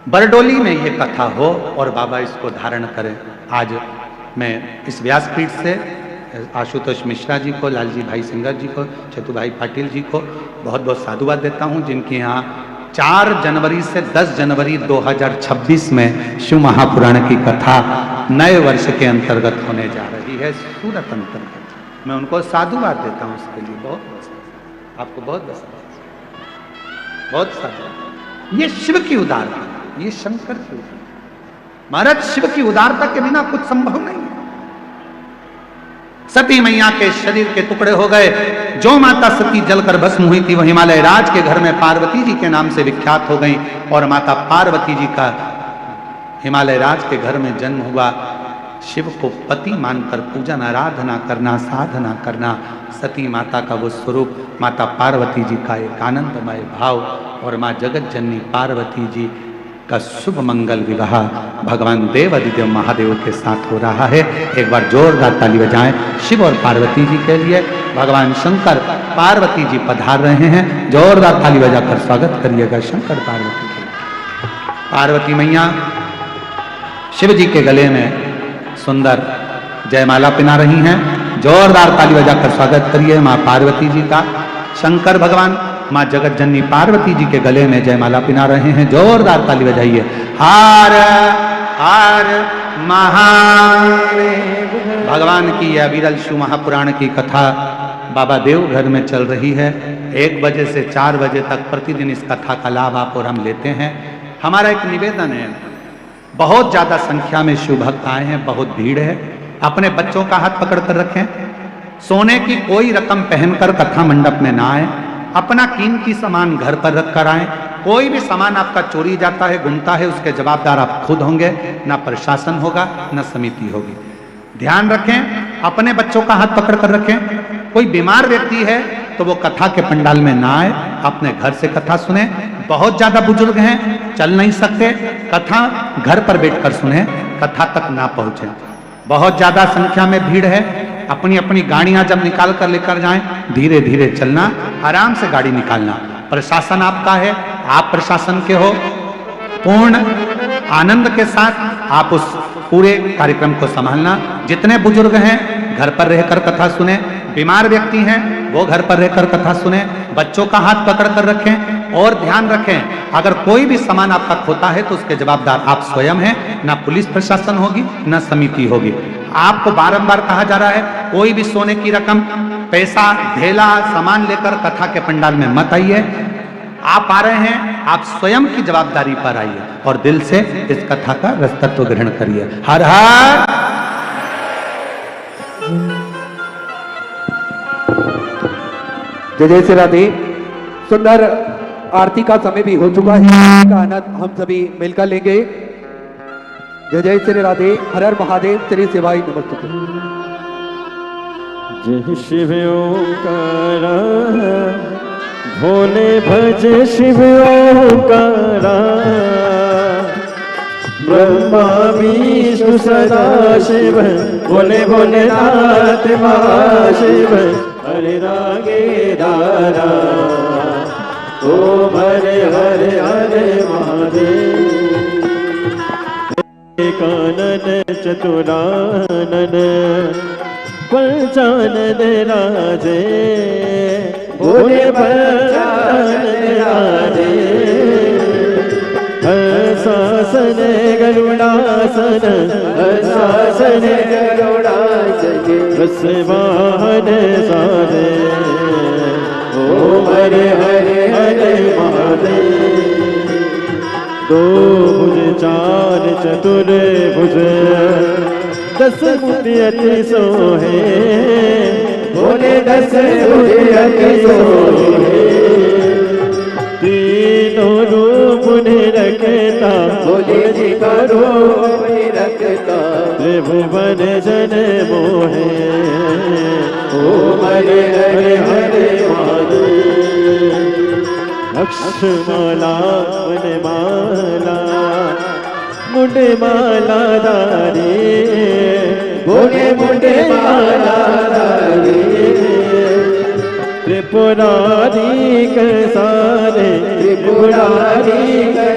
बरडोली में ये कथा हो और बाबा इसको धारण करें। आज मैं इस व्यासपीठ से आशुतोष मिश्रा जी को, लालजी भाई सिंगर जी को, चतु भाई पाटिल जी को बहुत बहुत साधुवाद देता हूँ, जिनके यहाँ 4 जनवरी से 10 जनवरी 2026 में शिव महापुराण की कथा नए वर्ष के अंतर्गत होने जा रही है, सूरत अंतर्गत। मैं उनको साधुवाद देता हूँ उसके लिए बहुत, आपको बहुत बहुत साधुवाद। ये शिव की उदारता, ये शंकर की उदारता। महाराज शिव की उदारता के बिना कुछ संभव नहीं है। सती मैया के शरीर के टुकड़े हो गए। जो माता सती जलकर भस्म हुई थी वो हिमालय राज के घर में पार्वती जी के नाम से विख्यात हो गई और माता पार्वती जी का हिमालय राज के घर में जन्म हुआ। शिव को पति मानकर पूजन आराधना करना, साधना करना, सती माता का वो स्वरूप, माता पार्वती जी का एक आनंदमय भाव और माँ जगत जननी पार्वती जी का शुभ मंगल विवाह भगवान देवादिदेव महादेव के साथ हो रहा है। एक बार जोरदार ताली बजाएं शिव और पार्वती जी के लिए। भगवान शंकर पार्वती जी पधार रहे हैं, जोरदार ताली बजाकर स्वागत करिएगा शंकर पार्वती जी। पार्वती मैया शिव जी के गले में सुंदर जयमाला पिना रही हैं, जोरदार ताली बजाकर स्वागत करिए माँ पार्वती जी का। शंकर भगवान माँ जगत जननी पार्वती जी के गले में जयमाला पिना रहे हैं, जोरदार ताली बजाइए। हार हार महादेव। भगवान की यह विरल शिव महापुराण की कथा बाबा देवघर में चल रही है। 1 बजे से 4 बजे तक प्रतिदिन इस कथा का लाभ आप और हम लेते हैं। हमारा एक निवेदन है, बहुत ज्यादा संख्या में शिव भक्त आए हैं, बहुत भीड़ है। अपने बच्चों का हाथ पकड़ कर रखें। सोने की कोई रकम पहनकर कथा मंडप में ना आए। अपना कीमती सामान घर पर रख कर आए। कोई भी सामान आपका चोरी जाता है, गुमता है, उसके जवाबदार आप खुद होंगे, ना प्रशासन होगा ना समिति होगी। ध्यान रखें, अपने बच्चों का हाथ पकड़ कर रखें। कोई बीमार व्यक्ति है तो वो कथा के पंडाल में ना आए, अपने घर से कथा सुने। बहुत ज्यादा बुजुर्ग हैं, चल नहीं सकते, कथा घर पर बैठकर सुने, कथा तक ना पहुंचे। बहुत ज्यादा संख्या में भीड़ है, अपनी अपनी गाड़ियां जब निकाल कर लेकर जाएं, धीरे धीरे चलना, आराम से गाड़ी निकालना। प्रशासन आपका है, आप प्रशासन के हो। पूर्ण आनंद के साथ आप उस पूरे कार्यक्रम को संभालना। जितने बुजुर्ग हैं घर पर रहकर कथा सुने, बीमार व्यक्ति हैं वो घर पर रहकर कथा सुने, बच्चों का हाथ पकड़ कर रखें। और ध्यान रखें, अगर कोई भी सामान आपका खोता है तो उसके जवाबदार आप स्वयं हैं, ना पुलिस प्रशासन होगी ना समिति होगी। आपको बारंबार कहा जा रहा है, कोई भी सोने की रकम, पैसा, ढेला, सामान लेकर कथा के पंडाल में मत आइए। आप आ रहे हैं, आप स्वयं की जवाबदारी पर आइए और दिल से इस कथा का रसतत्व ग्रहण करिए। हर हर। जय जय श्री राधे। सुंदर आरती का समय भी हो चुका है, का आनंद हम सभी मिलकर लेंगे। जय जय श्री राधे। हर हर महादेव। श्री शिवाय नमस्तुते। जय शिव ओंकारा, भोले भज शिव ओंकारा। ब्रह्मा विष्णु सदा शिव, भोले भोलेनाथ महाशिव। हरे रागे दारा, ओम हरे हरे हरे महादेव। कानन चतुरानन, पंचानन राजे, भोले पंचानन राजे। हर्षासन गरुड़ासन, हर्षासन गरुड़ासन। वृषवाहन साजे, ओम हरे हरे हरे महादेव। 2 भुज 4 चतुर भुज, 10 मुनि अति सोहे। भोले 10 मुनि अति सोहे। 3 रूप निरखता, भोले जी का रूप निरखता। त्रिभुवन जन मोहे, ओम हरे हरे हरे महादेव। अक्षमाला वनमाला, मुंडे माला दारे बोले मुंडे माला दारे त्रिपुरारी के सारे त्रिपुरारी के